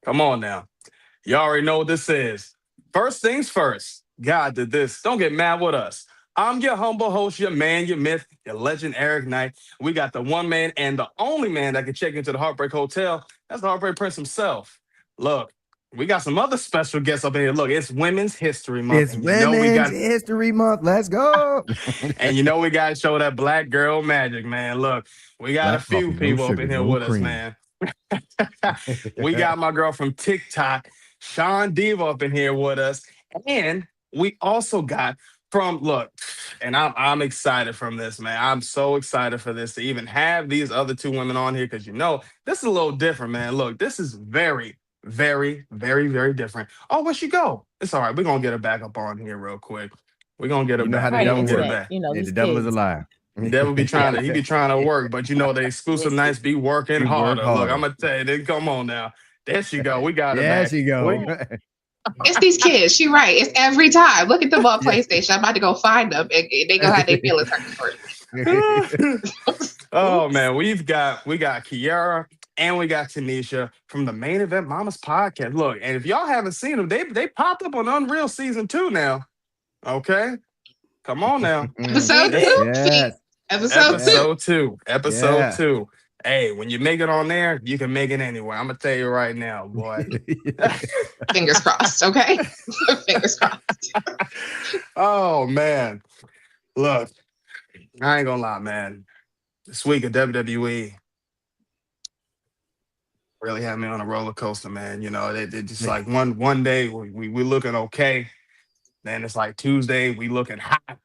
Come on now. You already know what this is. First things first. God did this. Don't get mad with us. I'm your humble host, your man, your myth, your legend, Eric Knight. We got the one man and the only man that can check into the Heartbreak Hotel. That's the Heartbreak Prince himself. Look, we got some other special guests up in here. Look, it's Women's History Month. It's Women's History Month. Let's go. And you know we got to show that black girl magic, man. Look, we got Black a few coffee, no people up sugar, in here no with us, cream. man. We got my girl from TikTok, Sean Diva, up in here with us. And we also got from look, and I'm excited from this, man. I'm so excited for this to even have these other two women on here because you know this is a little different, man. Look, this is very, very, very, very different. Oh, where she go? It's all right. We're gonna get her back up on here real quick. We're gonna get her You know back. how the We're devil gonna get her works. back. You know, The these devil is a kids. liar. Devil be trying to he be trying to work, but you know the exclusive Listen. nights be working You work harder. Look, harder. I'm gonna tell you, then come on now. There she go. We got her There back. she go. It's these kids. She right. It's every time. Look at them on PlayStation. I'm about to go find them, and they gonna have their feelings hurt first. Oh man, we got Kiara and we got Tanisha from the Main Event Mamas podcast. Look, and if y'all haven't seen them, they popped up on Unreal season 2 now. Okay, come on now. Episode They two. Yes. Episode two. Episode Yeah. 2. Hey, when you make it on there, you can make it anywhere. I'm gonna tell you right now, boy. Fingers crossed. Okay. Fingers crossed. Oh man, look, I ain't gonna lie, man. This week of WWE really had me on a roller coaster, man. You know, they just like one day we looking okay, then it's like Tuesday we looking hot.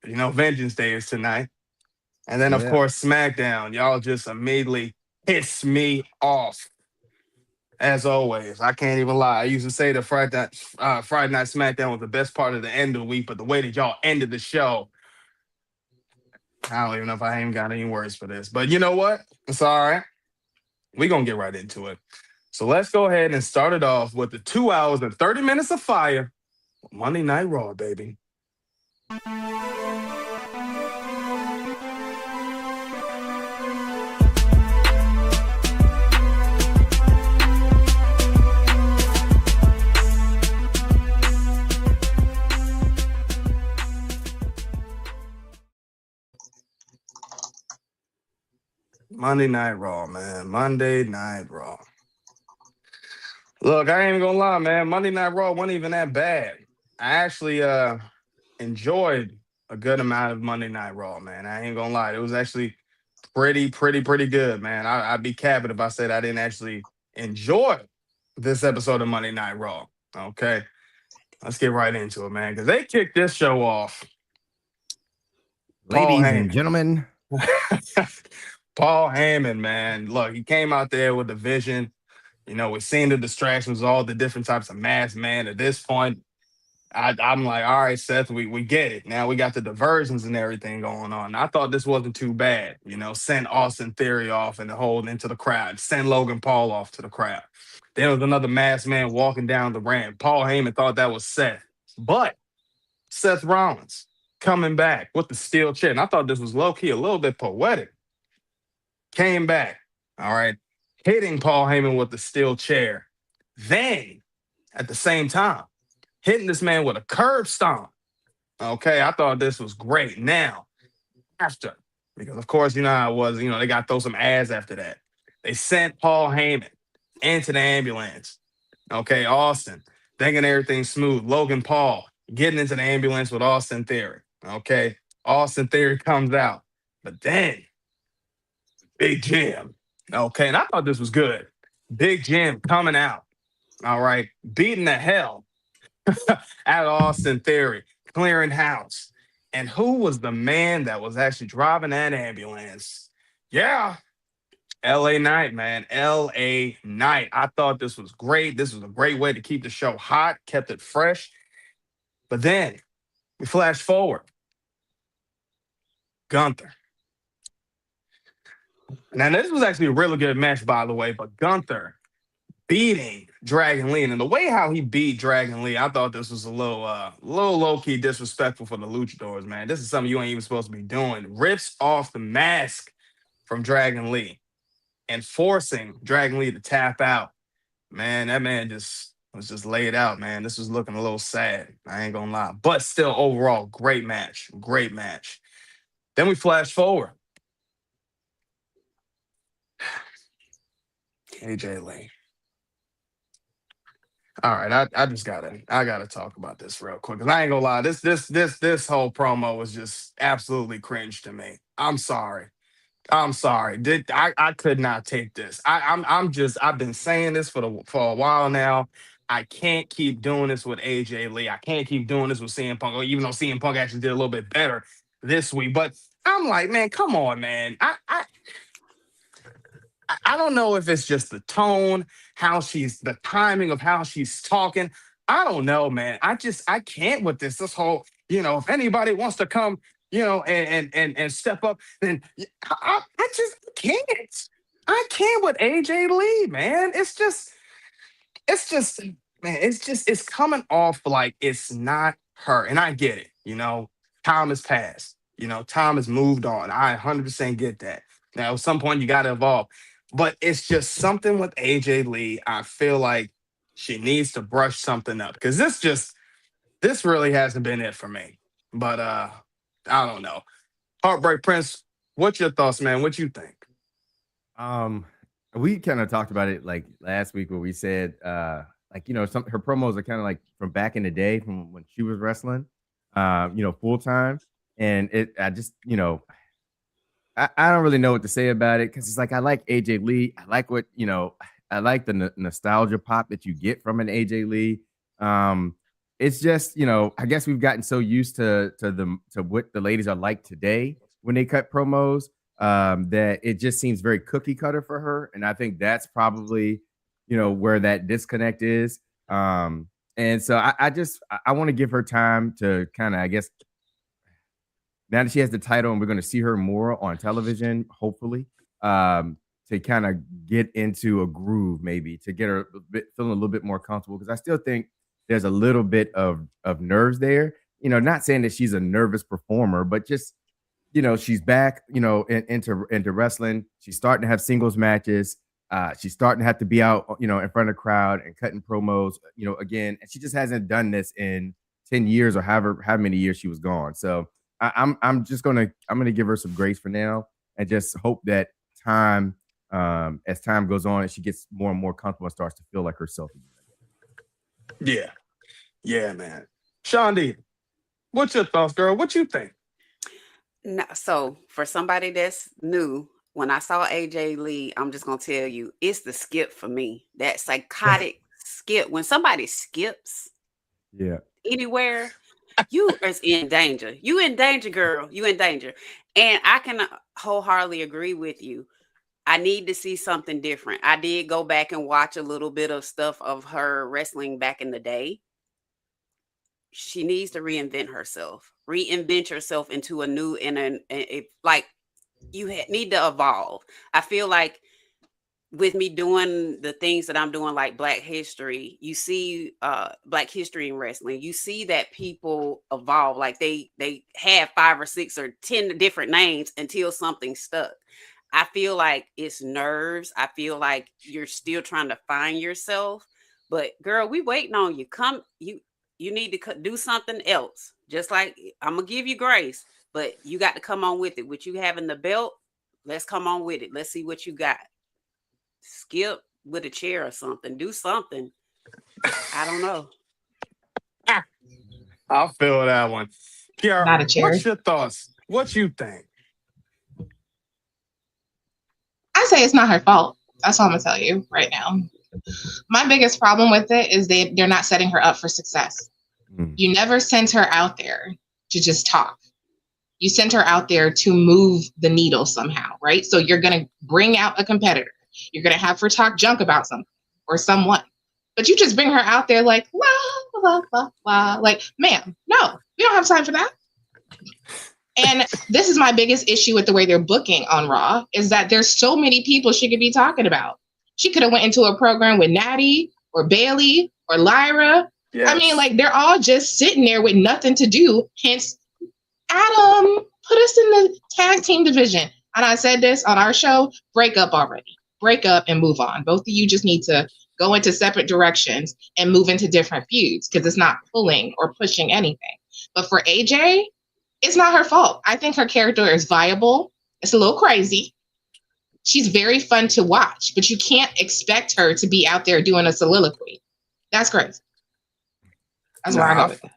You know, Vengeance Day is tonight, and then of Yeah. course SmackDown. Y'all just immediately piss me off. As always, I can't even lie. I used to say that Friday Night SmackDown was the best part of the end of the week, but the way that y'all ended the show, I don't even know if I ain't got any words for this. But you know what? It's all right. We're going to get right into it. So let's go ahead and start it off with the 2 hours and 30 minutes of fire. Monday Night Raw, baby. Monday Night Raw, man. Monday Night Raw. Look, I ain't even gonna lie, man. Monday Night Raw wasn't even that bad. I actually enjoyed a good amount of Monday Night Raw, man. I ain't gonna lie. It was actually pretty good, man. I'd be capping if I said I didn't actually enjoy this episode of Monday Night Raw. Okay. Let's get right into it, man. Because they kicked this show off. Paul Ladies Heyman. and gentlemen. Paul Heyman, man. Look, he came out there with the vision. You know, we're seeing the distractions, all the different types of masks, man. At this point, I'm like, all right, Seth, we get it. Now we got the diversions and everything going on. I thought this wasn't too bad. You know, send Austin Theory off and the hold into the crowd. Send Logan Paul off to the crowd. There was another masked man walking down the ramp. Paul Heyman thought that was Seth. But Seth Rollins coming back with the steel chair. And I thought this was low-key, a little bit poetic. Came back, all right, hitting Paul Heyman with the steel chair. Then, at the same time, hitting this man with a curb stomp. Okay, I thought this was great. Now, after, because of course, you know how it was, you know, they got to throw some ads after that. They sent Paul Heyman into the ambulance. Okay, Austin, thinking everything's smooth. Logan Paul getting into the ambulance with Austin Theory. Okay, Austin Theory comes out. But then, Big Jim. Okay, and I thought this was good. Big Jim coming out. All right, beating the hell out of Austin Theory, clearing house. And who was the man that was actually driving that ambulance? Yeah, LA Knight, man. LA Knight. I thought this was great. This was a great way to keep the show hot, kept it fresh. But then we flash forward. Gunther. Now, this was actually a really good match, by the way, but Gunther beating Dragon Lee. And the way how he beat Dragon Lee, I thought this was a little low-key disrespectful for the luchadors, man. This is something you ain't even supposed to be doing. Rips off the mask from Dragon Lee and forcing Dragon Lee to tap out. Man, that man just was just laid out, man. This was looking a little sad. I ain't gonna lie. But still, overall, great match. Great match. Then we flash forward. AJ Lee. All right, I gotta talk about this real quick. 'Cause I ain't gonna lie, this whole promo was just absolutely cringe to me. I'm sorry. I'm sorry. I could not take this. I've been saying this for a while now. I can't keep doing this with AJ Lee. I can't keep doing this with CM Punk, even though CM Punk actually did a little bit better this week. But I'm like, man, come on, man. I don't know if it's just the tone, the timing of how she's talking. I don't know, man. I can't with this. This whole, if anybody wants to come, and step up, then I just can't. I can't with AJ Lee, man. It's just, man, it's coming off like it's not her. And I get it, time has passed, time has moved on. I 100% get that. Now, at some point, you got to evolve. But it's just something with AJ Lee. I feel like she needs to brush something up because this really hasn't been it for me. But I don't know. Heartbreak Prince, what's your thoughts, man? What you think? Um, we kind of talked about it like last week where we said some her promos are kind of like from back in the day from when she was wrestling, full time. And I just, I don't really know what to say about it because it's like I like AJ Lee. I like I like the nostalgia pop that you get from an AJ Lee. It's just, I guess we've gotten so used to what the ladies are like today when they cut promos, that it just seems very cookie cutter for her. And I think that's probably, where that disconnect is. And so I want to give her time to kind of, I guess, now that she has the title and we're going to see her more on television, hopefully, to kind of get into a groove, maybe to get her feeling a little bit more comfortable. Because I still think there's a little bit of nerves there. Not saying that she's a nervous performer, but just, she's back, into wrestling. She's starting to have singles matches. She's starting to have to be out, in front of the crowd and cutting promos, again. And she just hasn't done this in 10 years or however many years she was gone. So I'm gonna give her some grace for now and just hope that as time goes on and she gets more and more comfortable and starts to feel like herself again. Yeah, man. Shandi, what's your thoughts, girl? What you think? No, so for somebody that's new, when I saw AJ Lee, I'm just gonna tell you, it's the skip for me. That psychotic skip. When somebody skips, anywhere. You is in danger. You in danger, girl. You in danger. And I can wholeheartedly agree with you. I need to see something different. I did go back and watch a little bit of stuff of her wrestling back in the day. She needs to reinvent herself into a new you need to evolve. I feel like with me doing the things that I'm doing, like Black History, you see Black History in wrestling, you see that people evolve. Like they have 5 or 6 or 10 different names until something stuck. I feel like it's nerves. I feel like you're still trying to find yourself. But girl, we waiting on you. You need to do something else. Just like I'm going to give you grace, but you got to come on with it. With you having the belt, let's come on with it. Let's see what you got. Skip with a chair or something. Do something. I don't know. I'll feel that one. Kiara, what's your thoughts? What you think? I say it's not her fault. That's all I'm gonna tell you right now. My biggest problem with it is they're not setting her up for success. You never sent her out there to just talk. You sent her out there to move the needle somehow, right? So you're gonna bring out a competitor. You're gonna have her talk junk about something or someone. But you just bring her out there like, la, la, la, la. Like, ma'am, no, we don't have time for that. And this is my biggest issue with the way they're booking on Raw, is that there's so many people she could be talking about. She could have went into a program with Natty or Bailey or Lyra. Yes. I mean, like, they're all just sitting there with nothing to do. Hence, Adam, put us in the tag team division. And I said this on our show, break up already. Break up and move on. Both of you just need to go into separate directions and move into different feuds because it's not pulling or pushing anything. But for AJ, it's not her fault. I think her character is viable. It's a little crazy. She's very fun to watch, but you can't expect her to be out there doing a soliloquy. That's crazy. That's where I go with that.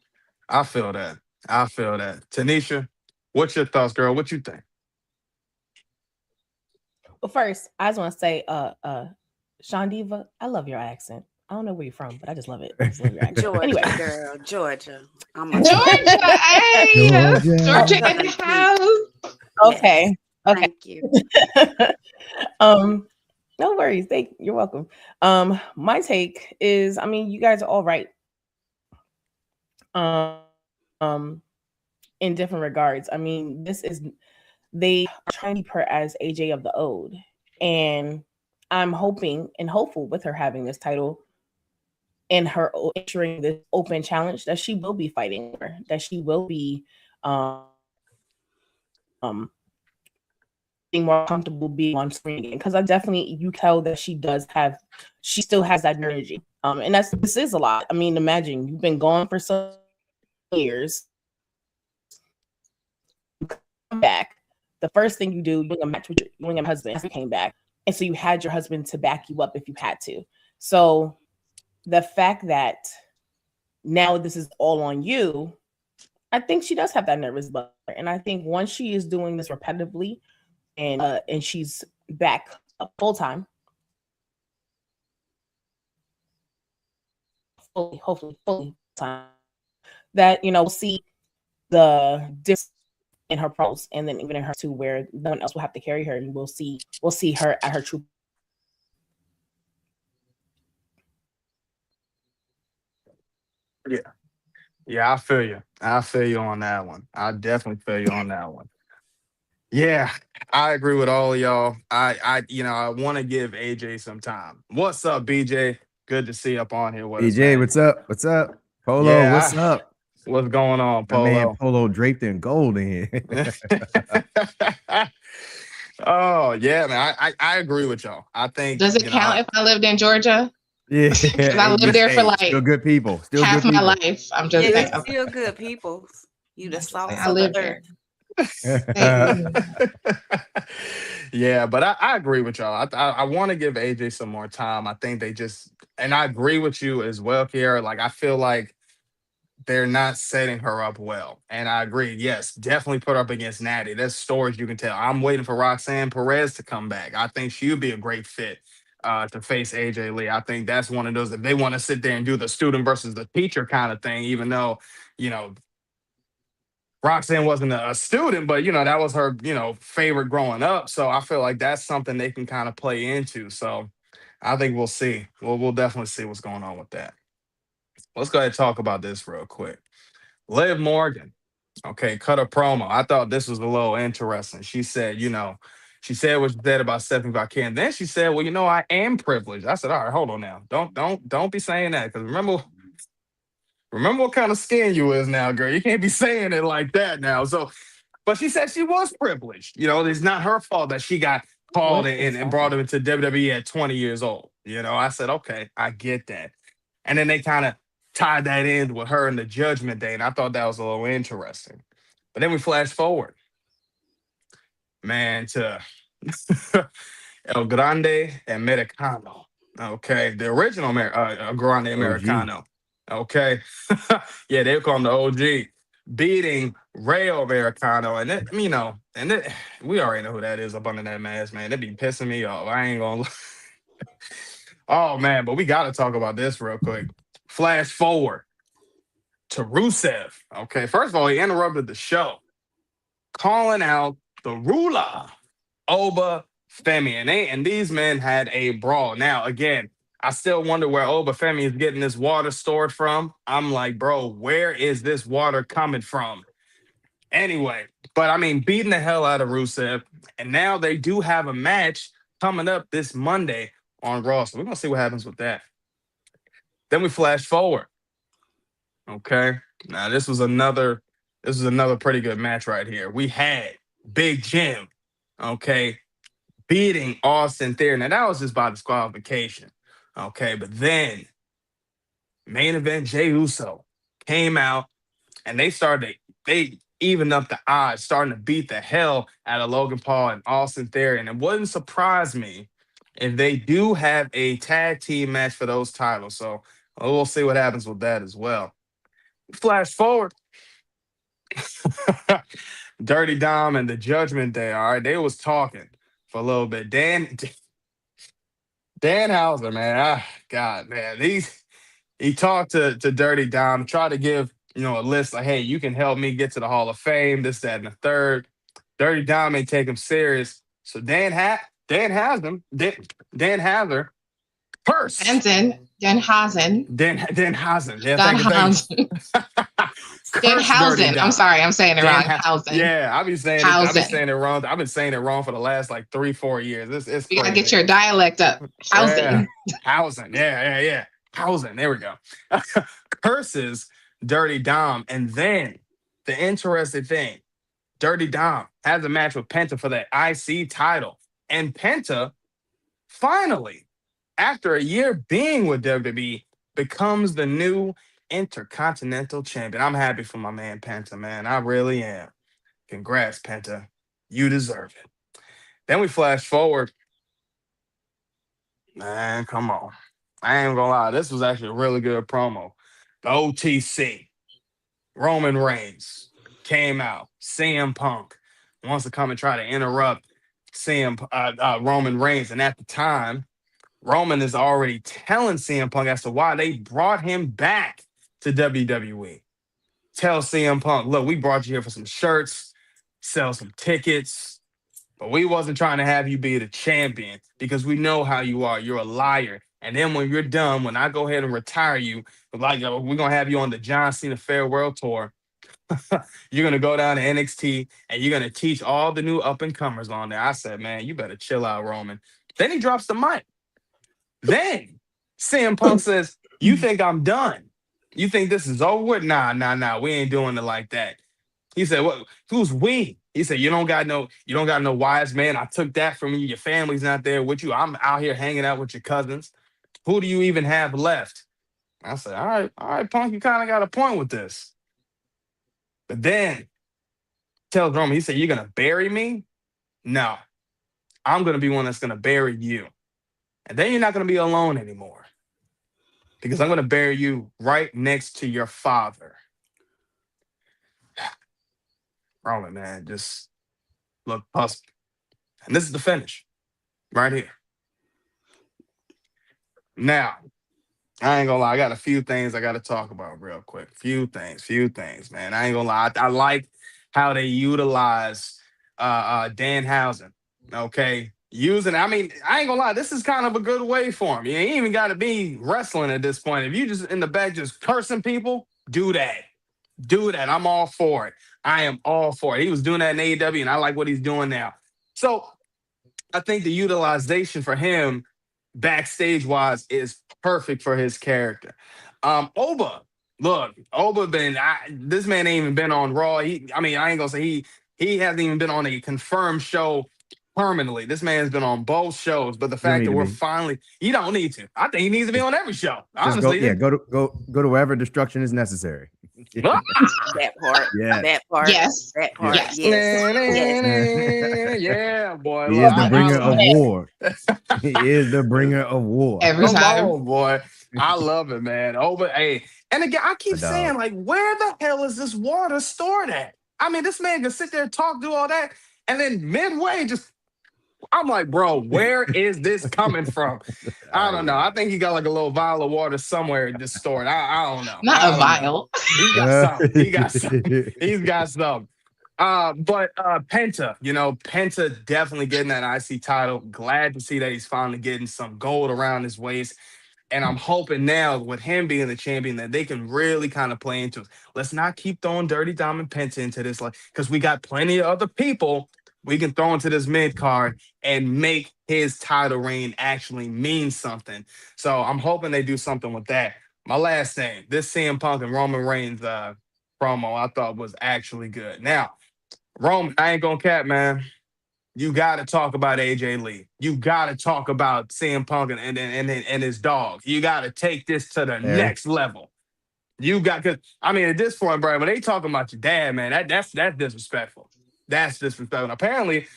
I feel that. I feel that. Tanisha, what's your thoughts, girl? What you think? Well, first, I just want to say, Sean Diva, I love your accent. I don't know where you're from, but I just love it. I just love your accent. Georgia, anyway. girl, Georgia. Georgia, hey, Georgia in the house. Okay. Okay. Thank you. No worries. You're welcome. My take is, I mean, you guys are all right. In different regards. I mean, they are trying to keep her as AJ of the Ode. And I'm hoping and hopeful with her having this title and her entering this open challenge that she will be fighting her, that she will be being more comfortable being on screen again. Because you tell that she still has that energy. And this is a lot. I mean, imagine you've been gone for some years. You come back. The first thing you do, you're doing a match with your husband. You came back. And so you had your husband to back you up if you had to. So the fact that now this is all on you, I think she does have that nervous button. And I think once she is doing this repetitively and she's back full time, hopefully full time, that, we'll see the difference in her pros, and then even in her too, where no one else will have to carry her, and we'll see her at her true. Yeah, I feel you. I feel you on that one. I definitely feel you on that one. Yeah, I agree with all of y'all. I want to give AJ some time. What's up, BJ? Good to see you up on here with us. BJ, what's up? What's up? Polo, what's up? What's going on, Polo? My man Polo draped in gold in here. Oh, yeah, man. I agree with y'all. I think. Does it count if I lived in Georgia? Yeah. Because I lived there for like still good people. Still half good my people. life. I'm just saying. Still good people. You the salt I live there. Yeah, but I agree with y'all. I want to give AJ some more time. I think and I agree with you as well, Kiara. Like, I feel like they're not setting her up well. And I agree. Yes, definitely put her up against Natty. There's stories you can tell. I'm waiting for Roxanne Perez to come back. I think she would be a great fit to face AJ Lee. I think that's one of those that they want to sit there and do the student versus the teacher kind of thing, even though, Roxanne wasn't a student, but, that was her, favorite growing up. So I feel like that's something they can kind of play into. So I think we'll see. We'll definitely see what's going on with that. Let's go ahead and talk about this real quick. Liv Morgan, cut a promo. I thought this was a little interesting. She said, she said what she said about Stephanie Vaquer. And then she said, well, I am privileged. I said, all right, hold on now. Don't be saying that. Because remember what kind of skin you is now, girl. You can't be saying it like that now. So, but she said she was privileged. It's not her fault that she got called and brought him into WWE at 20 years old. I said, okay, I get that. And then they kind of tied that in with her in the Judgment Day, and I thought that was a little interesting. But then we flash forward, man, to El Grande Americano. The original Grande Americano. Okay, yeah, they call him the OG, beating Rayo Americano, and we already know who that is up under that mask, man. They be pissing me off. I ain't gonna. Oh man, but we got to talk about this real quick. Flash forward to Rusev. First of all, he interrupted the show, calling out the ruler, Oba Femi. And these men had a brawl. Now, again, I still wonder where Obafemi is getting this water stored from. I'm like, bro, where is this water coming from? Anyway, but I mean, beating the hell out of Rusev, and now they do have a match coming up this Monday on Raw. So we're gonna see what happens with that. Then we flash forward. Okay. Now this was another pretty good match right here. We had Big Jim, okay, beating Austin Theory. Now that was just by disqualification. Okay, but then main event Jey Uso came out and they evened up the odds, starting to beat the hell out of Logan Paul and Austin Theory. And it wouldn't surprise me if they do have a tag team match for those titles. So we'll see what happens with that as well. Flash forward. Dirty Dom and the Judgment Day. All right, they was talking for a little bit. Dan Hauser, man. God, man. He talked to Dirty Dom, tried to give, a list like, hey, you can help me get to the Hall of Fame, this, that, and the third. Dirty Dom ain't take him serious. So Dan Hauser, first. Denhausen. Denhausen. Yeah, Denhausen. I'm sorry, I'm saying it wrong. Hausen. Yeah, I've been saying it wrong. I've been saying it wrong for the last like 3-4 years. It's You gotta crazy. get your dialect up. Hausen. Hausen. Yeah. Hausen. There we go. Curses Dirty Dom. And then the interesting thing, Dirty Dom has a match with Penta for that IC title. And Penta finally, after a year being with WWE, becomes the new Intercontinental Champion. I'm happy for my man Penta, man. I really am. Congrats, Penta. You deserve it. Then we flash forward. Man, come on. I ain't gonna lie. This was actually a really good promo. The OTC, Roman Reigns, came out. CM Punk wants to come and try to interrupt Roman Reigns. And at the time, Roman is already telling CM Punk as to why they brought him back to WWE. Tell CM Punk, look, we brought you here for some shirts, sell some tickets, but we wasn't trying to have you be the champion because we know how you are. You're a liar. And then when you're done, when I go ahead and retire you, like we're going to have you on the John Cena Farewell Tour. You're going to go down to NXT and you're going to teach all the new up-and-comers on there. I said, man, you better chill out, Roman. Then he drops the mic. Then CM Punk says, you think I'm done? You think this is over with? Nah. We ain't doing it like that. He said, "What? Who's we?" He said, you don't got no wise man. I took that from you. Your family's not there with you. I'm out here hanging out with your cousins. Who do you even have left? I said, all right, Punk, you kind of got a point with this. But then tells Roman, he said, you're gonna bury me? No. I'm gonna be one that's gonna bury you. And then you're not gonna be alone anymore. Because I'm gonna bury you right next to your father. Roman, man, just look puzzled. And this is the finish. Right here. Now, I ain't gonna lie, I got a few things I gotta talk about real quick. Few things, man. I ain't gonna lie. I like how they utilize Danhausen. Okay. I mean, I ain't gonna lie, this is kind of a good way for him. You ain't even gotta be wrestling at this point. If you just in the back just cursing people, do that. Do that. I'm all for it. I am all for it. He was doing that in AEW, and I like what he's doing now. So I think the utilization for him backstage wise is perfect for his character. Oba, look, this man ain't even been on Raw. I ain't gonna say he hasn't even been on a confirmed show permanently. This man's been on both shows, but the fact that we're finally, you don't need to. I think he needs to be on every show. Honestly, go to wherever destruction is necessary. That part. Yeah. That part. Yes. That part. Yes. Yes. Yeah, boy. He is the bringer of war. He is the bringer of war. Every time. Oh boy. I love it, man. Oh, but hey, and again, I keep saying, like, where the hell is this water stored at? I mean, this man can sit there, talk, do all that, and then midway, I'm like, bro, where is this coming from? I don't know. I think he got like a little vial of water somewhere just stored. I don't know. Not a vial. He got something. He's got something. But Penta, Penta definitely getting that IC title. Glad to see that he's finally getting some gold around his waist. And I'm hoping now with him being the champion that they can really kind of play into it. Let's not keep throwing Dirty Dom and Penta into this, like, because we got plenty of other people we can throw into this mid card and make his title reign actually mean something. So I'm hoping they do something with that. My last thing, this CM Punk and Roman Reigns promo I thought was actually good. Now, Roman, I ain't gonna cap, man. You got to talk about AJ Lee. You got to talk about CM Punk and his dog. You got to take this to the next level. You got, because I mean, at this point, bro, when they talking about your dad, man, that's disrespectful. That's disrespectful. And apparently,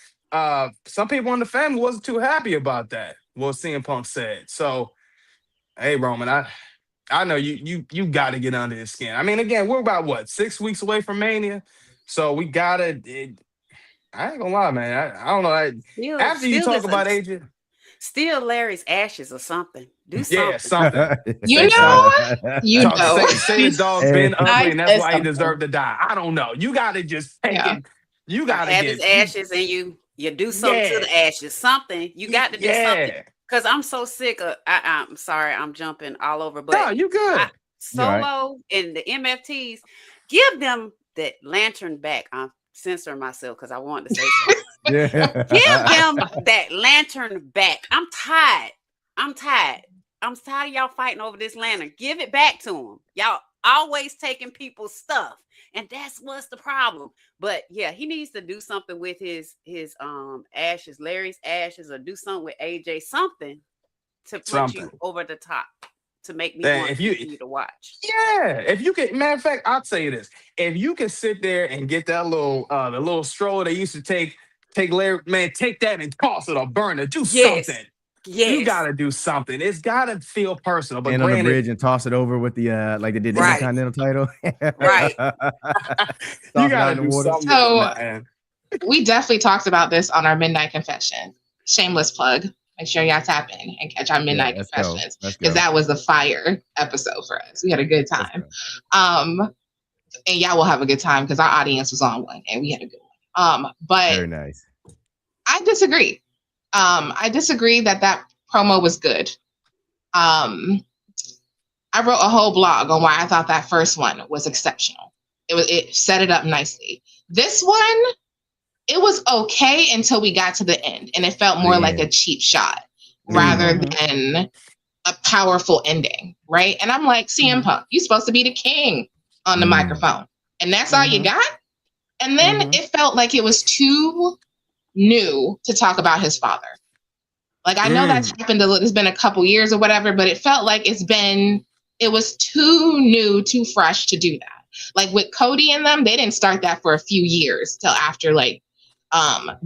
some people in the family wasn't too happy about that. What CM Punk said. So, hey, Roman, I know you got to get under his skin. I mean, again, we're about what 6 weeks away from Mania, so we gotta. I ain't gonna lie, man. I don't know. After you talk about AJ, still Larry's ashes or something. Do something. yeah, something. You know, Say the dog's been ugly, and that's why he something. deserved to die. I don't know. You gotta just take it. You gotta have get his ashes, and you do something to the ashes. Something you got to do something. Because I'm so sick of. I'm sorry, I'm jumping all over, but no, you good. Solo and the MFTs, give them that lantern back. I'm censoring myself because I wanted to say something. Give them that lantern back. I'm tired. I'm tired of y'all fighting over this lantern. Give it back to them. Y'all always taking people's stuff, and that's what's the problem. But yeah, he needs to do something with his ashes, Larry's ashes, or do something with AJ, something to put you over the top, to make me want to watch. Yeah, if you can, matter of fact, I'll tell you this: if you can sit there and get that little the little stroller they used to take Larry, man, take that and toss it or burn it, do something. Yes. You gotta do something. It's gotta feel personal. But and granted, on the bridge and toss it over with the like they did the Intercontinental title. Right. You gotta do something. So man. We definitely talked about this on our Midnight Confession. Shameless plug. Make sure y'all tap in and catch our Midnight Confessions, because that was a fire episode for us. We had a good time. And y'all will have a good time because our audience was on one and we had a good one. But very nice. I disagree. I disagree that promo was good. I wrote a whole blog on why I thought that first one was exceptional. It set it up nicely. This one, it was okay until we got to the end, and it felt more like a cheap shot rather than a powerful ending, right? And I'm like, CM Punk, you're supposed to be the king on the microphone, and that's all you got? And then it felt like it was too new to talk about his father. Like, I know that's happened, it's been a couple years or whatever, but it felt like it was too new, too fresh to do that. Like with Cody and them, they didn't start that for a few years till after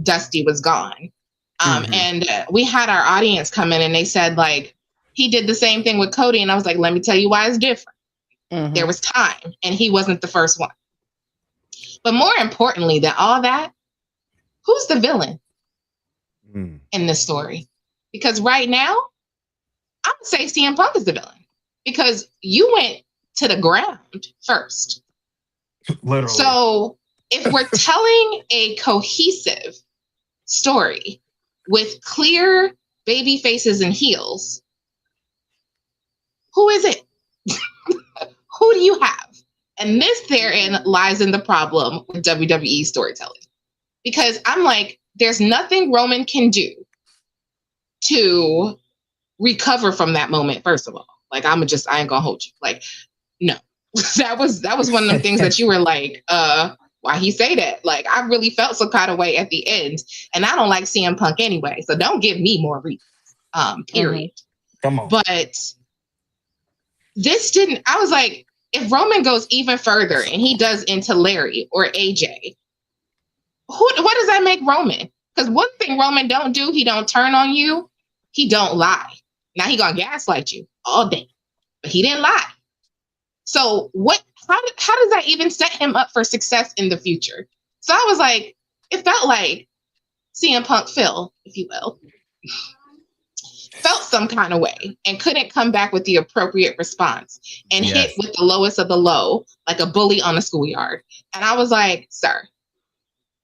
Dusty was gone. And we had our audience come in and they said, like, he did the same thing with Cody. And I was like, let me tell you why it's different. There was time and he wasn't the first one. But more importantly than all that, who's the villain in this story? Because right now, I would say CM Punk is the villain, because you went to the ground first. Literally. So if we're telling a cohesive story with clear baby faces and heels, who is it? Who do you have? And this therein lies in the problem with WWE storytelling. Because I'm like, there's nothing Roman can do to recover from that moment, first of all. Like, I ain't gonna hold you. Like, no. that was one of the things that you were like, why he say that? Like, I really felt some kind of way at the end. And I don't like CM Punk anyway, so don't give me more reasons. Period. Come on. But this didn't, I was like, if Roman goes even further and he does into Larry or AJ, what does that make Roman? Because one thing Roman don't do, he don't turn on you. He don't lie. Now he gonna gaslight you all day, but he didn't lie. So how does that even set him up for success in the future? So I was like, it felt like CM Punk Phil, if you will, felt some kind of way and couldn't come back with the appropriate response and hit with the lowest of the low, like a bully on a schoolyard. And I was like, sir,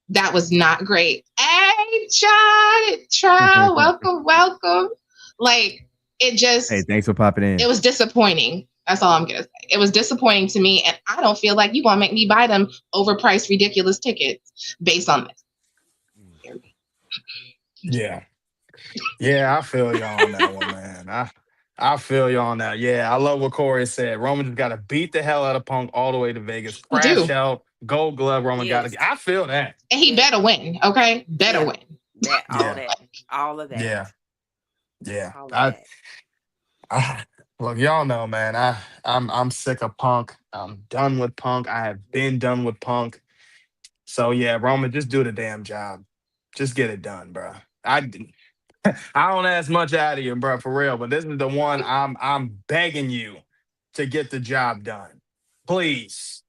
that was not great. Hey, try, welcome. Like, it just, Hey, thanks for popping in. it was disappointing. That's all I'm gonna say. It was disappointing to me, and I don't feel like you gonna make me buy them overpriced, ridiculous tickets based on this. Yeah. Yeah, I feel you on that one, man. I feel you on that. Yeah, I love what Corey said. Roman just got to beat the hell out of Punk all the way to Vegas, You crash do, out, Gold Glove. Roman got Yes. to. I feel that. and he better win. Okay, better Yeah. win. That Yeah, all of that. yeah, yeah. All of I, that. I look, y'all know, man. I'm sick of Punk. I'm done with Punk. I have been done with Punk. So yeah, Roman, just do the damn job. Just get it done, bro. I don't ask much out of you, bro, for real. But this is the one I'm begging you to get the job done. Please.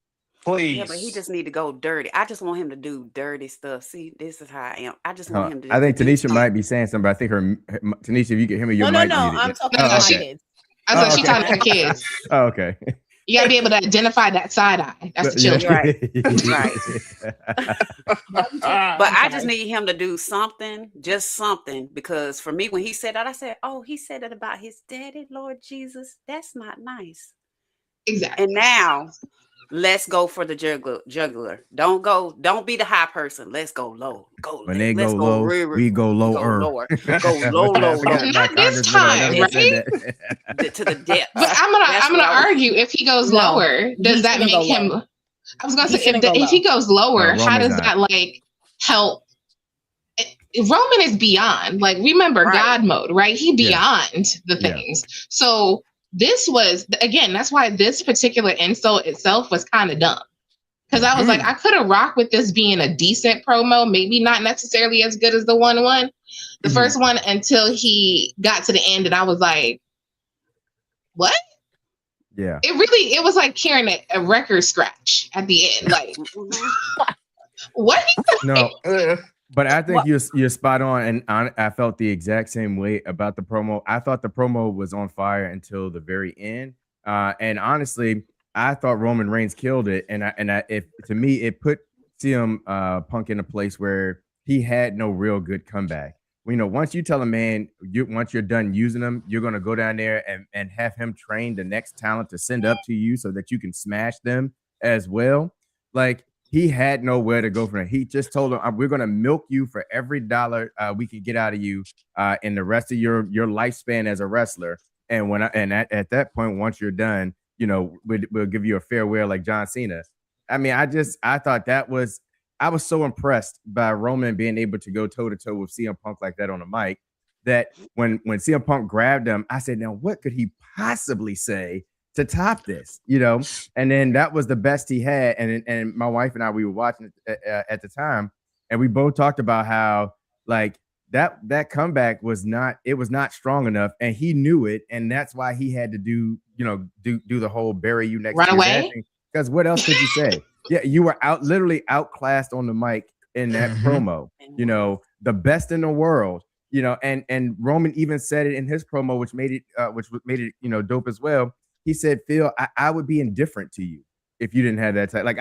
Yeah, but he Please. just need to go dirty. I just want him to do dirty stuff. See, this is how I am. I just want him to I think do Tanisha might be saying something, but I think Tanisha, if you can hear me, your No, mic no, muted. I'm talking No, about she- my kids. I said Oh, she okay. talking to her kids. Oh, okay. You gotta be able to identify that side eye. That's the children. But I just need him to do something, just something. Because for me, when he said that, I said, "Oh, he said that about his daddy, Lord Jesus. That's not nice." Exactly. And now, let's go for the juggler. Don't be the high person. Let's go low. When they Let's go low, we go lower. lower. Go low, low, low. Not this time, right? To the depths. But I'm gonna argue if he goes No, lower, does he that shouldn't make go him? low. I was gonna He say shouldn't go if he low. goes lower, No, how Roman's does not. that like help? Roman is beyond. Like remember Right. God mode, right? He Yeah. beyond the Yeah. things. So this was again. That's why this particular insult itself was kind of dumb. Because I was like, I could have rocked with this being a decent promo, maybe not necessarily as good as the the first one, until he got to the end, and I was like, what? Yeah. It was like hearing a record scratch at the end. Like, what? No, but I think What? you're spot on, and I felt the exact same way about the promo. I thought the promo was on fire until the very end, and honestly, I thought Roman Reigns killed it. And if to me, it put CM Punk in a place where he had no real good comeback. You know, once you tell a man, once you're done using him, you're gonna go down there and have him train the next talent to send up to you so that you can smash them as well. Like he had nowhere to go from there. He just told him, "We're gonna milk you for every dollar we can get out of you in the rest of your lifespan as a wrestler." And at that point, once you're done, you know, we'll give you a farewell like John Cena. I mean, I thought I was so impressed by Roman being able to go toe to toe with CM Punk like that on the mic that when CM Punk grabbed him, I said, now what could he possibly say to top this? You know, and then that was the best he had. And my wife and I, we were watching it at the time, and we both talked about how like that comeback was not strong enough, and he knew it, and that's why he had to do the whole bury you next Run to away? because what else could you say? Yeah, you were literally outclassed on the mic in that promo. You know, the best in the world. You know, and Roman even said it in his promo, which made it dope as well. He said, "Phil, I would be indifferent to you if you didn't have that type. Like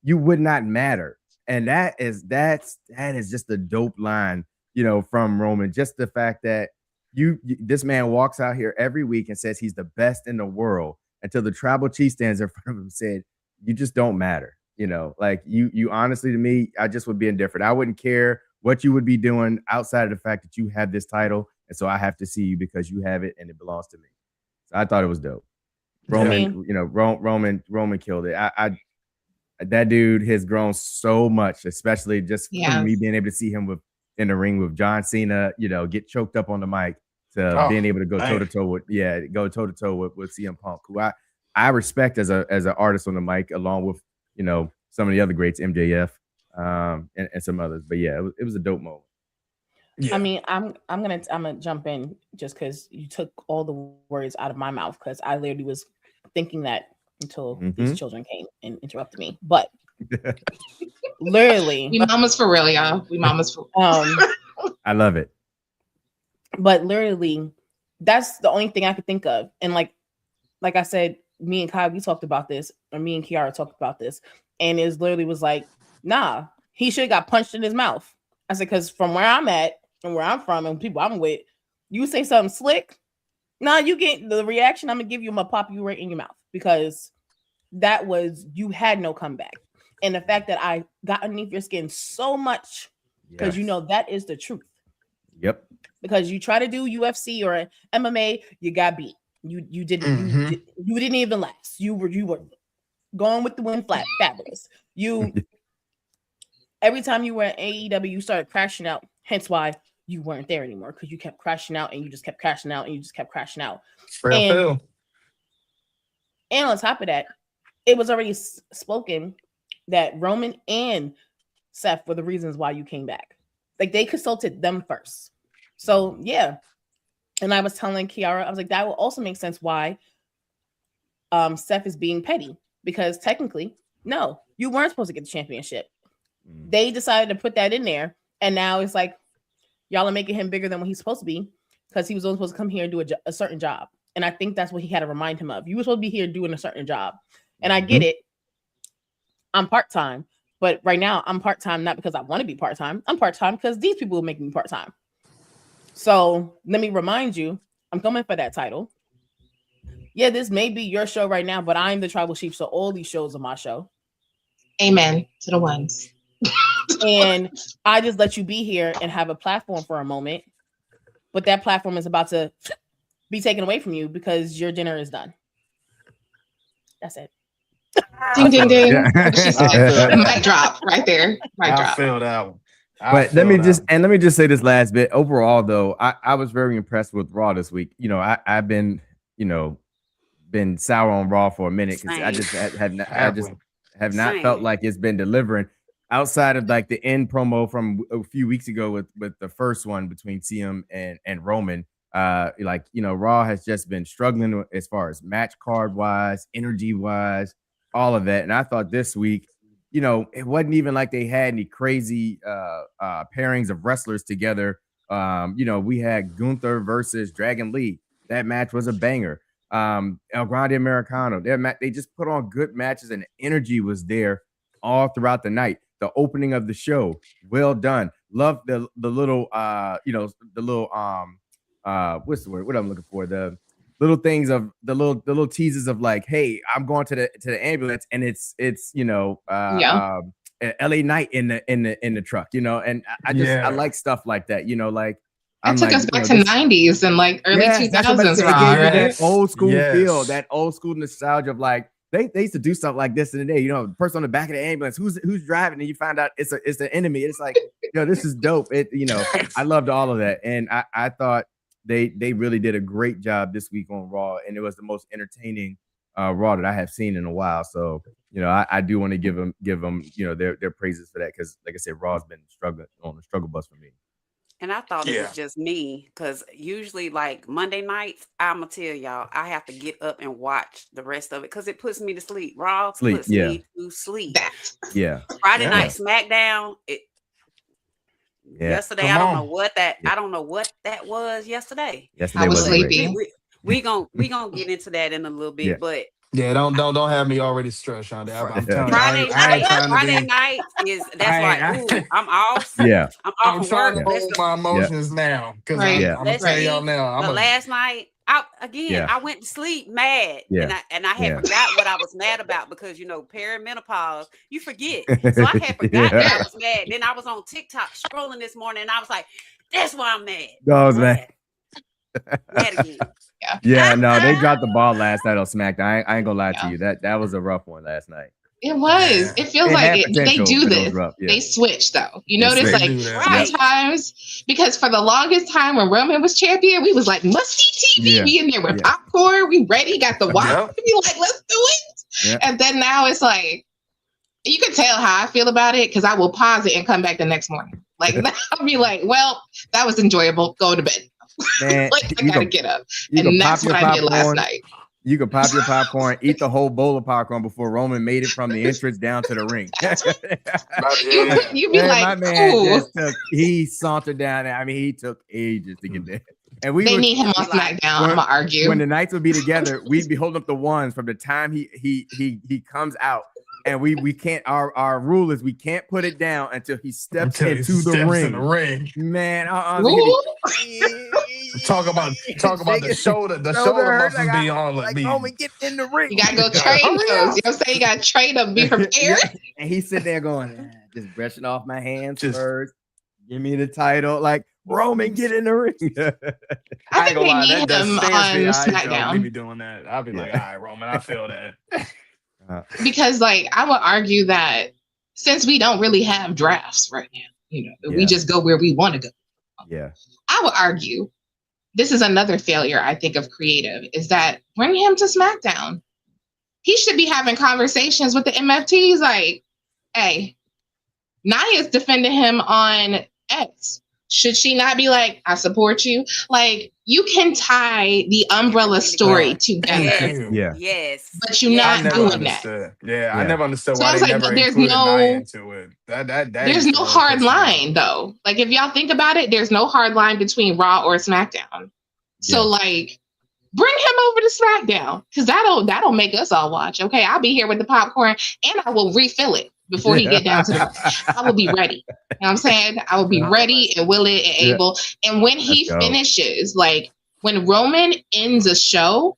you would not matter." And that is just a dope line, you know, from Roman. Just the fact that this man walks out here every week and says he's the best in the world until the tribal chief stands in front of him and said, "You just don't matter." You know, like you honestly, to me, I just would be indifferent. I wouldn't care what you would be doing outside of the fact that you have this title, and so I have to see you because you have it and it belongs to me. So I thought it was dope. Roman, Roman killed it. That dude has grown so much, especially just from me being able to see him in the ring with John Cena, you know, get choked up on the mic to being able to go toe to toe with CM Punk, who I respect as an artist on the mic, along with, you know, some of the other greats, MJF, and some others. But yeah, it was a dope moment. Yeah. I mean, I'm gonna jump in just because you took all the words out of my mouth, because I literally was thinking that until these children came and interrupted me. But literally, we mamas for real, y'all. We mamas for I love it. But literally, that's the only thing I could think of. And like I said, me and Kai, we talked about this, or me and Kiara talked about this, and it literally was like, nah, he should have got punched in his mouth. I said, because from where I'm at and where I'm from and people I'm with, you say something slick, No, you get the reaction I'm gonna give you. I'm gonna pop you right in your mouth because that was you had no comeback, and the fact that I got underneath your skin so much because you know that is the truth. Yep. Because you try to do UFC or MMA, you got beat. You didn't you didn't even last. You were going with the wind flat, fabulous. You every time you were at AEW, you started crashing out. Hence why you weren't there anymore because you kept crashing out and you just kept crashing out and you just kept crashing out. And on top of that, it was already spoken that Roman and Seth were the reasons why you came back. Like they consulted them first. So yeah. And I was telling Kiara, I was like, that will also make sense why Seth is being petty. Because technically, no, you weren't supposed to get the championship. They decided to put that in there. And now it's like, y'all are making him bigger than what he's supposed to be because he was only supposed to come here and do a certain job. And I think that's what he had to remind him of. You were supposed to be here doing a certain job. And I get it. I'm part-time. But right now, I'm part-time not because I want to be part-time. I'm part-time because these people will make me part-time. So let me remind you, I'm coming for that title. Yeah, this may be your show right now, but I'm the tribal chief. So all these shows are my show. Amen to the ones. And I just let you be here and have a platform for a moment. But that platform is about to be taken away from you because your dinner is done. That's it. Ding, ding, ding. Yeah. She said, mic drop right there. Mic I drop. feel that one. But let me just say this last bit. Overall, though, I was very impressed with Raw this week. You know, I've been, been sour on Raw for a minute because I just have not felt like it's been delivering outside of like the end promo from a few weeks ago with the first one between CM and Roman. Raw has just been struggling as far as match card wise, energy wise, all of that. And I thought this week, it wasn't even like they had any crazy pairings of wrestlers together. We had Gunther versus Dragon Lee. That match was a banger. El Grande Americano. They just put on good matches and the energy was there all throughout the night. The opening of the show, well done. Love the little what's the word? What I'm looking for? The little things of the little teases of like, hey, I'm going to the ambulance and it's LA Knight in the truck, and I like stuff like that, like It took us back to 90s and like early 2000s. That old school feel, that old school nostalgia of like they used to do stuff like this in the day. The person on the back of the ambulance, who's driving, and you find out it's the enemy. It's like, this is dope. I loved all of that, and I thought they really did a great job this week on Raw, and it was the most entertaining Raw that I have seen in a while. So I do want to give them their praises for that because, like I said, Raw's been struggling on the struggle bus for me. And I thought it was just me because usually like Monday nights, I'm going to tell y'all, I have to get up and watch the rest of it because it puts me to sleep. Raw puts me to sleep. Yeah. Friday night SmackDown, yesterday, I don't know what that was yesterday. I was sleepy. We gonna get into that in a little bit, but don't have me already stressed, Shonda. I'm telling Friday night is I'm off. Yeah, I'm trying to hold my emotions now because I'm gonna tell y'all now. But last night, I went to sleep mad, and I had forgot what I was mad about because perimenopause, you forget. So I had forgot that I was mad. Then I was on TikTok scrolling this morning, and I was like, "That's why I'm mad." I was mad. Mad again. No, they dropped the ball last night on SmackDown. I ain't gonna lie to you. That was a rough one last night. It was. It feels like they do this. They switch though. You notice like sometimes because for the longest time when Roman was champion, we was like must-see TV. We in there with popcorn. We ready. Got the watch. We like let's do it. And then now it's like you can tell how I feel about it because I will pause it and come back the next morning. Like I'll be like, well, that was enjoyable. Go to bed. Man, like, I gotta get up. And that's what I did last night. You could pop your popcorn, eat the whole bowl of popcorn before Roman made it from the entrance down to the ring. You'd be like, my man he sauntered down there. I mean, he took ages to get there. And they need him on SmackDown. I'm gonna argue. When the Knights would be together, we'd be holding up the ones from the time he comes out. And we can't. Our rule is we can't put it down until he steps into the ring. In the ring. Man, Talk about the shoulder. The Shoulder shoulder hurt, muscles be on. like Roman, get in the ring. You gotta go train Hurry those. up. You know what I'm saying? You gotta train them, be prepared. Yeah. And he's sitting there going, just brushing off my hands first. Give me the title. Like, Roman, get in the ring. I think ain't gonna lie, they need that him stance on behind me SmackDown be doing that. I'll be like, all right, Roman, I feel that. because, like, I would argue that since we don't really have drafts right now, we just go where we want to go. Yeah, I would argue this is another failure, I think, of creative is that bring him to SmackDown. He should be having conversations with the MFTs like, hey, Nia's defending him on X. Should she not be like, I support you? Like, you can tie the umbrella story together. Yes. But you're not doing that. Yeah, I never understood So why they never included Nia into it. There's no hard line, though. Like, if y'all think about it, there's no hard line between Raw or SmackDown. So, like, bring him over to SmackDown because that'll make us all watch. Okay, I'll be here with the popcorn and I will refill it before he get down to the. I will be ready. You know what I'm saying? I will be ready and willing and able. And when he finishes, like when Roman ends a show,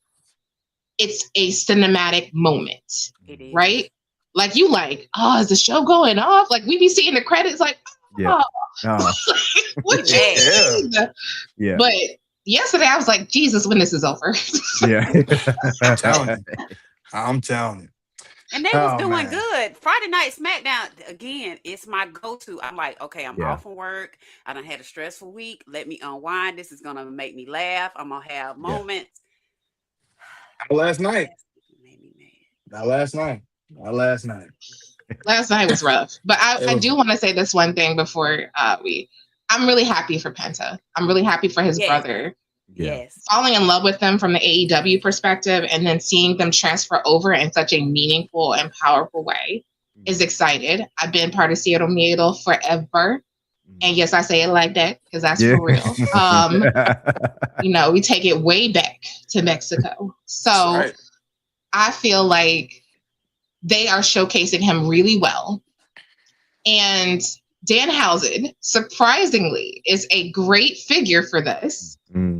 it's a cinematic moment, right? Like you like, oh, is the show going off? Like we be seeing the credits, like, oh, what you mean? Yeah. But yesterday I was like, Jesus, when this is over. I'm telling you. And they was doing good. Friday Night SmackDown, again, it's my go-to. I'm like, okay, I'm off from work. I done had a stressful week. Let me unwind. This is going to make me laugh. I'm going to have moments. Last night. Last night was rough. But I do want to say this one thing before I'm really happy for Penta. I'm really happy for his brother. Yes. Falling in love with them from the AEW perspective and then seeing them transfer over in such a meaningful and powerful way is excited. I've been part of Seattle Miedo forever. And yes, I say it like that because that's for real. We take it way back to Mexico. So I feel like they are showcasing him really well. And Danhausen, surprisingly, is a great figure for this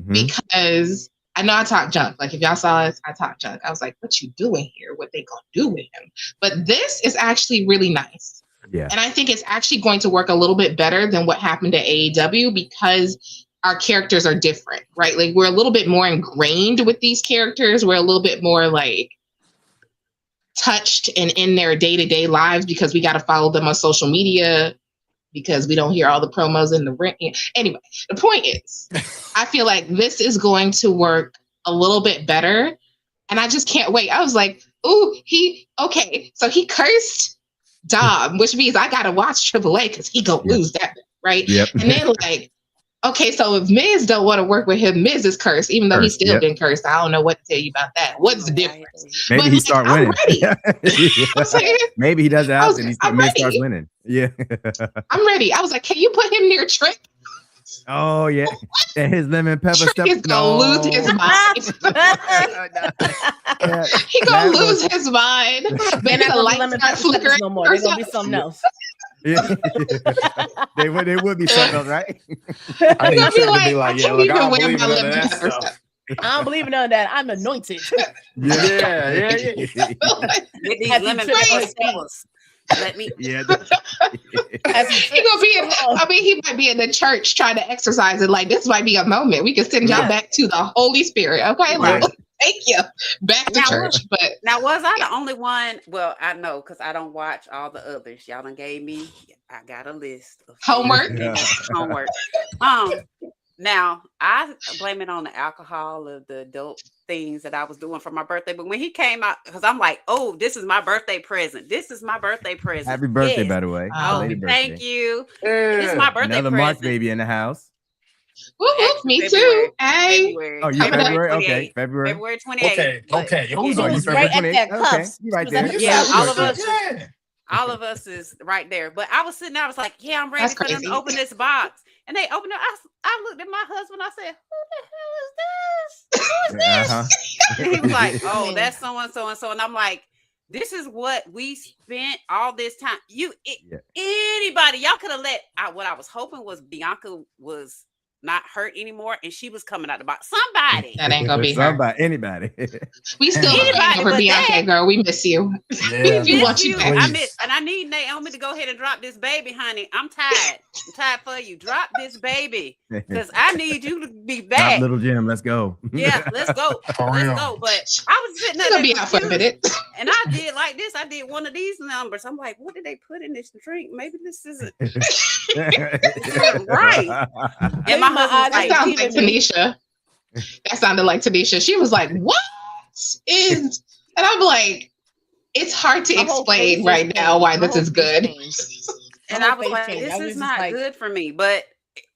because I know I talk junk. Like if y'all saw us, I talk junk. I was like, what you doing here? What they gonna do with him? But this is actually really nice. Yeah. And I think it's actually going to work a little bit better than what happened to AEW because our characters are different, right? Like we're a little bit more ingrained with these characters. We're a little bit more like touched and in their day-to-day lives because we got to follow them on social media because we don't hear all the promos in the ring. Anyway, the point is, I feel like this is going to work a little bit better. And I just can't wait. I was like, ooh, so he cursed Dom, which means I got to watch AAA because he gonna lose that, right? Yep. And then like, okay, so if Miz don't want to work with him, Miz is cursed, even though he's still been cursed. I don't know what to tell you about that. What's the difference? Maybe he start winning. I'm saying, maybe he does it out and Miz starts winning. Yeah. I'm ready. I was like, can you put him near Trick? Oh yeah, and his lemon pepper stuff. He's gonna lose his mind. He gonna lose his mind. They're not gonna lemon pepper flickering no more. They're gonna be something else. Yeah. They would be something else, right? I need Trick to be like, yeah, look, I don't believe in none of that stuff. I don't believe in none of that. I'm anointed. Yeah. With these lemon pepper steppers. Let me. Yeah. He gonna be. He might be in the church trying to exercise it. Like this might be a moment we can send y'all back to the Holy Spirit. Okay, like thank you, back to church. But now, was I the only one? Well, I know because I don't watch all the others. Y'all done gave me. I got a list of homework. Homework. Now I blame it on the alcohol of the adult things that I was doing for my birthday. But when he came out, because I'm like, oh, this is my birthday present. This is my birthday present. Happy birthday, by the way. Oh, thank you. This is my birthday Another present. March baby in the house. Woo-hoo, me too. Hey. Oh, you February? Okay, February 28th. Okay. Oh, you February 28th? Okay, you right there. Yeah, all of us is right there. But I was sitting there, I was like, yeah, I'm ready for them to open this box. And they opened it. I looked at my husband. I said, who the hell is this? Who is this? And he was like, oh, that's so-and-so and so. And I'm like, this is what we spent all this time. Anybody, y'all could have what I was hoping was Bianca was not hurt anymore, and she was coming out the box. Somebody. That ain't gonna be her. Somebody, anybody. We still Anybody praying for but Beyonce, that. girl. We miss you. Yeah, We Miss want you you. back. And I need Naomi to go ahead and drop this baby, honey. I'm tired. I'm tired for you. Drop this baby. Because I need you to be Stop, back. Little Jim. Let's go. Yeah, let's go. For Let's real. go. But I was sitting She's there gonna be out for a confused, minute. and I did like this. I did one of these numbers. I'm like, what did they put in this drink? Maybe this isn't right. And my husband was That like, sounds like Tanisha. That sounded like Tanisha. She was like, "What is?" And I'm like, "It's hard to My whole explain face right changed. now why My this whole is face good." changed. and My I whole was face like, changed. this I was is just not like- good for me. But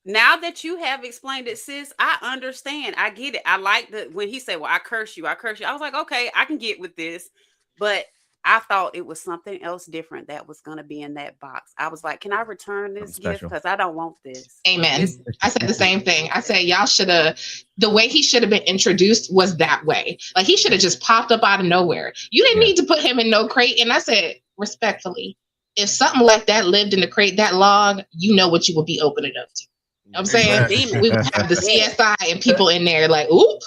now that you have explained it, sis, I understand. I get it. I like when he said, well, I curse you. I curse you. I was like, okay, I can get with this. But I thought it was something else different that was going to be in that box. I was like, can I return this gift? Special. Because I don't want this. Amen. I said the same thing. I said, y'all should have, the way he should have been introduced was that way. Like he should have just popped up out of nowhere. You didn't Yeah. need to put him in no crate. And I said, respectfully, if something like that lived in the crate, that log, you know what you would be opening up to. You know what I'm saying? Exactly. We would have the CSI and people in there like, oop.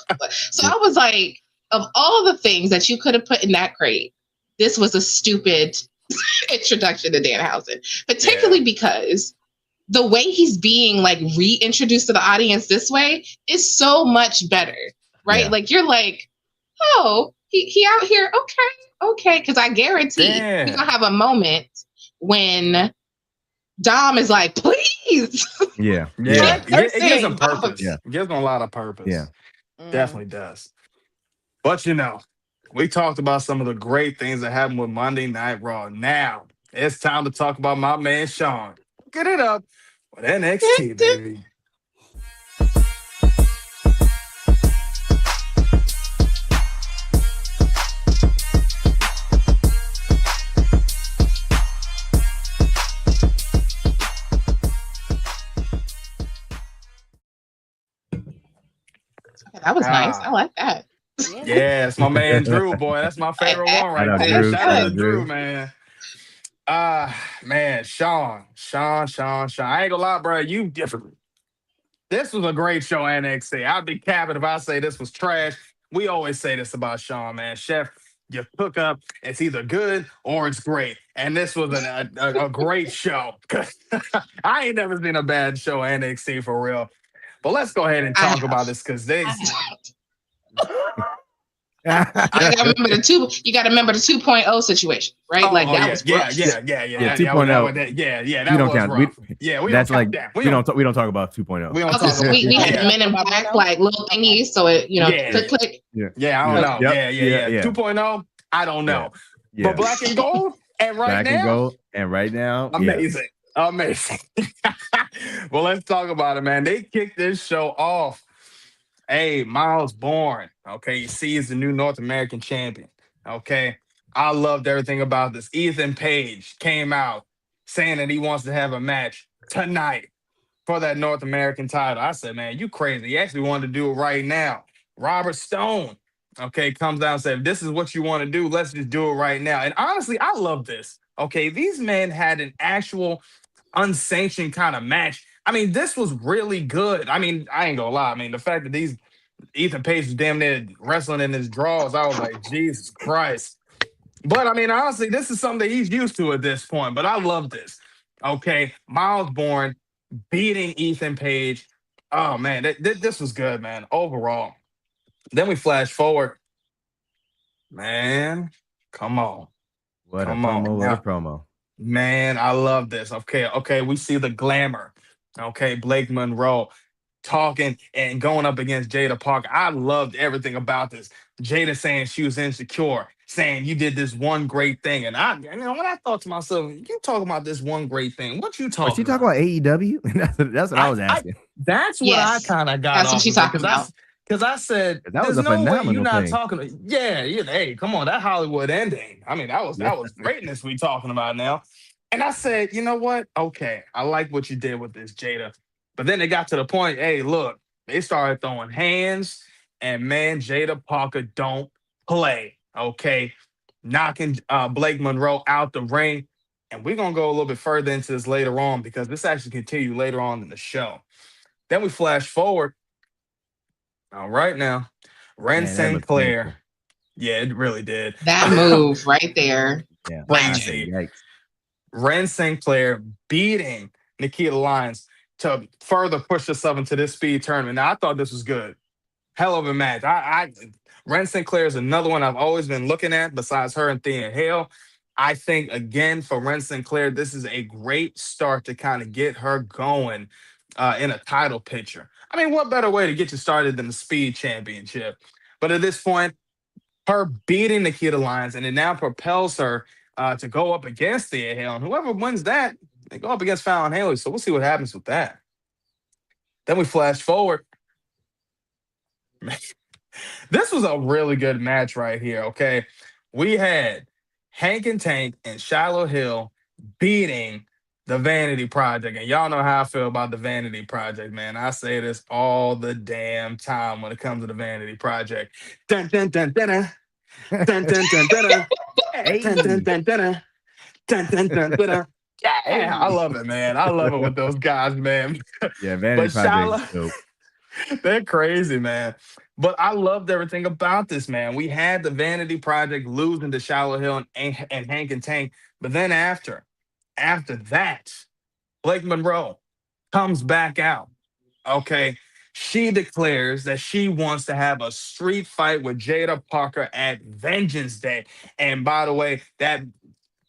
So I was like, of all the things that you could have put in that crate, this was a stupid introduction to Danhausen, particularly because the way he's being like reintroduced to the audience this way is so much better, right? Yeah. Like you're like, oh, he out here, okay, because I guarantee Yeah. we're gonna have a moment when Dom is like, please. Yeah. Yeah, it gives them Cursing. purpose. Yeah. It gives them a lot of purpose. Yeah. Definitely does. But we talked about some of the great things that happened with Monday Night Raw. Now it's time to talk about my man Sean. Get it up with NXT, baby. That was nice. I like that. Yeah, it's my man Drew, boy. That's my favorite one right Shout out there. Drew. Shout out to Shout out Drew, Drew. man. Man, Sean. I ain't gonna lie, bro. You different. This was a great show, NXT. I'd be capping if I say this was trash. We always say this about Sean, man. Chef, you cook up, it's either good or it's great. And this was a great show. I ain't never seen a bad show, NXT, for real. But let's go ahead and talk about this because they. You gotta remember the 2.0 situation, right? Oh, like that yeah, was yeah, rough. yeah. Yeah, 2.0. Yeah, that You don't was count. rough. We That's don't like count that. we don't talk about 2.0. We don't Okay, talk so about we had yeah. the men in black like little thingies, so it Yeah. click. Yeah, I don't know. Yep. Yeah. Yeah. 2.0, I don't know. Yeah. But black and gold, and right Black now, and gold, and right now, amazing. Well, let's talk about it, man. They kicked this show off. Hey, Miles Bourne. Okay, you see, he's the new North American champion. Okay, I loved everything about this. Ethan Page came out saying that he wants to have a match tonight for that North American title. I said, man, you crazy. He actually wanted to do it right now. Robert Stone, okay, comes down and said, if this is what you want to do, let's just do it right now. And honestly, I love this. Okay, these men had an actual unsanctioned kind of match. I mean, this was really good. I mean, I ain't gonna lie. I mean, the fact that Ethan Page was damn near wrestling in his drawers, I was like, Jesus Christ. But I mean, honestly, this is something that he's used to at this point. But I love this. Okay, Miles Bourne beating Ethan Page. Oh man, this was good, man. Overall. Then we flash forward. Man, come on. What Come a on. promo! What a promo! Man, I love this. Okay, we see the glamour. Okay, Blake Monroe talking and going up against Jada Parker. I loved everything about this. Jada saying she was insecure, saying you did this one great thing. And when I thought to myself, you talking about this one great thing. What you talking Was she talking about AEW? That's what I was asking. That's what Yes, I kind of got that's off what she's of it, talking about. Because I said, That was there's a no way you're phenomenal not thing. talking. Yeah, hey, come on, that Hollywood ending. I mean, that was greatness we talking about now. And I said, you know what? Okay, I like what you did with this, Jada. But then it got to the point, hey, look, they started throwing hands, and man, Jada Parker don't play. Okay, knocking Blake Monroe out the ring. And we're gonna go a little bit further into this later on because this actually continued later on in the show. Then we flash forward. All right now, Ren Man, that St. looks painful. Clair. Yeah, it really did. That move right there. Yeah, I say Crazy. yikes. Ren St. Clair beating Nikita Lyons to further push herself into this speed tournament. Now, I thought this was good. Hell of a match. Ren St. Clair is another one I've always been looking at besides her and Thea Hale. I think, again, for Ren St. Clair, this is a great start to kind of get her going in a title picture. I mean, what better way to get you started than the Speed Championship? But at this point, her beating Nikita Lyons, and it now propels her to go up against Thea Hale. And whoever wins that, they go up against Fallon Haley. So we'll see what happens with that. Then we flash forward. This was a really good match right here, okay? We had Hank and Tank and Shiloh Hill beating the Vanity Project. And y'all know how I feel about the Vanity Project, man. I say this all the damn time when it comes to the Vanity Project. Dun, dun, dun, dun, dun. Dun, dun, dun, dun, dun. Hey. Dun, dun, dun, dun, dun. Dun, dun, dun, dun, dun. Yeah, I love it, man. I love it with those guys, man. Yeah, Vanity But Project is Shiloh, dope. they're crazy, man. But I loved everything about this, man. We had the Vanity Project losing to Shallow Hill and Hank and Tank. But then after that, Blake Monroe comes back out. Okay. She declares that she wants to have a street fight with Jada Parker at Vengeance Day. And by the way, that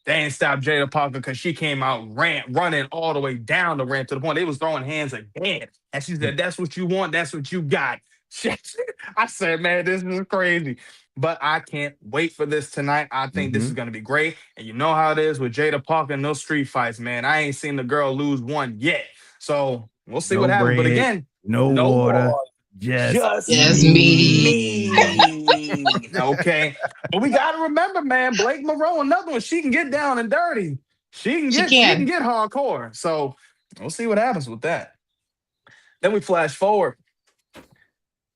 they ain't stopped Jada Parker because she came out running all the way down the ramp to the point they was throwing hands again. And she said, "That's what you want. That's what you got." I said, man, this is crazy. But I can't wait for this tonight. I think this is going to be great. And you know how it is with Jada Parker and those street fights, man. I ain't seen the girl lose one yet. So we'll see No what happens. But bread, again, no water, just me. Okay. But we got to remember, man, Blake Monroe, another one, she can get down and dirty. She can get hardcore. So we'll see what happens with that. Then we flash forward.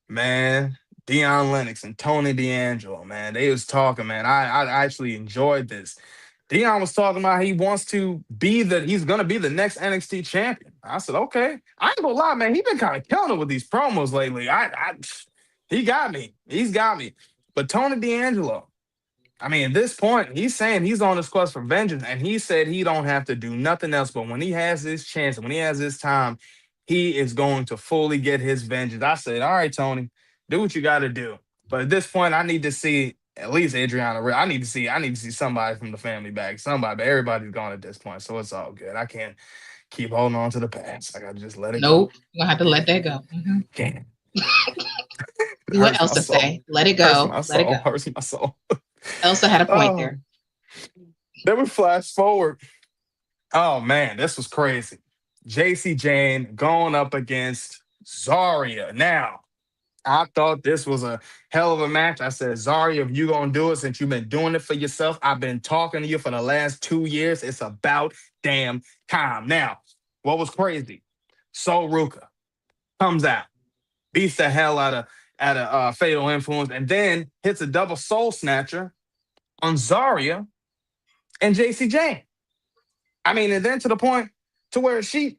Man, Deion Lennox and Tony D'Angelo, man, they was talking, man. I actually enjoyed this. Deion was talking about he's going to be the next NXT champion. I said, okay. I ain't gonna lie, man. He been kind of killing it with these promos lately. He got me. He's got me. But Tony D'Angelo, I mean, at this point, he's saying he's on his quest for vengeance, and he said he don't have to do nothing else. But when he has his chance, when he has his time, he is going to fully get his vengeance. I said, all right, Tony, do what you got to do. But at this point, I need to see at least Adriana. I need to see somebody from the family back. Somebody, but everybody's gone at this point, so it's all good. I can't keep holding on to the past. I gotta just let it go. Nope, you're gonna have to let that go. Mm-hmm. Can't. What else to say? Let it go. Let it go. Hurts my soul. Elsa had a point there. Then we flash forward. Oh man, this was crazy. JC Jane going up against Zarya. Now, I thought this was a hell of a match. I said, Zarya, if you're going to do it, since you've been doing it for yourself, I've been talking to you for the last 2 years. It's about damn time. Now, what was crazy? Sol Ruka comes out, beats the hell out of Fatal Influence, and then hits a double soul snatcher on Zarya and JC Jane. I mean, and then to the point to where she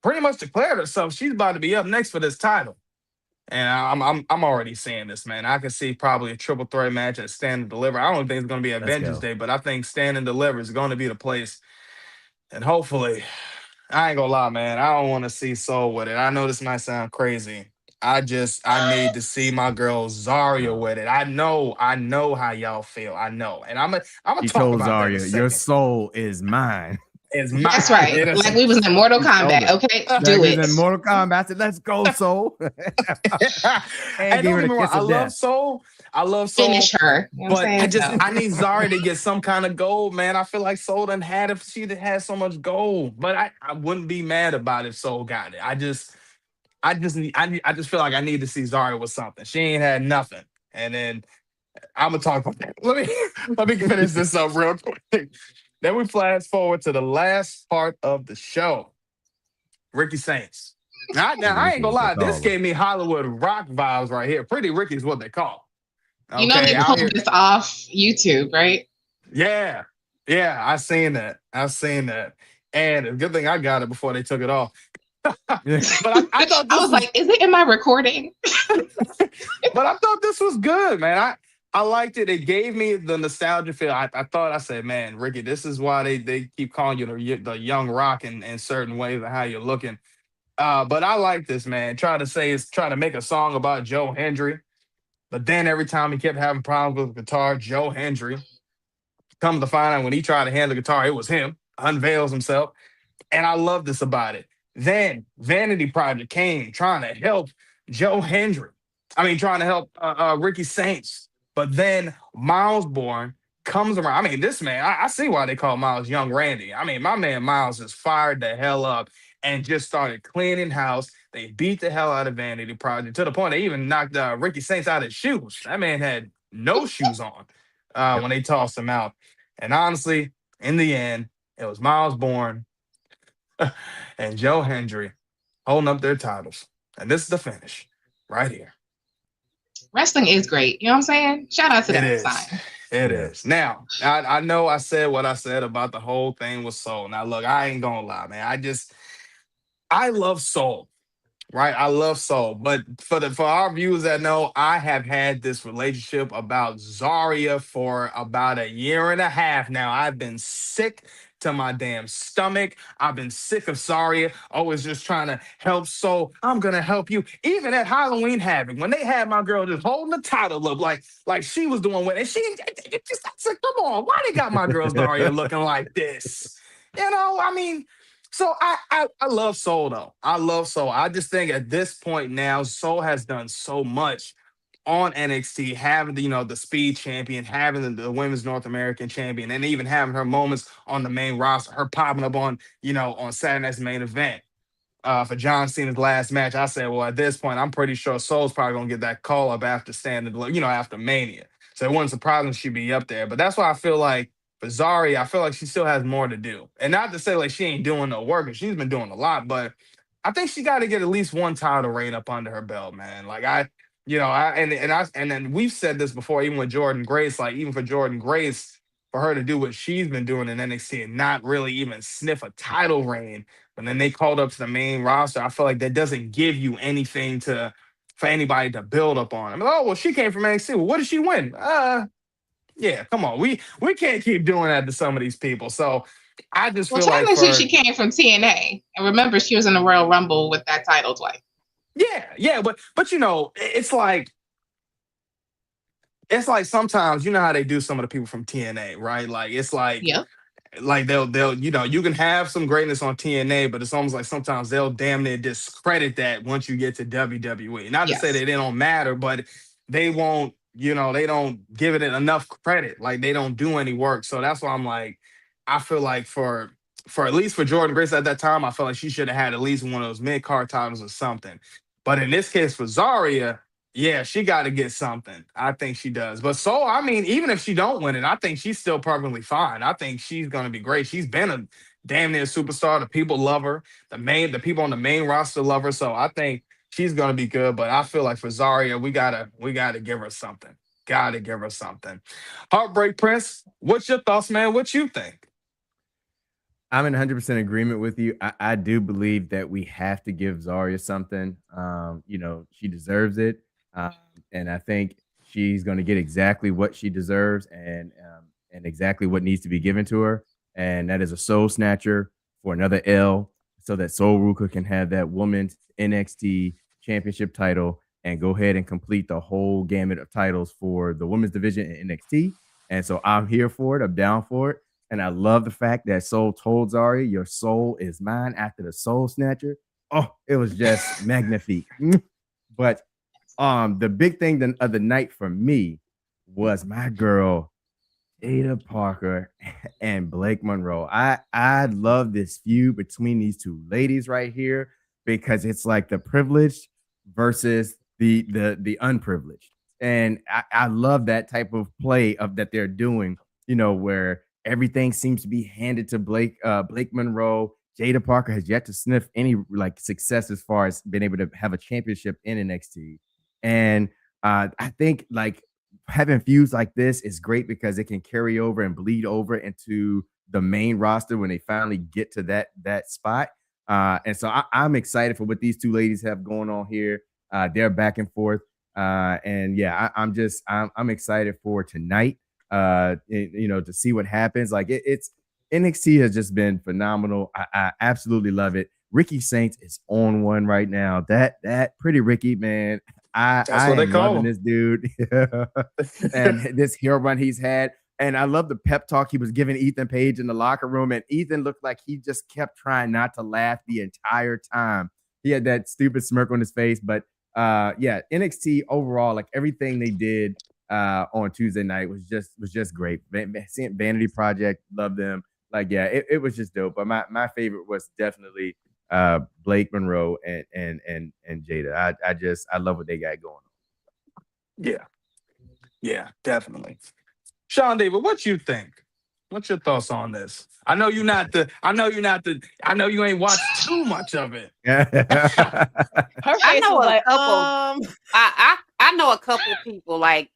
pretty much declared herself she's about to be up next for this title. And I'm already seeing this, man. I can see probably a triple threat match at Stand and Deliver. I don't think it's going to be a Vengeance Day, but I think Stand and Deliver is going to be the place. And hopefully, I ain't gonna lie, man. I don't want to see Soul with it. I know this might sound crazy. I need to see my girl Zarya with it. I know how y'all feel. I know, and I'm gonna talk about that in a Zarya, second. your soul is mine. That's right. Like we was in Mortal Kombat. Okay, do it. In Mortal Kombat, I said, "Let's go, Soul." And don't get me wrong, I love Soul. Finish her. You know but I need Zarya to get some kind of gold, man. I feel like Soul done had if she had so much gold, but I wouldn't be mad about if Soul got it. I just feel like I need to see Zarya with something. She ain't had nothing, and then I'm gonna talk about that. Let me finish this up real quick. Then we flash forward to the last part of the show. Ricky Saints. Now I ain't gonna lie, this gave me Hollywood Rock vibes right here. Pretty Ricky is what they call. Okay, you know they pulled this off YouTube, right? Yeah, I seen that. And a good thing I got it before they took it off. I thought I this was was like, is it in my recording? but I thought this was good, man. I liked it. It gave me the nostalgia feel. I said, man, Ricky, this is why they keep calling you the young rock in certain ways of how you're looking. But I like this, man. Trying to make a song about Joe Hendry, but then every time he kept having problems with the guitar, Joe Hendry. Come to find out when he tried to hand the guitar, it was him. Unveils himself. And I love this about it. Then Vanity Project came trying to help Joe Hendry. I mean, trying to help Ricky Saints. But then Miles Bourne comes around. I mean, this man, I see why they call Miles Young Randy. I mean, my man Miles just fired the hell up and just started cleaning house. They beat the hell out of Vanity Project to the point they even knocked Ricky Saints out of his shoes. That man had no shoes on Yep. when they tossed him out. And honestly, in the end, it was Miles Bourne and Joe Hendry holding up their titles. And this is the finish right here. Wrestling is great. You know what I'm saying? Shout out to It that is. sign. It Yeah. is. Now, I know I said what I said about the whole thing with Soul. Now, look, I ain't gonna lie, man. I love Soul. Right, I love Soul, but for our viewers that know, I have had this relationship about Zaria for about a year and a half now. I've been sick to my damn stomach. I've been sick of Zaria, always just trying to help Soul. I'm gonna help you. Even at Halloween Havoc, when they had my girl just holding the title up like she was doing with, and it just I said, come on, why they got my girl Zaria looking like this? I mean. So I love Soul though. I love Soul. I just think at this point now, Soul has done so much on NXT, having the speed champion, having the women's North American champion, and even having her moments on the main roster, her popping up on Saturday Night's Main Event for John Cena's last match. I said, well, at this point, I'm pretty sure Soul's probably gonna get that call up after after Mania. So it wouldn't surprise me if she'd be up there. But that's why I feel like for Zaria, I feel like she still has more to do. And not to say like she ain't doing no work, and she's been doing a lot, but I think she got to get at least one title reign up under her belt, man. Like and then we've said this before, even with Jordan Grace, like even for Jordan Grace, for her to do what she's been doing in NXT and not really even sniff a title reign, but then they called up to the main roster, I feel like that doesn't give you anything for anybody to build up on. I mean, oh well, she came from NXT. Well, what did she win? Yeah, come on. We can't keep doing that to some of these people. So I just Well, feel like technically, she came from TNA, and remember, she was in the Royal Rumble with that title twice. yeah, but it's like sometimes you know how they do some of the people from TNA, right? Like it's Yep. like they'll you can have some greatness on TNA, but it's almost like sometimes they'll damn near discredit that once you get to WWE. Not to say that Yes. they don't matter, but they won't, they don't give it enough credit. Like they don't do any work. So that's why I'm like, I feel like for at least for Jordan Grace at that time, I felt like she should have had at least one of those mid card titles or something. But in this case for Zaria, yeah, she got to get something. I think she does. But so, I mean, even if she don't win it, I think she's still perfectly fine. I think she's going to be great. She's been a damn near superstar. The people love her. The people on the main roster love her. So I think she's going to be good. But I feel like for Zaria, we gotta give her something. Got to give her something. Heartbreak Prince, what's your thoughts, man? What you think? I'm in 100% agreement with you. I do believe that we have to give Zarya something. She deserves it. Um, and I think she's going to get exactly what she deserves and exactly what needs to be given to her. And that is a soul snatcher for another L so that Soul Ruka can have that women's NXT championship title and go ahead and complete the whole gamut of titles for the women's division in NXT. And so I'm here for it. I'm down for it. And I love the fact that Soul told Zarya, your soul is mine after the soul snatcher. Oh, it was just magnifique. But the big thing of the night for me was my girl, Ada Parker and Blake Monroe. I love this feud between these two ladies right here because it's like the privileged versus the unprivileged. And I love that type of play of that they're doing, where everything seems to be handed to Blake Monroe. Jada Parker has yet to sniff any like success as far as being able to have a championship in NXT. And I think like having feuds like this is great because it can carry over and bleed over into the main roster when they finally get to that spot. And so I'm excited for what these two ladies have going on here. They're back and forth. And yeah, I'm excited for tonight. To see what happens. Like it's NXT has just been phenomenal. I absolutely love it. Ricky Saints is on one right now. That pretty Ricky, man. That's I what they am call loving him. this dude. And this heel run he's had. And I love the pep talk he was giving Ethan Page in the locker room. And Ethan looked like he just kept trying not to laugh the entire time. He had that stupid smirk on his face. But yeah, NXT overall, like everything they did on Tuesday night was just great. Seeing Vanity Project, love them. Like, yeah, it was just dope. But my favorite was definitely Blake Monroe and Jada. I love what they got going on. Yeah, definitely. Sean David, what you think? What's your thoughts on this? I know you ain't watched too much of it. Her I face know was a like, couple. I know a couple people like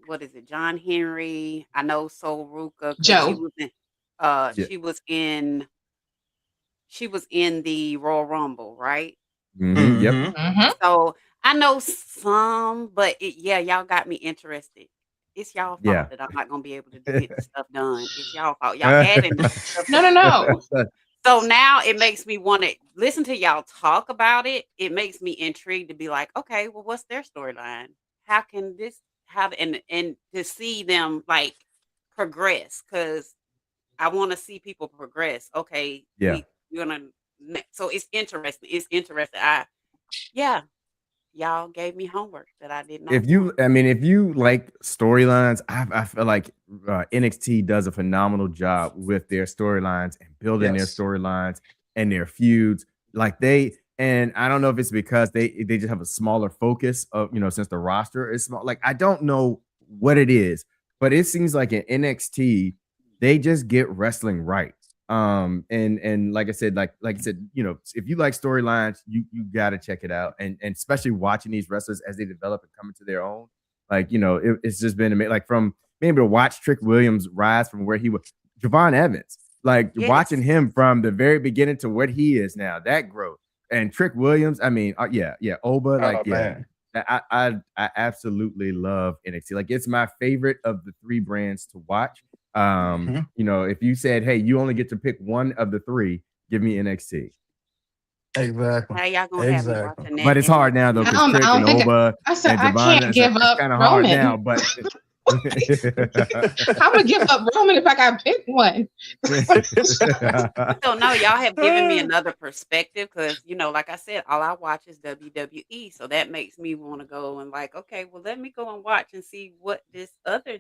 what is it, John Henry? I know Sol Ruka. Joe. Yeah. She was in the Royal Rumble, right? Yep. Mm-hmm. So I know some, but y'all got me interested. It's y'all fault Yeah. that I'm not gonna be able to get the stuff done. It's y'all fault. Y'all adding stuff. No. So now it makes me want to listen to y'all talk about it. It makes me intrigued to be like, okay, well, what's their storyline? How can this and to see them like progress? Because I want to see people progress. Okay, Yeah. we're gonna. So it's interesting. It's interesting. Y'all gave me homework that I did not. If you like storylines, I feel like NXT does a phenomenal job with their storylines and building their storylines and their feuds. Like and I don't know if it's because they just have a smaller focus of, since the roster is small. Like, I don't know what it is, but it seems like in NXT, they just get wrestling right. And like I said, if you like storylines, you got to check it out, and especially watching these wrestlers as they develop and come into their own. Like, it's just been amazing. Like, from being able to watch Trick Williams rise from where he was, Javon Evans, like watching him from the very beginning to what he is now, that growth. And Trick Williams, Oba, Man. I absolutely love NXT. Like, it's my favorite of the three brands to watch. If you said, hey, you only get to pick one of the three, give me NXT. Exactly. How y'all gonna have me watching that? But it's hard now though, because Trick and Oba I said, and I Javon, can't give up kind of Roman. hard now, but I'm gonna give up Roman if I got to pick one. So no, y'all have given me another perspective because like I said, all I watch is WWE, so that makes me want to go and like, okay, well, let me go and watch and see what the other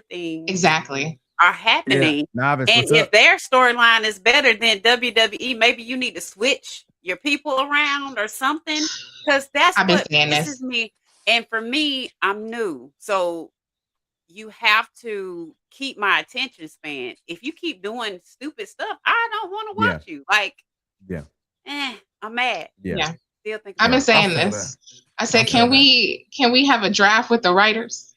things Exactly are happening. Novice, and if their storyline is better than WWE, maybe you need to switch your people around or something, because that's I've been what saying pisses me. And for me, I'm new, so you have to keep my attention span. If you keep doing stupid stuff, I don't want to watch you. Like, I'm mad. Yeah. Still think I've been saying this. I said, can we have a draft with the writers?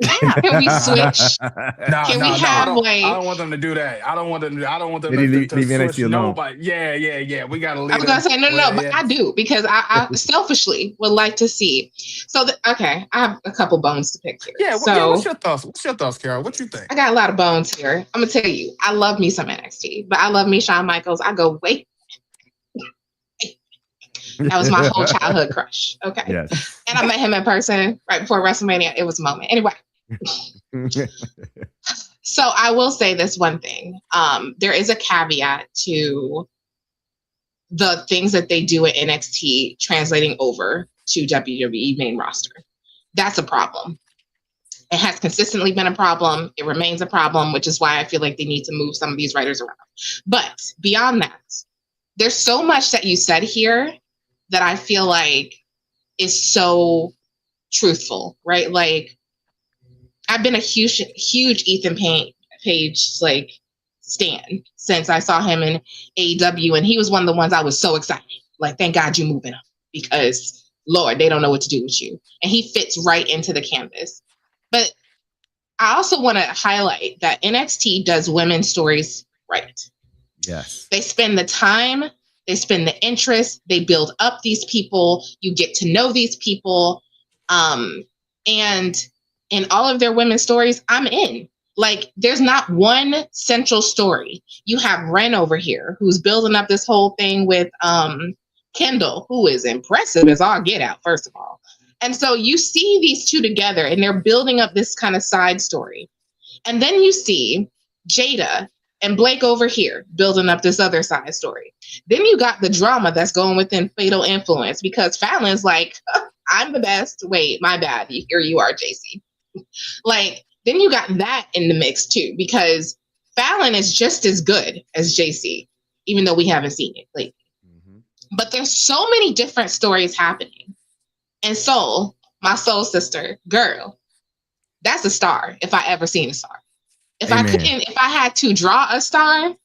Can we switch? I don't want them to do that. I don't want them to leave switch NXT alone. nobody. Yeah. We gotta leave. I was gonna say no, but I do, because I selfishly would like to see. So I have a couple bones to pick here. What's your thoughts? What's your thoughts, Carol? What you think? I got a lot of bones here. I'm gonna tell you, I love me some NXT, but I love me Shawn Michaels. I go, wait. That was my whole childhood crush. Okay. Yes. And I met him in person right before WrestleMania. It was a moment. Anyway. So I will say this one thing. There is a caveat to the things that they do at NXT translating over to WWE main roster. That's a problem. It has consistently been a problem. It remains a problem, which is why I feel like they need to move some of these writers around. But beyond that, there's so much that you said here that I feel like is so truthful, right? Like, I've been a huge Ethan Page like stan since I saw him in AEW, and he was one of the ones I was so excited. Like, thank God you moving up, because Lord, they don't know what to do with you. And he fits right into the canvas. But I also want to highlight that NXT does women's stories right. Yes. They spend the time, they spend the interest, they build up these people, you get to know these people. And in all of their women's stories, I'm in. Like, there's not one central story. You have Ren over here, who's building up this whole thing with Kendall, who is impressive as all get out, first of all. And so you see these two together, and they're building up this kind of side story. And then you see Jada and Blake over here building up this other side story. Then you got the drama that's going within Fatal Influence, because Fallon's like, I'm the best. Wait, my bad. Here you are, JC. Like, then you got that in the mix too, because Fallon is just as good as JC, even though we haven't seen it lately. Mm-hmm. But there's so many different stories happening. And Soul, my soul sister, girl, that's a star if I ever seen a star. If I had to draw a star,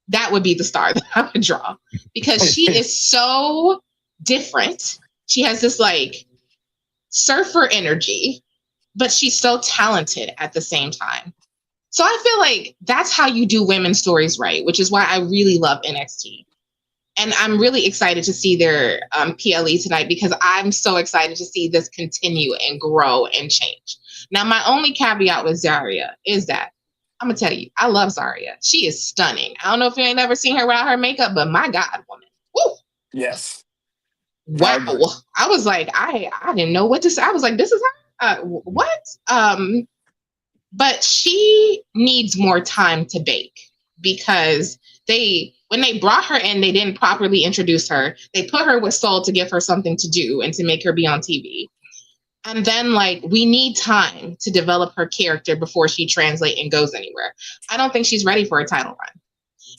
that would be the star that I would draw, because she is so different. She has this like surfer energy, but she's so talented at the same time. So I feel like that's how you do women's stories right, which is why I really love NXT. And I'm really excited to see their PLE tonight, because I'm so excited to see this continue and grow and change. Now, my only caveat with Zarya is that I'm going to tell you, I love Zarya. She is stunning. I don't know if you ain't ever seen her without her makeup, but my God, woman. Woo! Yes. Wow. I was like, I didn't know what to say. I was like, this is her? What? But she needs more time to bake, because when they brought her in, they didn't properly introduce her. They put her with Soul to give her something to do and to make her be on TV. And then, like, we need time to develop her character before she translates and goes anywhere. I don't think she's ready for a title run.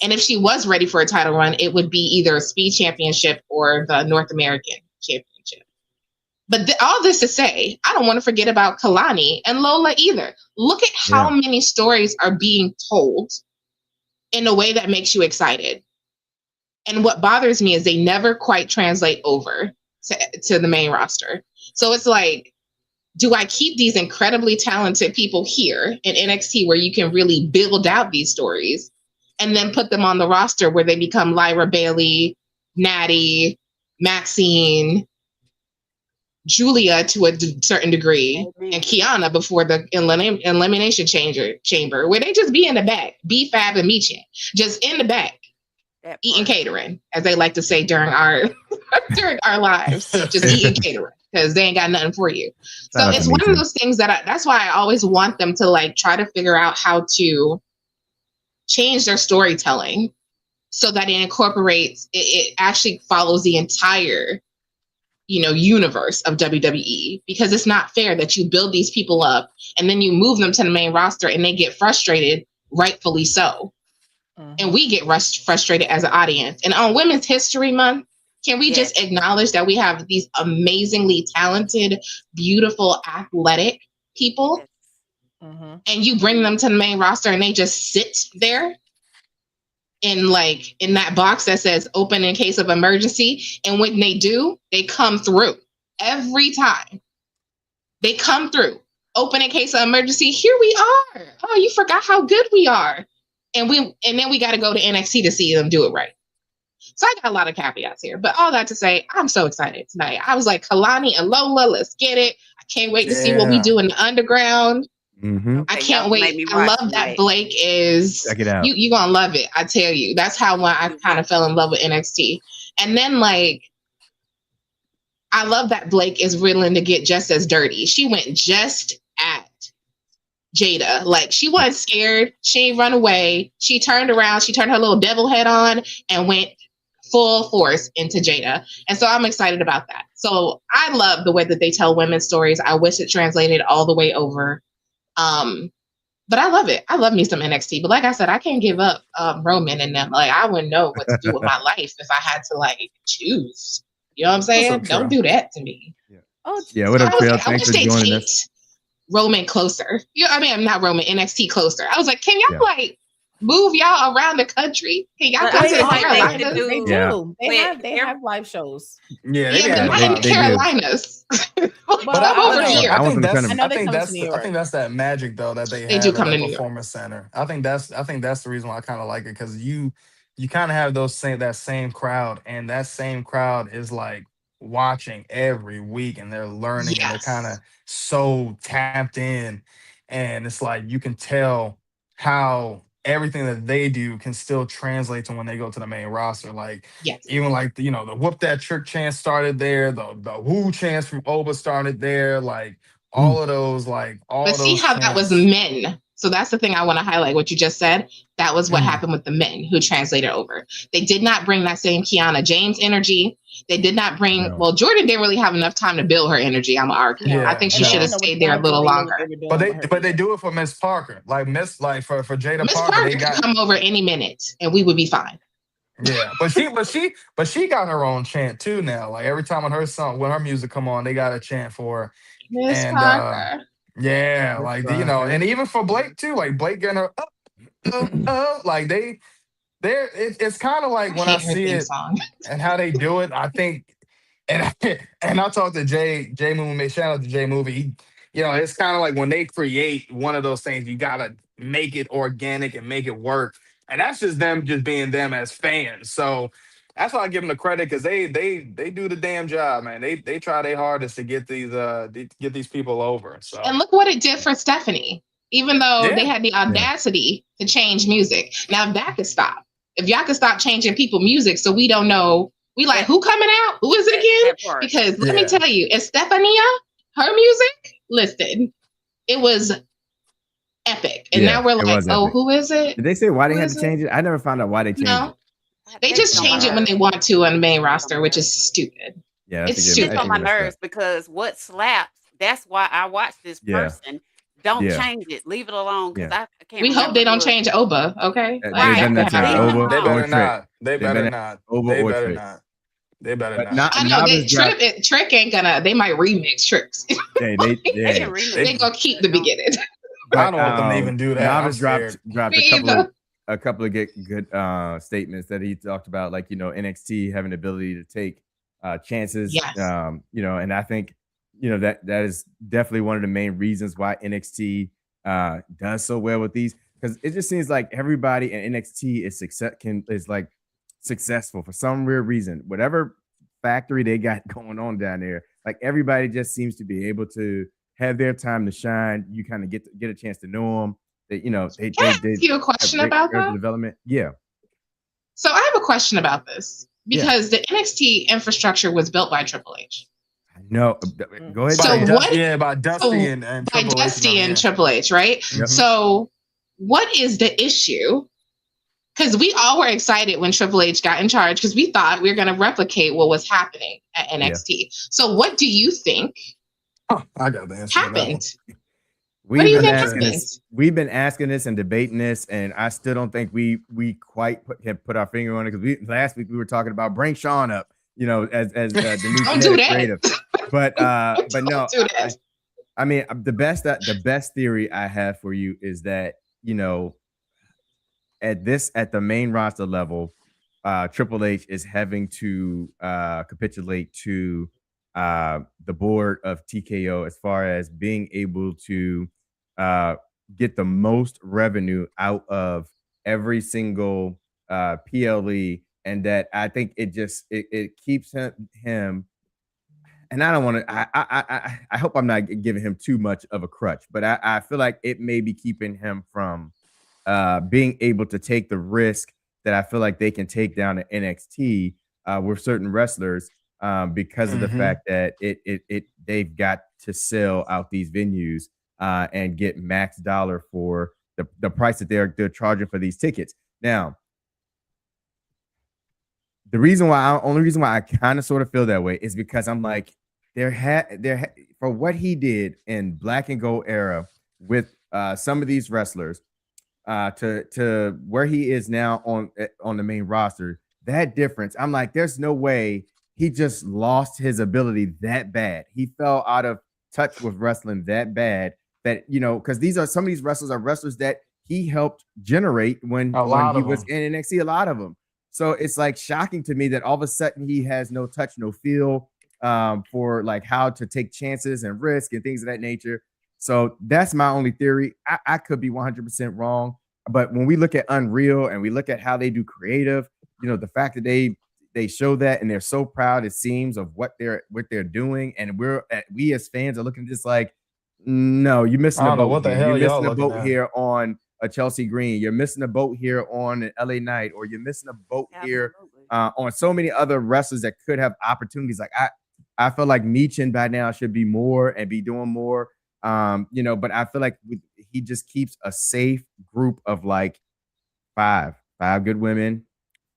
And if she was ready for a title run, it would be either a Speed Championship or the North American Championship. But all this to say, I don't want to forget about Kalani and Lola either. Look at how many stories are being told in a way that makes you excited. And what bothers me is they never quite translate over to the main roster. So it's like, do I keep these incredibly talented people here in NXT where you can really build out these stories, and then put them on the roster where they become Lyra Bailey, Natty, Maxine, Julia to a certain degree, and Kiana before the elimination chamber, where they just be in the back, B-Fab and Michin, just in the back, eating catering, as they like to say during our lives, just eating catering, because they ain't got nothing for you. So it's one of those things that's why I always want them to like try to figure out how to change their storytelling so that it incorporates, it actually follows the entire universe of WWE, because it's not fair that you build these people up and then you move them to the main roster and they get frustrated, rightfully so. And we get frustrated as an audience. And on Women's History Month, can we just acknowledge that we have these amazingly talented, beautiful, athletic people, and you bring them to the main roster and they just sit there in that box that says open in case of emergency. And when they do, they come through every time. They come through. Open in case of emergency. Here we are. Oh, you forgot how good we are. And then we got to go to NXT to see them do it right. So I got a lot of caveats here, but all that to say, I'm so excited tonight. I was like, Kalani and Lola, let's get it. I can't wait to see what we do in the underground. Mm-hmm. I can't wait. I love that Blake is. Check it out. You're going to love it. I tell you. That's how I kind of fell in love with NXT. And then, I love that Blake is willing to get just as dirty. She went just at Jada. She wasn't scared. She ain't run away. She turned around. She turned her little devil head on and went full force into Jada. And so I'm excited about that. So I love the way that they tell women's stories. I wish it translated all the way over. But I love it. I love me some NXT. But like I said, I can't give up Roman and them. I wouldn't know what to do with my life if I had to choose. You know what I'm saying? Don't do that to me. Yeah. Oh, yeah. What up, Phil? Thanks for joining us. Roman closer. I'm not Roman, NXT closer. I was like, can y'all move y'all around the country? Can y'all come to the Carolinas? They do. They have live shows. Yeah, but not in the Carolinas. But over here. I think that's that magic though that they have do come at to the Performance Center. I think that's the reason why I kind of like it, because you you kind of have that same crowd, and that same crowd is like watching every week, and they're learning, and they're kind of Yes. so tapped in, and it's like you can tell how everything that they do can still translate to when they go to the main roster. Like Yes. even like the whoop that trick chant started there, the woo chants from Oba started there, like Mm. all But see those how that was chants. men. So that's the thing I want to highlight. What you just said. That was what Mm, happened with the men who translated over. They did not bring that same Kiana James energy. They did not bring. No. Well, Jordan didn't really have enough time to build her energy. I'm gonna argue. I yeah, think she And they should have didn't no. know what stayed there a songs, little and they knew what they longer. were But doing they with her but they either. do it for Miss Parker. Like for Jada Miss Parker, they Parker could got come over any minute, and we would be fine. yeah. But she got her own chant too now. Like every time when her music come on, they got a chant for her. Miss And Parker. yeah, Miss like Parker. and even for Blake too, like Blake getting her up, like it's kind of like I when I hate her see theme it song. and how they do it, I think, and and I talked to Jay Movie, shout out to Jay Movie. It's kind of like when they create one of those things, you gotta make it organic and make it work, and that's just them just being them as fans. So that's why I give them the credit because they do the damn job, man. They try their hardest to get these people over. And So look what it did for Stephanie, even though they yeah, had the Yeah. audacity to change music. Now, if that could stop, if y'all could stop changing people music so we don't know, we like, That, who coming out? Who is it again? that part. Because let me yeah, tell you, Estefania, her music, listen, it was epic. And Yeah, now we're it like, was oh, epic. who is it? Did they say why they Who had is to it? change it? I never found out why they changed No, it. they That gets just on my change it when nerves. they want to on the main That gets on roster, my which is nerves. stupid. Yeah, It's It I gets stupid. on think my it messed up. nerves because what slaps, that's why I watch this Yeah, person. Don't yeah, change it. Leave it alone because yeah. I can't We hope remember they don't who it. change Oba, okay? Like They've Right. done that could that to Leave happen. him Over they or alone. better Trick. not. They They've been better at not. Over They or better Trick. not. They better But not. now I know they Novice dropped. Trick ain't gonna. They might remix tricks. They can Yeah. remix They They, it. gonna keep the Don't. beginning. I But don't want them to even do that. I'm Novice dropped scared. dropped Me either. a couple of good statements that he talked about, like NXT having the ability to take chances. Yes. And I think that is definitely one of the main reasons why NXT does so well with these, because it just seems like everybody in NXT is like successful for some weird reason. Whatever factory they got going on down there, like everybody just seems to be able to have their time to shine. You kind of get a chance to know them. That Can I ask you a have question great about character that? development. Yeah, So I have a question about this yeah. because the NXT infrastructure was built by Triple H. No, go ahead and So say it. what? By Dusty So and by Triple H and Dusty them. and Yeah. Triple H, right? Yep. So what is the issue? Because we all were excited when Triple H got in charge because we thought we were going to replicate what was happening at NXT. So what do you think I got the answer to that one. happened? What do you think happened? We've been asking this and debating this, and I still don't think we quite have put our finger on it, because last week we were talking about bring Sean up, as the new Don't do that. creative. But no, do that. I mean the best theory I have for you is that at the main roster level, Triple H is having to capitulate to the board of TKO as far as being able to get the most revenue out of every single PLE, and that I think it keeps him. And I don't want to. I hope I'm not giving him too much of a crutch, but I feel like it may be keeping him from being able to take the risk that I feel like they can take down to NXT with certain wrestlers, because of the fact that they've got to sell out these venues and get max dollar for the price that they're charging for these tickets. Now, the only reason why I kind of sort of feel that way is because I'm like, for what he did in Black and Gold era with some of these wrestlers, to where he is now on the main roster, that difference, I'm like, there's no way he just lost his ability that bad. He fell out of touch with wrestling that bad that, because some of these wrestlers are wrestlers that he helped generate when he was in NXT, a lot of them. So it's like shocking to me that all of a sudden he has no touch, no feel for like how to take chances and risk and things of that nature. So that's my only theory. I could be 100% wrong, but when we look at Unreal and we look at how they do creative, the fact that they show that and they're so proud, it seems, of what they're doing, and we as fans are looking at this like, no, you're I missing a don't know boat what the here. You're hell y'all missing a looking boat at. here on a Chelsea Green. You're missing a boat here on an LA Knight, or you're missing a boat here Absolutely. on so many other wrestlers that could have opportunities. Like I feel like Meechin by now should be more and be doing more. But I feel like he just keeps a safe group of like five good women,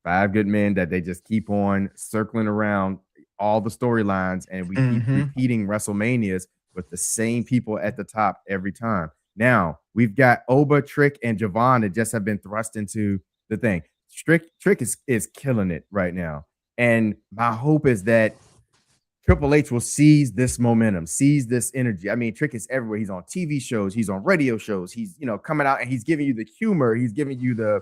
five good men that they just keep on circling around all the storylines, and we keep Mm-hmm. repeating WrestleManias with the same people at the top every time. Now we've got Oba, Trick, and Javon that just have been thrust into the thing. Trick is killing it right now, and my hope is that Triple H will seize this momentum, seize this energy. I mean, Trick is everywhere. He's on TV shows, he's on radio shows, he's coming out and he's giving you the humor, he's giving you the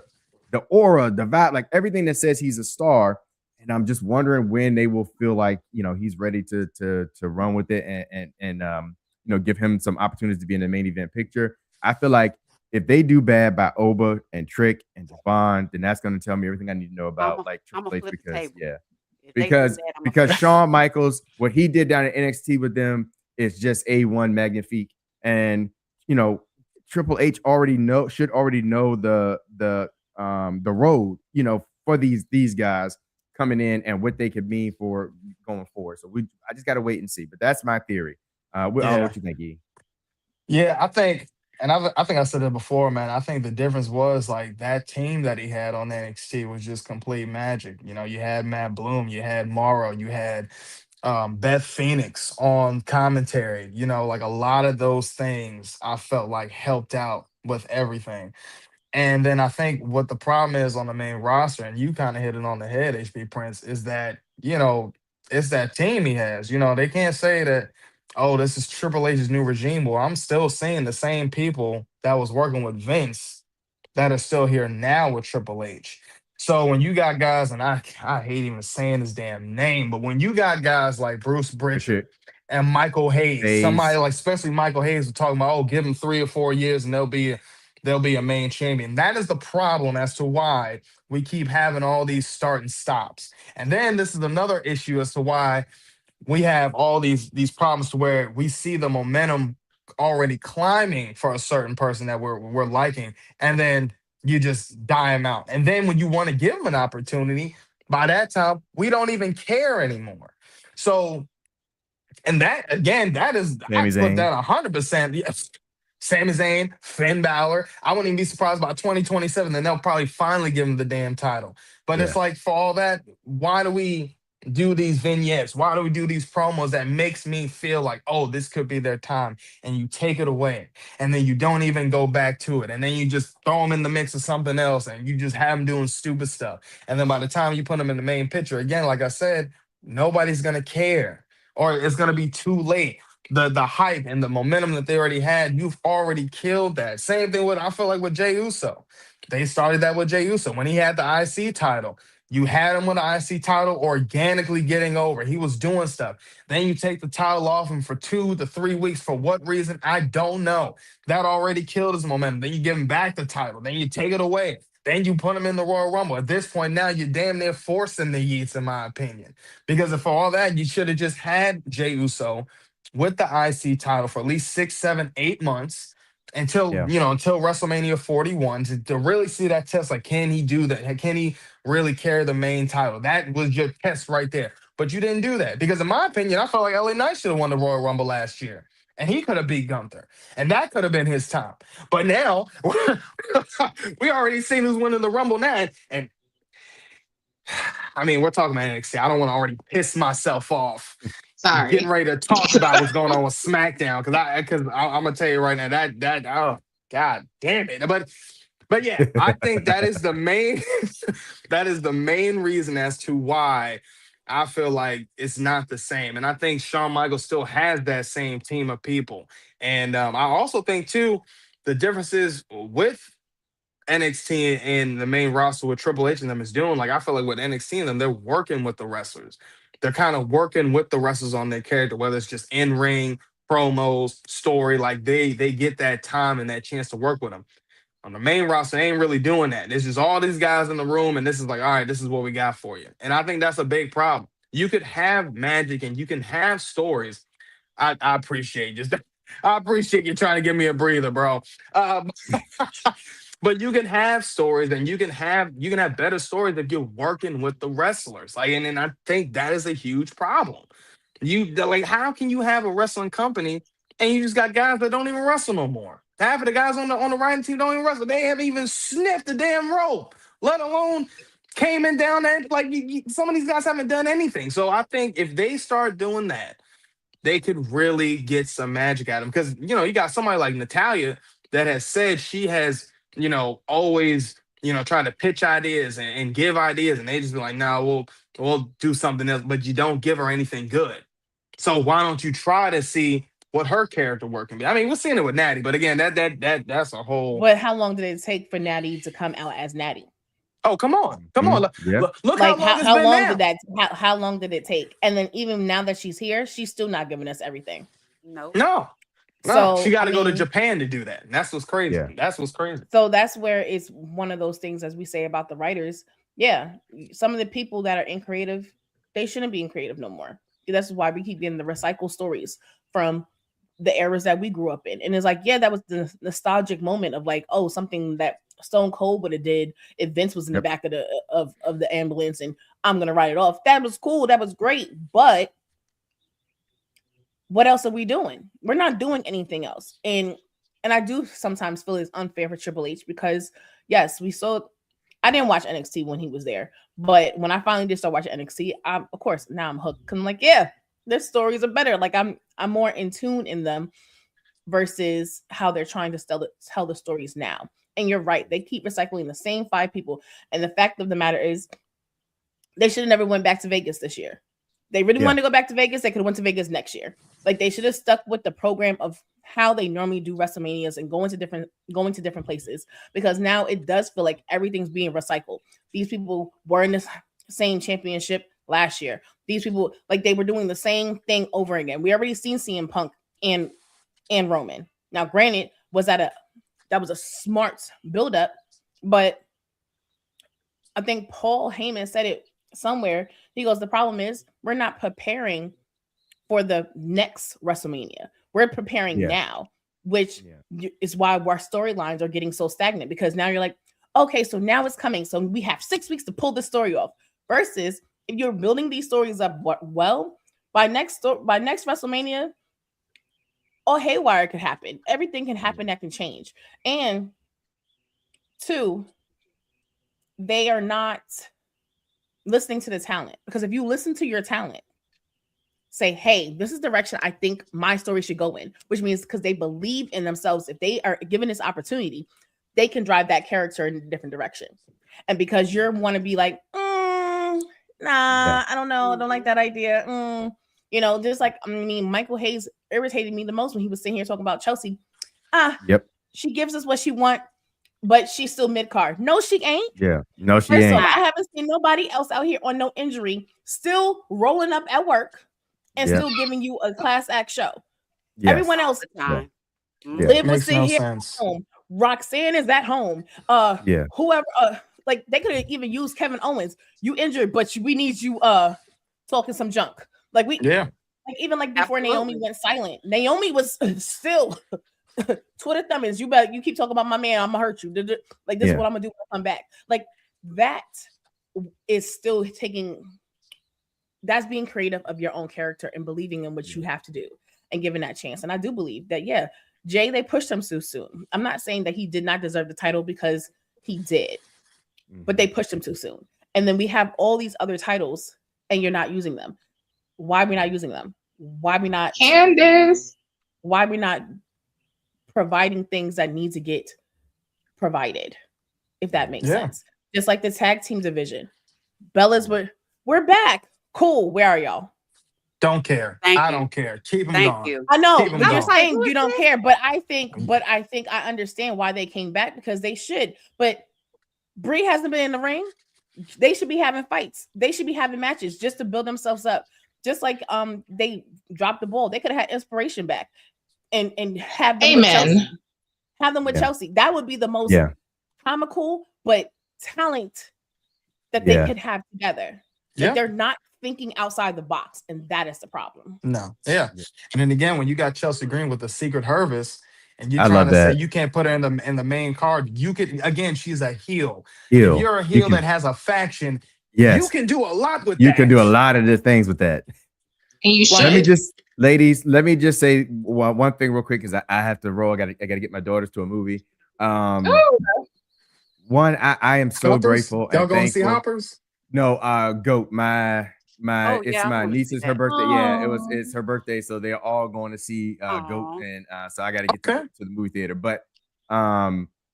aura, the vibe, like everything that says he's a star. And I'm just wondering when they will feel like he's ready to run with it and give him some opportunities to be in the main event picture. I feel like if they do bad by Oba and Trick and Javon, then that's going to tell me everything I need to know about like I'm Triple gonna H flip the because table. yeah. If they do Because that, I'm because Shawn Michaels, what he did down at NXT with them is just A1 magnifique. And Triple H should already know the road, for these guys coming in and what they could mean for going forward. So I just gotta wait and see. But that's my theory. What you think, E? Yeah, I think, and I think I said it before, man. I think the difference was like that team that he had on NXT was just complete magic. You had Matt Bloom, you had Morrow, you had Beth Phoenix on commentary. Like a lot of those things I felt like helped out with everything. And then I think what the problem is on the main roster, and you kind of hit it on the head, HP Prince, is that, it's that team he has. They can't say that, oh, this is Triple H's new regime. Well, I'm still seeing the same people that was working with Vince that are still here now with Triple H. So when you got guys, and I hate even saying his damn name, but when you got guys like Bruce Britchard Richard and Michael Hayes, somebody Hayes. like especially Michael Hayes was talking about, oh, give him 3 or 4 years and they'll be a main champion. That is the problem as to why we keep having all these start and stops. And then this is another issue as to why we have all these problems to where we see the momentum already climbing for a certain person that we're liking, and then you just die him out. And then when you want to give him an opportunity, by that time we don't even care anymore. So, and that again, that is I Sami put Zayn. that 100%. Yes. Sami Zayn, Finn Balor. I wouldn't even be surprised by 2027. Then they'll probably finally give him the damn title. But it's Yeah. like for all that, why do we do these vignettes? Why do we do these promos that makes me feel like, oh, this could be their time? And you take it away, and then you don't even go back to it, and then you just throw them in the mix of something else, and you just have them doing stupid stuff. And then by the time you put them in the main picture, again, like I said, nobody's gonna care, or it's gonna be too late. The hype and the momentum that they already had, you've already killed that. Same thing with I feel like with Jey Uso. They started that with Jey Uso when he had the IC title. You had him with the IC title organically getting over. He was doing stuff. Then you take the title off him for 2 to 3 weeks. For what reason? I don't know. That already killed his momentum. Then you give him back the title. Then you take it away. Then you put him in the Royal Rumble. At this point now, you're damn near forcing the Yeats, in my opinion. Because if for all that, you should have just had Jey Uso with the IC title for at least 6, 7, 8 months until Yeah. until WrestleMania 41 to really see that test. Like, can he do that? Can he really carry the main title? That was your test right there. But you didn't do that because, in my opinion, I felt like LA Knight should have won the Royal Rumble last year. And he could have beat Gunther. And that could have been his time. But now, we already seen who's winning the Rumble now. And I mean, we're talking about NXT. I don't want to already piss myself off getting Sorry. ready to talk about what's going on with SmackDown because I'm gonna tell you right now that oh god damn it. But yeah, I think that is the main that is the main reason as to why I feel like it's not the same. And I think Shawn Michaels still has that same team of people. And I also think too the differences with NXT and the main roster with Triple H and them is doing. Like I feel like with NXT and them, they're working with the wrestlers. They're kind of working with the wrestlers on their character, whether it's just in ring, promos, story. Like they get that time and that chance to work with them. On the main roster, they ain't really doing that. This is all these guys in the room, and this is like, all right, this is what we got for you. And I think that's a big problem. You could have magic and you can have stories. I appreciate just I appreciate you trying to give me a breather, bro. Uh, but you can have stories, and you can have better stories if you're working with the wrestlers. Like, and I think that is a huge problem. Like, how can you have a wrestling company and you just got guys that don't even wrestle no more? Half of the guys on the writing team don't even wrestle. They haven't even sniffed the damn rope, let alone came in down there. Like, some of these guys haven't done anything. So I think if they start doing that, they could really get some magic at them. Because, you got somebody like Natalia that has said she has, always, tried to pitch ideas and give ideas, and they just be like, no, we'll do something else, but you don't give her anything good. So why don't you try to see what her character work can be? I mean, we're seeing it with Natty, but again, that's a whole. But how long did it take for Natty to come out as Natty? Oh, come on. Yeah. Look Like how long it's how been long now. did that how long did it take? And then even now that she's here, she's still not giving us everything. Nope. No, So she got to I go to mean, Japan to do that. And that's what's crazy. Yeah. That's what's crazy. So that's where it's one of those things, as we say about the writers. Yeah, some of the people that are in creative, they shouldn't be in creative no more. That's why we keep getting the recycled stories from the eras that we grew up in. And it's like, yeah, that was the nostalgic moment of like, oh, something that Stone Cold would have did if Vince was in the back of the ambulance and I'm gonna write it off. That was cool, that was great, but what else are we doing? We're not doing anything else. And I do sometimes feel it's unfair for Triple H because yes, I didn't watch NXT when he was there, but when I finally did start watching NXT, of course now I'm hooked. Cause I'm like, yeah, their stories are better. Like I'm more in tune in them versus how they're trying to tell the stories now. And you're right, they keep recycling the same 5 people. And the fact of the matter is, they should have never went back to Vegas this year. They really wanted to go back to Vegas. They could have went to Vegas next year. Like they should have stuck with the program of how they normally do WrestleManias and going to different places, because now it does feel like everything's being recycled. These people were in this same championship last year. These people, like, they were doing the same thing over again. We already seen CM Punk and Roman. Now, granted, that was a smart buildup, but I think Paul Heyman said it somewhere. He goes, the problem is we're not preparing for the next WrestleMania. We're preparing now, which is why our storylines are getting so stagnant, because now you're like, okay, so now it's coming. So we have 6 weeks to pull this story off. Versus if you're building these stories up well, by next WrestleMania, all haywire could happen. Everything can happen that can change. And 2, they are not listening to the talent, because if you listen to your talent, say, hey, this is the direction I think my story should go in, which means because they believe in themselves, if they are given this opportunity, they can drive that character in a different direction. And because you want to be like, I don't know, I don't like that idea. Just like, I mean, Michael Hayes irritated me the most when he was sitting here talking about Chelsea. She gives us what she wants, but she's still mid-card. No, she ain't. Yeah, no, she ain't. I haven't seen nobody else out here on no injury, still rolling up at work and still giving you a class act show. Yes. Everyone else, Liv was sitting here at home. Roxanne is at home. Whoever, like they could have even used Kevin Owens. You injured, but we need you talking some junk. Like even like before Naomi went silent. Naomi was still Twitter thumbings. You keep talking about my man, I'm gonna hurt you. Like this is what I'm gonna do when I come back. Like that is still that's being creative of your own character and believing in what you have to do and giving that chance. And I do believe that, Jay, they pushed him too soon. I'm not saying that he did not deserve the title, because he did, but they pushed him too soon. And then we have all these other titles and you're not using them. Why are we not using them? Why are we not Candace? Why are we not providing things that need to get provided? If that makes sense. Just like the tag team division. Bella's we're back. Cool. Where are y'all? Don't care. I don't care. Keep them gone. You. I know. You're saying you don't care, but I think I understand why they came back, because they should. But Brie hasn't been in the ring. They should be having fights. They should be having matches just to build themselves up. Just like they dropped the ball. They could have had Inspiration back and have them. Amen. Have them with Chelsea. That would be the most comical, but talent that they could have together. Like they're not thinking outside the box, and that is the problem. No, and then again, when you got Chelsea Green with the secret Hervis, and you're trying to say you can't put her in the main card, you could again. She's a heel. If you're a heel that has a faction, you can do a lot with that. You can do a lot of the things with that. And you should. Ladies, let me just say one thing real quick because I have to roll. I gotta get my daughters to a movie. One, I am so grateful. Y'all going to see Hoppers? No, Goat. It's my niece's her birthday. Yeah, it's her birthday, so they're all going to see Goat, and so I got to get to the movie theater. But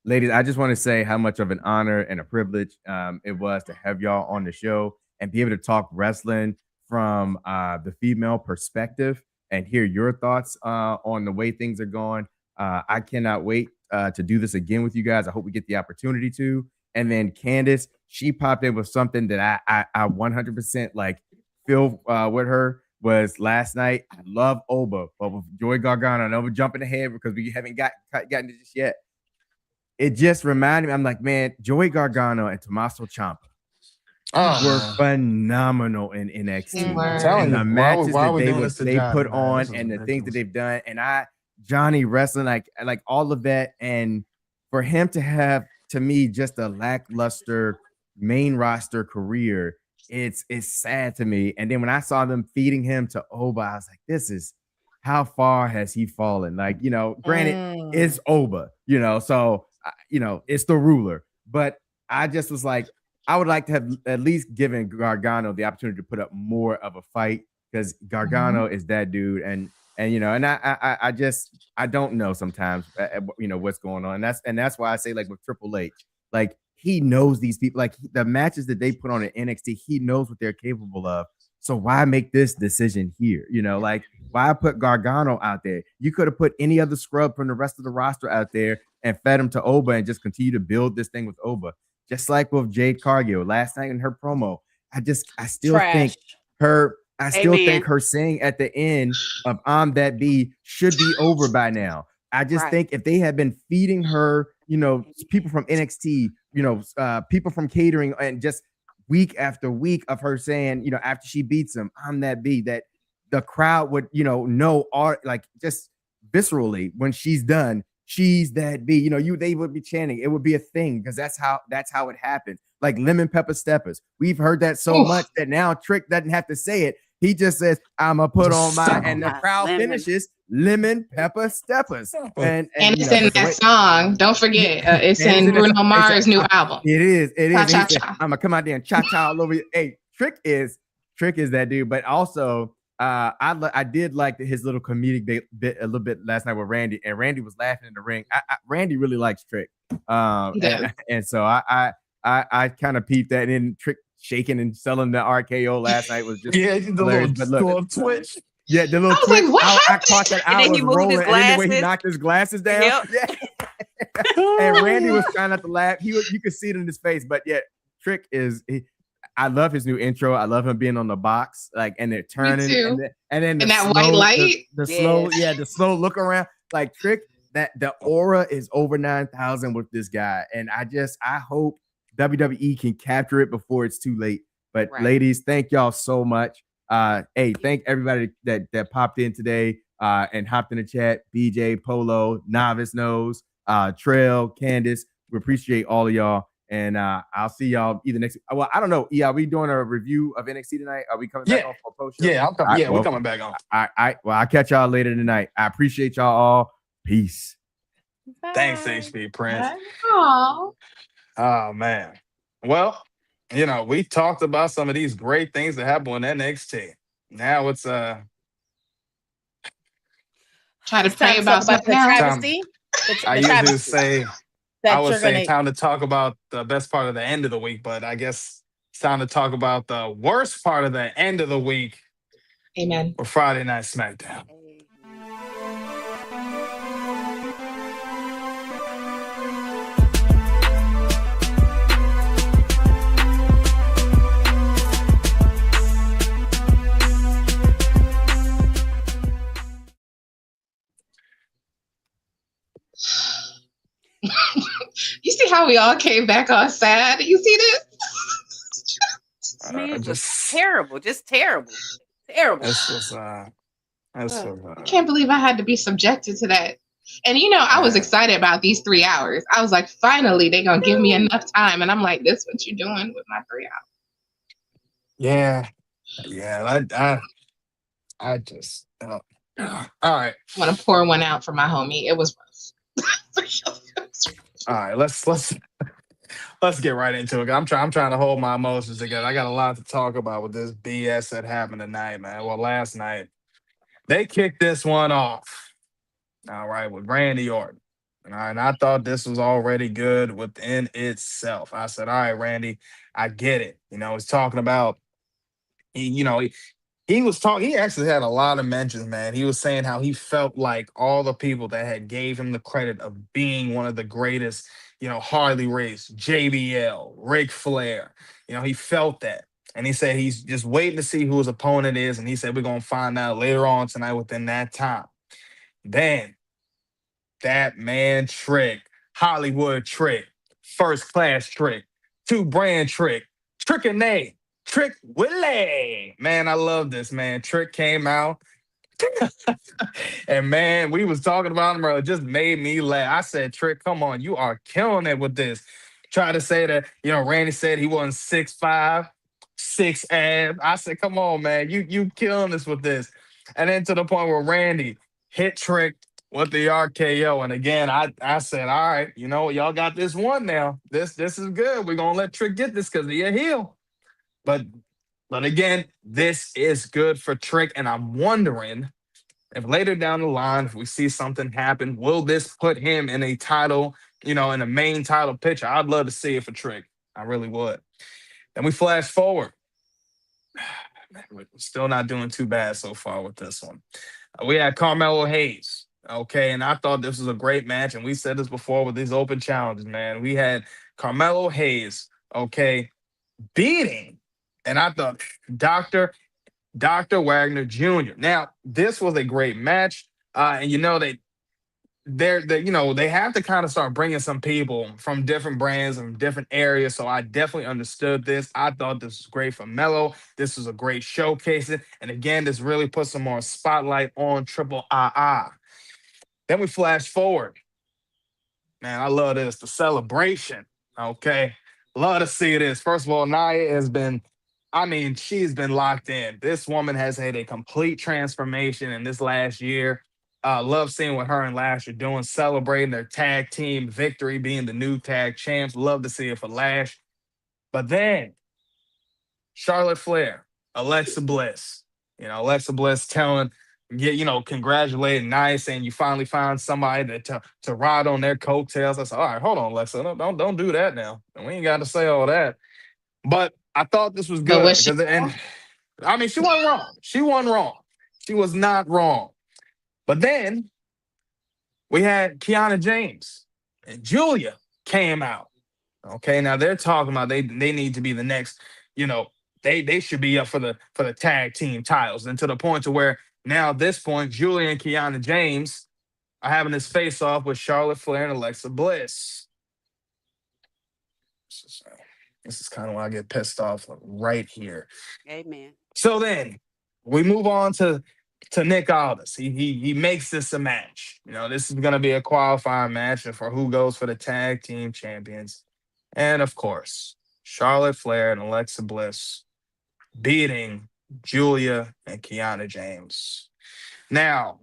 ladies, I just want to say how much of an honor and a privilege it was to have y'all on the show and be able to talk wrestling from the female perspective and hear your thoughts on the way things are going. I cannot wait to do this again with you guys. I hope we get the opportunity to. And then Candace, she popped in with something that I 100% like feel with her was last night. I love Oba, but with Joey Gargano, I know we're jumping ahead because we haven't gotten to this yet. It just reminded me, I'm like, man, Joey Gargano and Tommaso Ciampa were phenomenal in NXT. I'm telling the matches that they put on and the things that they've done. And Johnny wrestling, like all of that. And for him to have, to me, just a lackluster main roster career, it's sad to me. And then when I saw them feeding him to Oba, I was like, this is how far has he fallen? Like, granted, it's Oba, so it's the ruler. But I just was like, I would like to have at least given Gargano the opportunity to put up more of a fight because Gargano is that dude. And I don't know sometimes, what's going on. And that's why I say, like, with Triple H, like, he knows these people, like the matches that they put on at NXT, he knows what they're capable of. So why make this decision here? Like, why put Gargano out there? You could have put any other scrub from the rest of the roster out there and fed him to Oba and just continue to build this thing with Oba. Just like with Jade Cargill last night in her promo. I still think her saying at the end of I'm That B should be over by now. I just think if they had been feeding her, people from NXT, people from catering, and just week after week of her saying, after she beats him, I'm That B, that the crowd would, know, like just viscerally when she's done, she's that B. They would be chanting. It would be a thing because that's how it happens. Like lemon pepper steppers. We've heard that so much that now Trick doesn't have to say it. He just says, "I'ma put on my," and the crowd finishes lemon pepper steppers. And it's in that song. Don't forget, it's in Bruno Mars' new album. It is. Cha-cha-cha. I'm gonna come out there and cha-cha all over you. Hey, Trick is that dude. But also, I did like his little comedic bit a little bit last night with Randy, and Randy was laughing in the ring. Randy really likes Trick, and so I kind of peeped that in. Trick shaking and selling the RKO last night was just the little twitch. Yeah, the little twitch. I caught that. I was rolling, and then the way he knocked his glasses down. Yep. Yeah. And Randy was trying not to laugh. You could see it in his face, but yeah, Trick is. I love his new intro. I love him being on the box, like, and they're turning, and then that white light, the slow look around, like Trick. That the aura is over 9,000 with this guy, and I hope WWE can capture it before it's too late. But ladies, thank y'all so much. Hey, thank everybody that popped in today and hopped in the chat. BJ, Polo, Novice Knows, Trail, Candace. We appreciate all of y'all. And I'll see y'all either next. Well, I don't know. Yeah, are we doing a review of NXT tonight? Are we coming back on for post show? Yeah, I'm coming. We're coming back on. Well, I'll catch y'all later tonight. I appreciate y'all all. Peace. Bye. Thanks, HB Prince. Aww. Oh man. Well, we talked about some of these great things that happen on NXT. Now it's try to pray about the travesty. I usually say time to talk about the best part of the end of the week, but I guess it's time to talk about the worst part of the end of the week. Amen. For Friday Night SmackDown. we all came back all sad. You see this? I mean, it was Just terrible, just terrible, terrible. this was this Ugh. was I can't believe I had to be subjected to that. And you know, I was yeah. excited about these 3 hours. I was like, finally, they're gonna give me enough time. And I'm like, this what you doing with my 3 hours? Yeah. Yeah. I just all right. I want to pour one out for my homie. It was rough. All right, let's get right into it. I'm trying to hold my emotions together. I got a lot to talk about with this BS that happened tonight, man. Well, last night they kicked this one off. All right, with Randy Orton. All right, and I thought this was already good within itself. I said, all right, Randy, I get it. He's talking about he was talking. He actually had a lot of mentions, man. He was saying how he felt like all the people that had gave him the credit of being one of the greatest, Harley Race, JBL, Ric Flair. He felt that. And he said he's just waiting to see who his opponent is. And he said we're going to find out later on tonight within that time. Then that man Trick, Hollywood Trick, First Class Trick, Two Brand Trick, Trick and Nay, Trick Willie. Man, I love this, man. Trick came out. And man, we was talking about him, bro. It just made me laugh. I said, Trick, come on, you are killing it with this. Try to say that, Randy said he wasn't 6'5", 6 abs. I said, come on, man, you killing us with this. And then to the point where Randy hit Trick with the RKO. And again, I said, all right, y'all got this one now. This is good. We're gonna let Trick get this because he a heel. But again, this is good for Trick, and I'm wondering if later down the line, if we see something happen, will this put him in a title, in a main title picture? I'd love to see it for Trick. I really would. Then we flash forward. Man, we're still not doing too bad so far with this one. We had Carmelo Hayes. Okay, and I thought this was a great match, and we said this before with these open challenges, man. We had Carmelo Hayes, okay, beating, and I thought Dr. Wagner Jr. Now, this was a great match, and they have to kind of start bringing some people from different brands and different areas. So I definitely understood this. I thought this was great for Melo. This was a great showcasing, and again, this really puts some more spotlight on Triple AA. Then we flash forward. Man, I love this. The celebration. Okay. Love to see this. First of all, Nia has been, she's been locked in. This woman has had a complete transformation in this last year. Love seeing what her and Lash are doing, celebrating their tag team victory, being the new tag champs. Love to see it for Lash. But then Charlotte Flair, Alexa Bliss. Alexa Bliss congratulating Nia, saying you finally found somebody to ride on their coattails. I said, all right, hold on, Alexa, don't do that now. We ain't got to say all that. But I thought this was But good was she because, she wasn't wrong. She wasn't wrong. She was not wrong. But then we had Kiana James and Julia came out. Okay, now they're talking about they need to be the next, they should be up for the tag team titles, and to the point to where now at this point, Julia and Kiana James are having this face off with Charlotte Flair and Alexa Bliss. This is kind of why I get pissed off right here. Amen. So then we move on to Nick Aldis. He makes this a match. This is going to be a qualifying match for who goes for the tag team champions. And of course, Charlotte Flair and Alexa Bliss beating Julia and Kiana James. Now,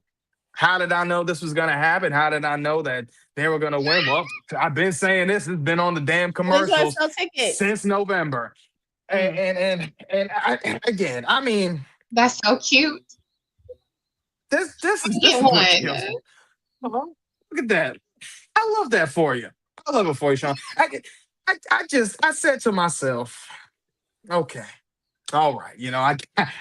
how did I know this was going to happen? How did I know that they were going to win? Well, I've been saying this. It's been on the damn commercials since November. And again, that's so cute. This is Get what kills one. me. Look at that. I love that for you. I love it for you, Sean. I said to myself, okay, all right,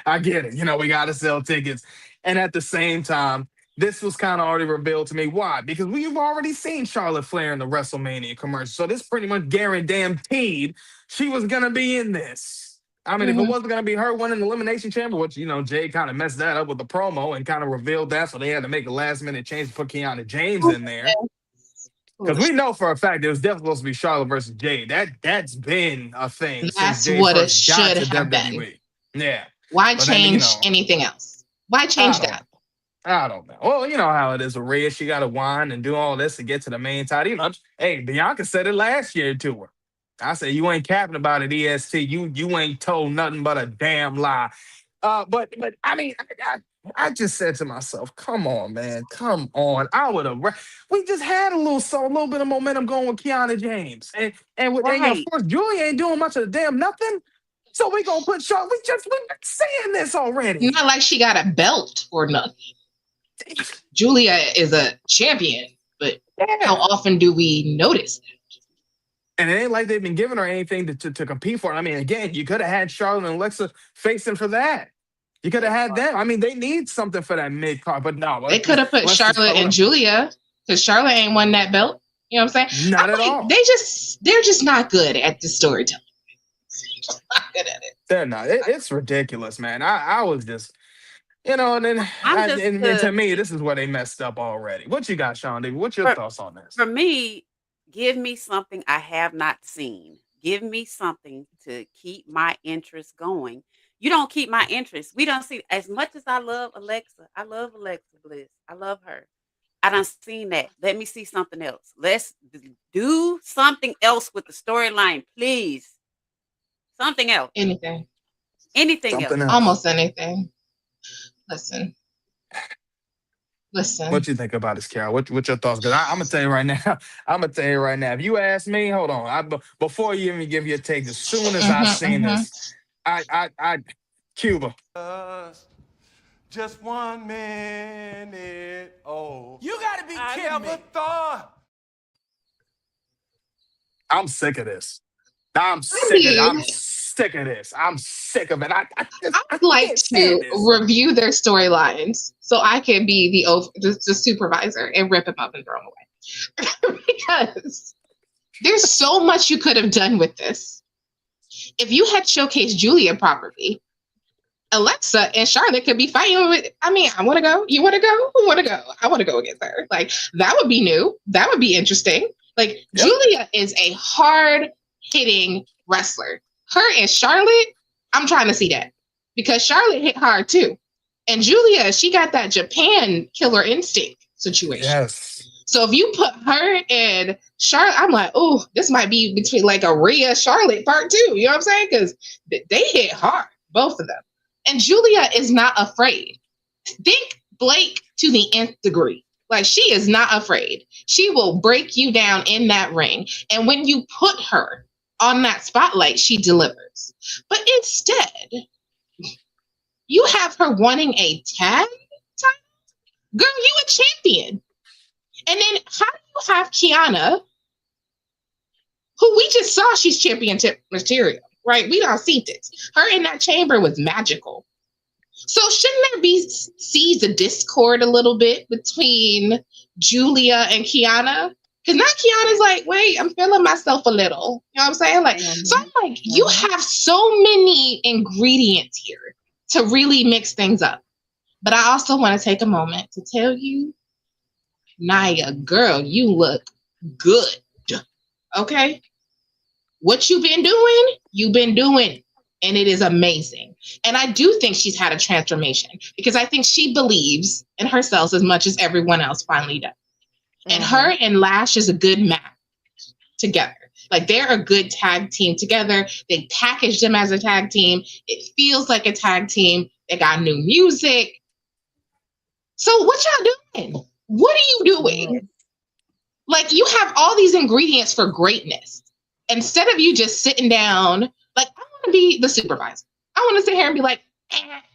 I get it. We got to sell tickets. And at the same time, this was kind of already revealed to me. Why? Because we've already seen Charlotte Flair in the WrestleMania commercial. So this pretty much guaranteed she was going to be in this. If it wasn't going to be her winning the Elimination Chamber, which, Jay kind of messed that up with the promo and kind of revealed that. So they had to make a last minute change to put Kiana James in there. Because we know for a fact it was definitely supposed to be Charlotte versus Jade. That's been a thing since That's Jade what it first got should to have been. WWE. Yeah. Why But then, change anything else? Why change I don't, that? I don't know. Well, you know how it is with Rhea. She got to whine and do all this to get to the main title. You know, hey, Bianca said it last year to her. I said, you ain't capping about it, EST. You ain't told nothing but a damn lie. But I mean, I just said to myself, come on, man, come on. I would have. We just had a little bit of momentum going with Kiana James, and you know, of Right. course, Julia ain't doing much of the damn nothing. So we gonna put Charlotte. We've been saying this already. Not like she got a belt or nothing. Julia is a champion, but how often do we notice that? And it ain't like they've been giving her anything to compete for. I mean, again, you could have had Charlotte and Alexa facing for that. You could have had them. I mean, they need something for that mid card, but no. They could have put Charlotte and Julia because Charlotte ain't won that belt. You know what I'm saying? Not at all. They're just not good at the storytelling. Not good at it. They're not. It's ridiculous, man. I was just, you know, and then and to me, this is where they messed up already. What you got, Sean David? What's your thoughts on this? For me, give me something I have not seen. Give me something to keep my interest going. You don't keep my interest. We don't see as much as I love Alexa. I love Alexa Bliss. I love her. I done seen that. Let me see something else. Let's do something else with the storyline, please. Something else. Anything else. Almost anything. Listen. What you think about this, Carol? What your thoughts? Because I'm gonna tell you right now. I'm gonna tell you right now. If you ask me, hold on. Before you even give your take, as soon as I seen this, I Cuba. Just 1 minute. Oh, you gotta be kidding me. I'm sick of this. I'm sick of this. I'm sick of it. I'd like to review their storylines so I can be the supervisor and rip them up and throw them away. Because there's so much you could have done with this. If you had showcased Julia properly, Alexa and Charlotte could be fighting with. I mean, I want to go. You want to go? Who want to go? I want to go against her. Like, that would be new. That would be interesting. Like, yep. Julia is a hard-hitting wrestler. Her and Charlotte, I'm trying to see that. Because Charlotte hit hard, too. And Julia, she got that Japan killer instinct situation. Yes. So if you put her and Charlotte, I'm like, oh, this might be between like a Rhea Charlotte part 2. You know what I'm saying? Because they hit hard, both of them. And Julia is not afraid. Think Blake to the nth degree. Like, she is not afraid. She will break you down in that ring. And when you put her on that spotlight, she delivers. But instead, you have her wanting a tag title? Girl, you a champion. And then how do you have Kiana, who we just saw she's championship material, right? We don't see this. Her in that chamber was magical. So shouldn't there be seeds of discord a little bit between Julia and Kiana? Because now Kiana's like, wait, I'm feeling myself a little. You know what I'm saying? Like, so I'm like, you have so many ingredients here to really mix things up. But I also want to take a moment to tell you, Naya, girl, you look good. Okay? What you've been doing, and it is amazing. And I do think she's had a transformation because I think she believes in herself as much as everyone else finally does. And her and Lash is a good match together. Like, they're a good tag team together. They packaged them as a tag team. It feels like a tag team. They got new music. So what y'all doing? What are you doing? Like, you have all these ingredients for greatness. Instead of you just sitting down, like, I want to be the supervisor. I want to sit here and be like,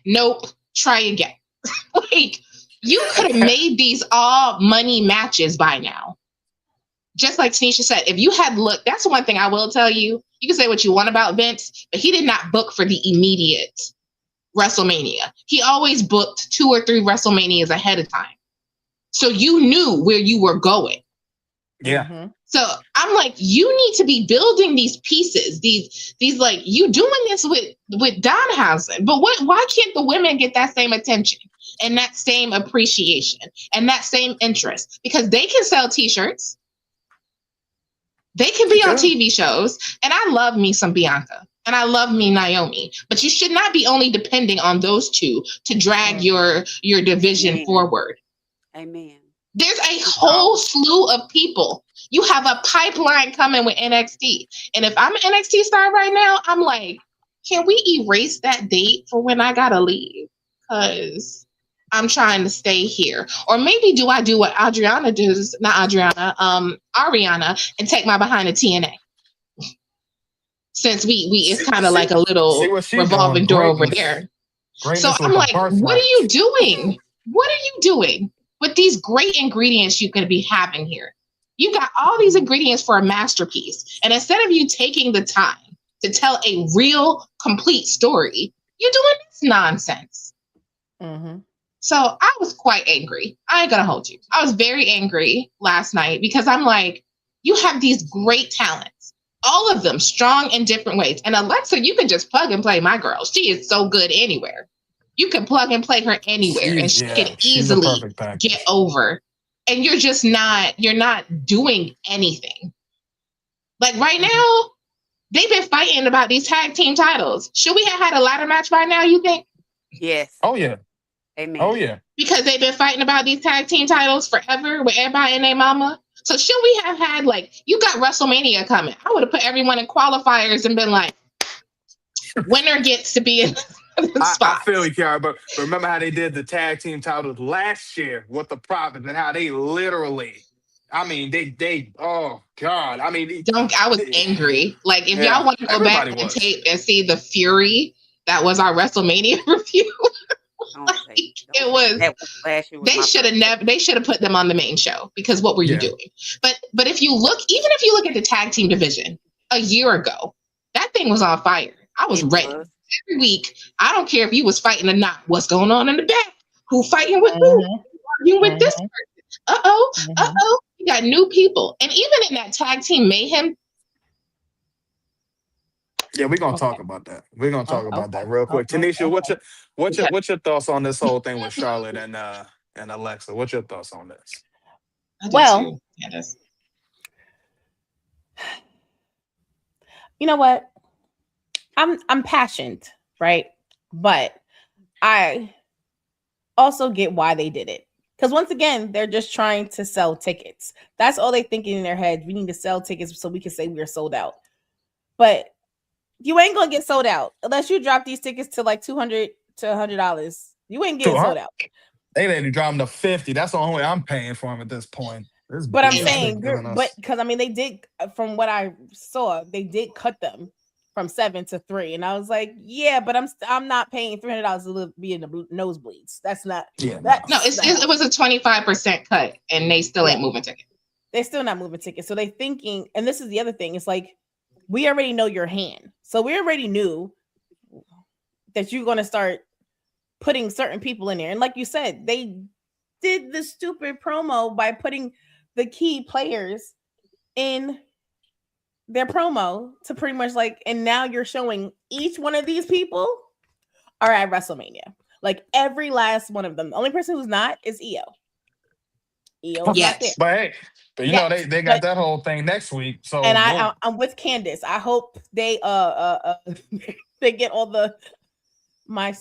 nope, try again. Like, you could have made these all money matches by now. Just like Tanisha said, if you had looked, that's the one thing I will tell you. You can say what you want about Vince, but he did not book for the immediate WrestleMania. He always booked 2 or 3 WrestleManias ahead of time. So you knew where you were going. Yeah. So I'm like, you need to be building these pieces, these like, you doing this with Danhausen, but why can't the women get that same attention and that same appreciation and that same interest? Because they can sell t-shirts. They can be on TV shows, and I love me some Bianca, and I love me Naomi. But you should not be only depending on those two to drag your division forward. Amen. There's a whole slew of people. You have a pipeline coming with NXT, and if I'm an NXT star right now, I'm like, can we erase that date for when I gotta leave? Because I'm trying to stay here. Or maybe do I do what Adriana does, not Adriana, Ariana, and take my behind to TNA? Since we it's kind of like a little revolving door over there. So I'm like, what are you doing? What are you doing with these great ingredients you could be having here? You got all these ingredients for a masterpiece. And instead of you taking the time to tell a real, complete story, you're doing this nonsense. Mm-hmm. So I was quite angry. I ain't gonna hold you. I was very angry last night because I'm like, you have these great talents, all of them strong in different ways. And Alexa, you can just plug and play my girl. She is so good anywhere. You can plug and play her anywhere, and she can easily get over. And you're not doing anything. Like right now, they've been fighting about these tag team titles. Should we have had a ladder match by now, you think? Yes. Oh, yeah. Amen. Oh, yeah. Because they've been fighting about these tag team titles forever with everybody and their mama. So should we have had, like, you got WrestleMania coming. I would have put everyone in qualifiers and been like, winner gets to be in the spot. I feel you, Kiara, but remember how they did the tag team titles last year with the Profits and how they literally, I mean, they oh, God. I mean, I was angry. Like, if y'all want to go back and tape and see the fury that was our WrestleMania review, they should have put them on the main show, because what were you doing? But if you look at the tag team division a year ago, that thing was on fire. I was ready. Every week, I don't care if you was fighting or not. What's going on in the back? Who fighting with who? Arguing with this person? You got new people, and even in that tag team mayhem. Yeah, we're gonna talk about that. We're gonna talk about that real quick. Tanisha, what's your thoughts on this whole thing with Charlotte and Alexa? What's your thoughts on this? Well, you know what? I'm passionate, right? But I also get why they did it. Because once again, they're just trying to sell tickets. That's all they thinking in their head. We need to sell tickets so we can say we're sold out. But you ain't gonna get sold out unless you drop these tickets to like $200 to $100. You ain't getting sold out. They let you drop them to $50. That's the only way I'm paying for them at this point. But I'm saying, but because I mean, they did, from what I saw, they did cut them from 7 to 3, and I was like, yeah, but I'm not paying $300 to be in the nosebleeds. That's not. Yeah. It was a 25% cut, and they still ain't moving tickets. They're still not moving tickets. So they thinking, and this is the other thing. It's like, we already know your hand, so we already knew that you're gonna start putting certain people in there. And like you said, they did the stupid promo by putting the key players in their promo to pretty much like, and now you're showing each one of these people are at WrestleMania. Like every last one of them. The only person who's not is Io. Yes. But hey, you know they got that whole thing next week. So and I'm with Candace. I hope they they get all my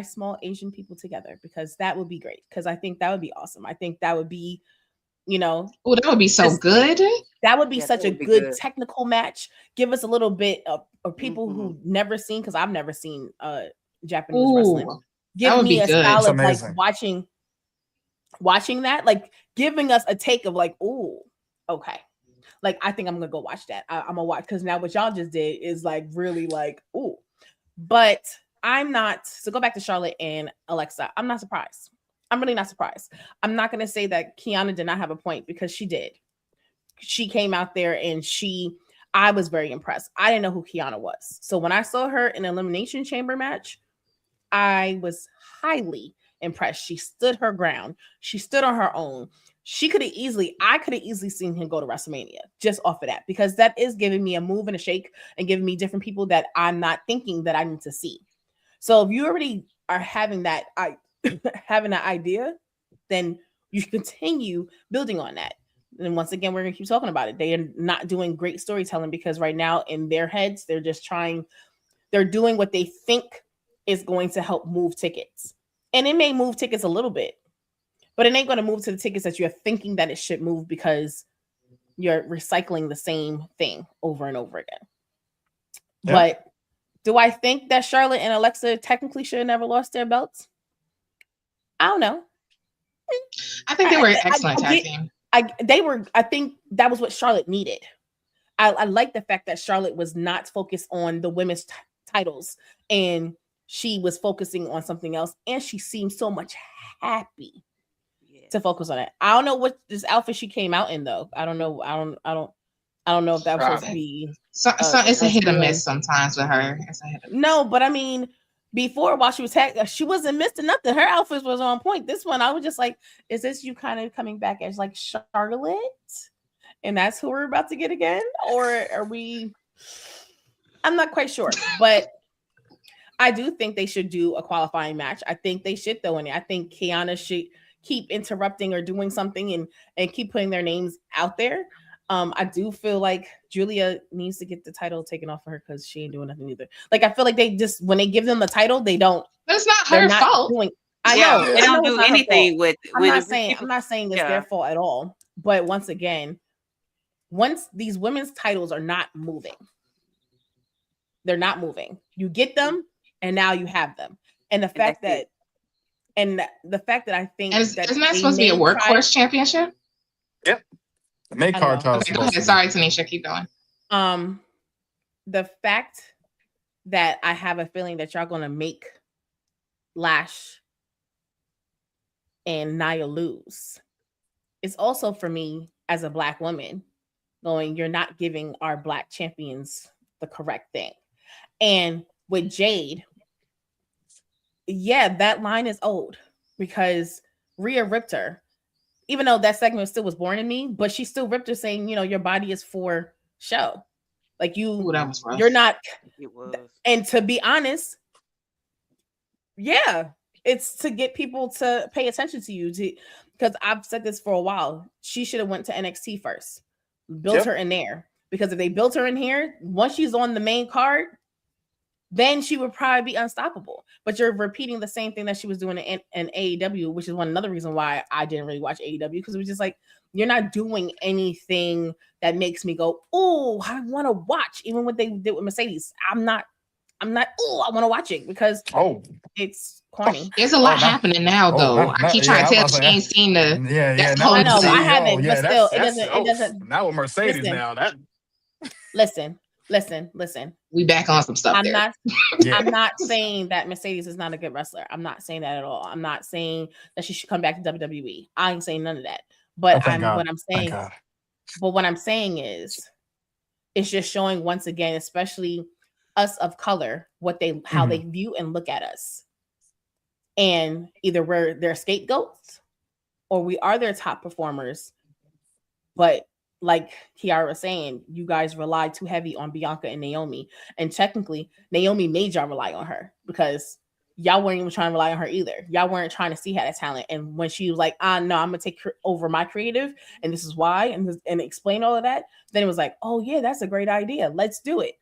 small Asian people together, because that would be great. Because I think that would be awesome. I think that would be, that would be so good. That would be such a good technical match. Give us a little bit of people who never seen, because I've never seen Japanese wrestling. Give me a style of like watching that, like giving us a take of like, ooh, okay. Like, I think I'm gonna go watch that. I'm gonna watch, because now what y'all just did is like really like, ooh. But I'm not. So go back to Charlotte and Alexa. I'm not surprised. I'm really not surprised. I'm not going to say that Kiana did not have a point, because she did. She came out there and I was very impressed. I didn't know who Kiana was. So when I saw her in an Elimination Chamber match, I was highly impressed. She stood her ground. She stood on her own. I could have easily seen him go to WrestleMania just off of that, because that is giving me a move and a shake and giving me different people that I'm not thinking that I need to see. So if you already are having that idea, then you continue building on that. And once again, we're gonna keep talking about it. They are not doing great storytelling because right now in their heads, they're just they're doing what they think is going to help move tickets. And it may move tickets a little bit, but it ain't going to move to the tickets that you're thinking that it should move because you're recycling the same thing over and over again. Yeah. But do I think that Charlotte and Alexa technically should have never lost their belts? I don't know. I think they were an excellent tag team. I think that was what Charlotte needed. I like the fact that Charlotte was not focused on the women's titles and she was focusing on something else, and she seemed so much happy to focus on it. I don't know what this outfit she came out in though. I don't know. I don't know if that was supposed to be. So it's a hit or miss sometimes with her. It's a hit or miss. No, but I mean, before while she was she wasn't missing nothing. Her outfit was on point. This one, I was just like, is this you kind of coming back as like Charlotte? And that's who we're about to get again? Or are we? I'm not quite sure, but I do think they should do a qualifying match. I think they should throw in it. I think Kiana should keep interrupting or doing something and keep putting their names out there. I do feel like Julia needs to get the title taken off of her because she ain't doing nothing either. Like, I feel like they just, when they give them the title, they don't. But it's not her fault. I know. They don't do anything with. I'm not saying it's their fault at all. But once again, once these women's titles are not moving, they're not moving. You get them, and now you have them. And the fact that I think isn't that supposed to be a workhorse championship? Yep. The main card title. Okay, go ahead. Sorry, Tanisha, keep going. The fact that I have a feeling that y'all gonna make Lash and Nia lose is also for me as a Black woman going, you're not giving our Black champions the correct thing. And with Jade, yeah, that line is old because Rhea ripped her. Even though that segment still was born in me, but she still ripped her saying, you know, your body is for show. Like you're not. It was. And to be honest, yeah, it's to get people to pay attention to you. Because I've said this for a while. She should have went to NXT first, built her in there. Because if they built her in here, once she's on the main card, then she would probably be unstoppable. But you're repeating the same thing that she was doing in AEW, which is another reason why I didn't really watch AEW, because it was just like, you're not doing anything that makes me go, oh, I want to watch. Even what they did with Mercedes, I'm not, oh, I want to watch it because it's corny. There's a lot happening now, though. I keep trying to tell she ain't seen the. I know, I haven't, but still, it doesn't. Now with Mercedes now, that. Listen. We back on some stuff. I'm not saying that Mercedes is not a good wrestler. I'm not saying that at all. I'm not saying that she should come back to WWE. I ain't saying none of that. But what I'm saying is it's just showing once again, especially us of color, how they view and look at us. And either we're their scapegoats or we are their top performers. But like Kiara was saying, you guys rely too heavy on Bianca and Naomi. And technically, Naomi made y'all rely on her because y'all weren't even trying to rely on her either. Y'all weren't trying to see her as talent. And when she was like, no, I'm going to take over my creative, and this is why, and explain all of that, then it was like, oh, yeah, that's a great idea. Let's do it.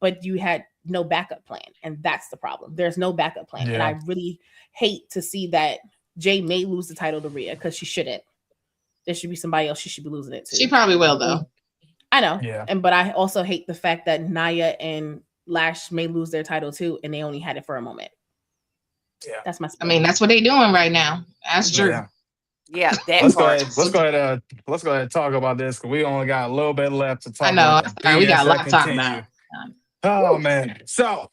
But you had no backup plan. And that's the problem. There's no backup plan. Yeah. And I really hate to see that Jay may lose the title to Rhea because she shouldn't. There should be somebody else she should be losing it to. She probably will, though. I know. Yeah. But I also hate the fact that Nia and Lash may lose their title too, and they only had it for a moment. Yeah. That's my I mean, that's what they're doing right now. That's true. Yeah. Let's go ahead and talk about this because we only got a little bit left to talk about. I know. We got a lot to talk about. Oh man. So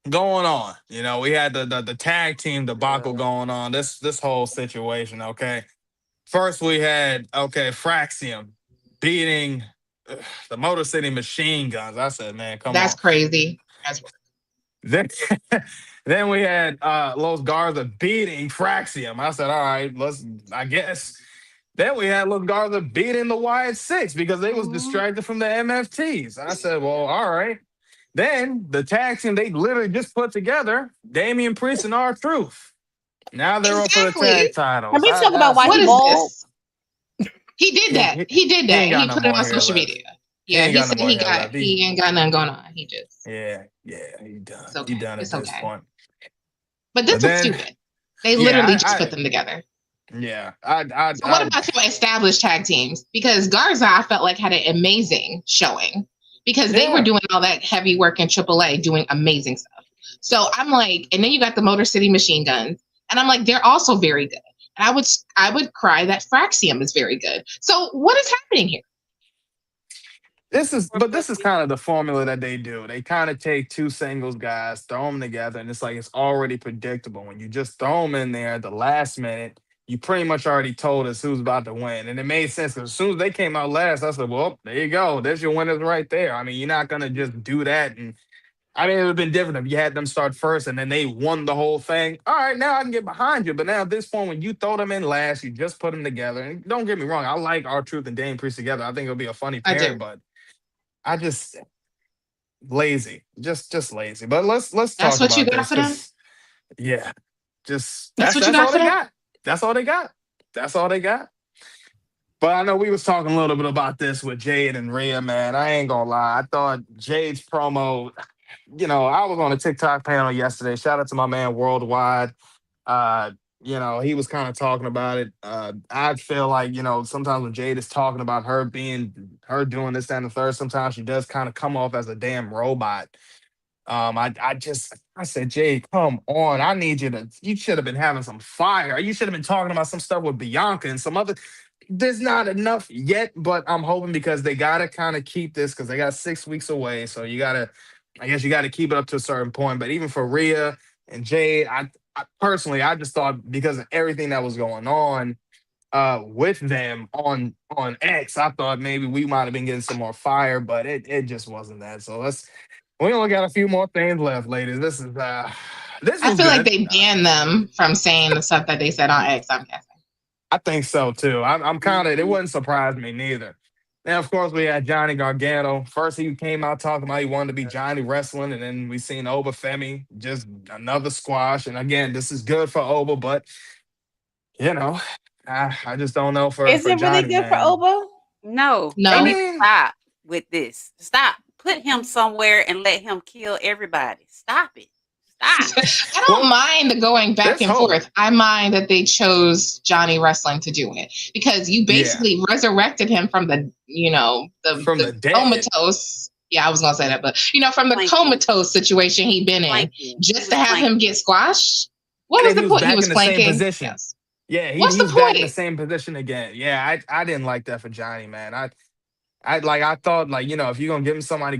going on, we had the tag team debacle going on. This whole situation, okay. First, we had, Fraxium beating the Motor City Machine Guns. I said, man, come on. That's crazy. Then we had Los Garza beating Fraxium. I said, all right, I guess. Then we had Los Garza beating the Wyatt Six because they was distracted from the MFTs. I said, well, all right. Then the tag team they literally just put together, Damian Priest and R-Truth. Now they're up for the tag title. Can we talk about why he bald? He did that. He did He that. ain't got He no put it more on hair social left. media. He Yeah, ain't he got no said more hair left. he ain't got nothing going on. He just Yeah, he done. it's He okay. done at It's this okay. point. But But this was then, stupid. They literally yeah, just put them together. So what I about your established tag teams? Because Garza, I felt like had an amazing showing because they were yeah. doing all that heavy work in AAA, doing amazing stuff. So I'm like, and then you got the Motor City Machine Guns, and I'm like, they're also very good. And I would cry that Fraxium is very good. So what is happening here? This is kind of the formula that they do. They kind of take two singles guys, throw them together, and it's like it's already predictable. When you just throw them in there at the last minute, you pretty much already told us who's about to win, and it made sense because as soon as they came out last, I said, "Well, there you go. There's your winners right there." I mean, you're not gonna just do that, and I mean, it would have been different if you had them start first and then they won the whole thing. All right, now I can get behind you. But now at this point, when you throw them in last, you just put them together. And don't get me wrong, I like R-Truth and Dame Priest together. I think it'll be a funny I pairing, do. but I just lazy, just lazy. But let's That's talk what you about got this for them. because yeah, just That's what you that's got all for they them. got. That's all they got. That's all they got. But I know we was talking a little bit about this with Jade and Rhea, man. I ain't gonna lie. I thought Jade's promo, I was on a TikTok panel yesterday. Shout out to my man Worldwide. Uh, he was kind of talking about it. I feel like, sometimes when Jade is talking about her doing this, that, and the third, sometimes she does kind of come off as a damn robot. I said, Jade, come on. You should have been having some fire. You should have been talking about some stuff with Bianca and some other. There's not enough yet, but I'm hoping because they gotta kind of keep this because they got 6 weeks away. So I guess you gotta keep it up to a certain point. But even for Rhea and Jade, I personally, I just thought because of everything that was going on with them on X, I thought maybe we might have been getting some more fire, but it just wasn't that. So we only got a few more things left, ladies. This I was feel like good. they banned them from saying the stuff that they said on X. I'm guessing. I think so too. I'm kind of. It wouldn't surprise me neither. And of course, we had Johnny Gargano. First, he came out talking about he wanted to be Johnny Wrestling, and then we seen Oba Femi, just another squash. And again, this is good for Oba, but you know, I just don't know Is for it really Johnny, good for man. Obo? No, they I No, need to mean, stop with this. Stop. Put him somewhere and let him kill everybody. Stop it. Stop. I don't well, mind the going back there's and hope. forth. I mind that they chose Johnny Wrestling to do it because you Yeah, basically resurrected him from from the the dead. comatose. Yeah, I was gonna say that, but from the Planking. comatose situation he'd been in, Planking. He just was to have him planking. get squashed. What And was then he the was point? He back was in the same planking. position. Yes. Yeah, What's he the was back in the point? same position again. Yeah, I didn't like that for Johnny, man. I thought like if you're gonna give him somebody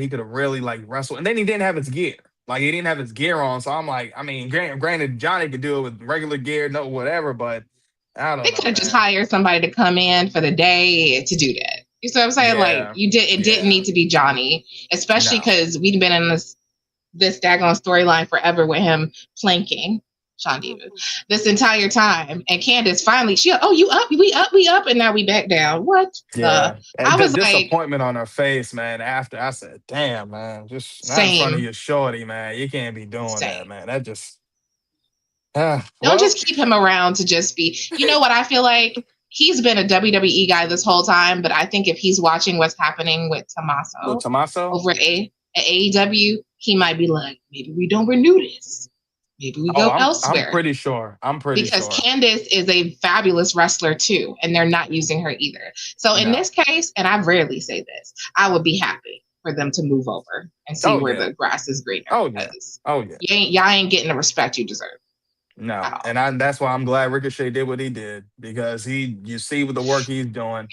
he could have really like wrestled, and then he didn't have his gear. Like he didn't have his gear on, so I'm like, I mean, granted, Johnny could do it with regular gear, no whatever, but I They don't could know, have just man. hired somebody to come in for the day to do that. You see what I'm saying? Like Yeah, it didn't yeah, need to be Johnny, especially no, because we'd been in this daggone storyline forever with him planking Sean Davis Mhm. this entire time. And Candace finally, you up, we up, and now we back down. What the? yeah. And I the was like, disappointment on her face, man. After I said, "Damn, man, just not in front of same, your shorty, man. You can't be doing that, same. man. That just, Don't well, just keep him around to just be, you know what I feel like? He's been a WWE guy this whole time, but I think if he's watching what's happening with with Tommaso Tommaso. over at AEW, he might be like, maybe we don't renew this. Maybe we Oh, go I'm elsewhere. pretty sure. I'm pretty Because sure. Candace is a fabulous wrestler too, and they're not using her either. So in No. this case, and I rarely say this, I would be happy for them to move over and see Oh where yeah. the grass is greener Oh yeah. because Oh yeah. y'all ain't getting the respect you deserve No, at all. and that's why I'm glad Ricochet did what he did because you see with the work he's doing,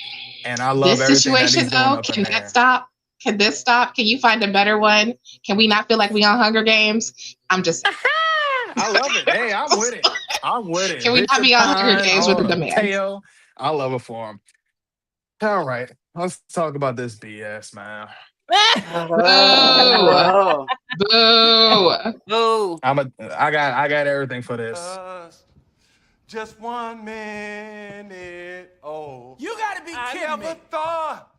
and I love This everything that situation he's doing though, up in can that there. stop? Can this stop? Can you find a better one? Can we not feel like we on Hunger Games? I'm just I love it. Hey, I'm with it. I'm with it. can we not Richard be on Hunger Pine, Games with all the the demands? tail. I love it for him. All right, let's talk about this BS, man. Boo! Oh, Boo! boo. I got everything for this. Just 1 minute. Oh, you gotta be kidding me. I never thought.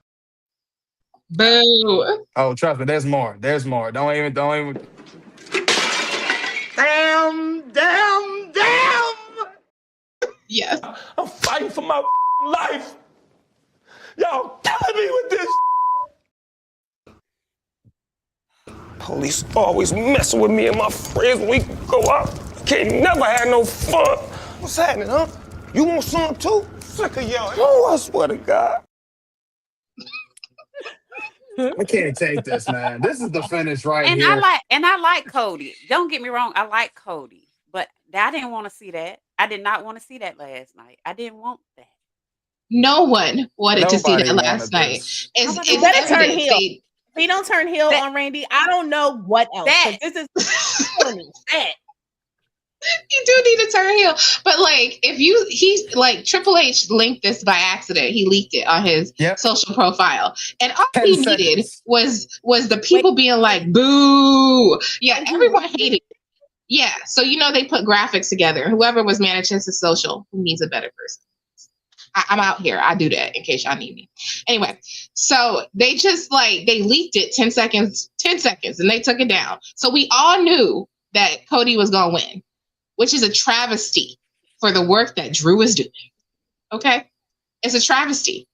Boo! Oh, trust me, there's more. There's more. Don't even. Damn! Damn! Damn! Yes. I'm fighting for my life. Y'all killing me with this. Police always messing with me and my friends when we go out. Can't never have no fun. What's happening, huh? You want some too? Sick of y'all. Oh, I swear to God. I can't take this, man. This is the finish right And here. I like Cody. Don't get me wrong, I like Cody, but I didn't want to see that. I did not want to see that last night. I didn't want that. No one wanted to see Nobody that wanted last night. this. It's Nobody Let it turn evident. heel. If he don't turn heel That- on Randy, I don't know what else. 'cause this is killing me. That. You do need to turn heel. But like he's like Triple H linked this by accident. He leaked it on his Yep. social profile. And all 10 he needed seconds. was the people being like, boo. Yeah, And he everyone leaked hated it. Yeah. So they put graphics together. Whoever was managing his social, who needs a better person? I'm out here. I do that in case y'all need me. Anyway, so they just they leaked it 10 seconds, and they took it down. So we all knew that Cody was going to win, which is a travesty for the work that Drew is doing. Okay? It's a travesty.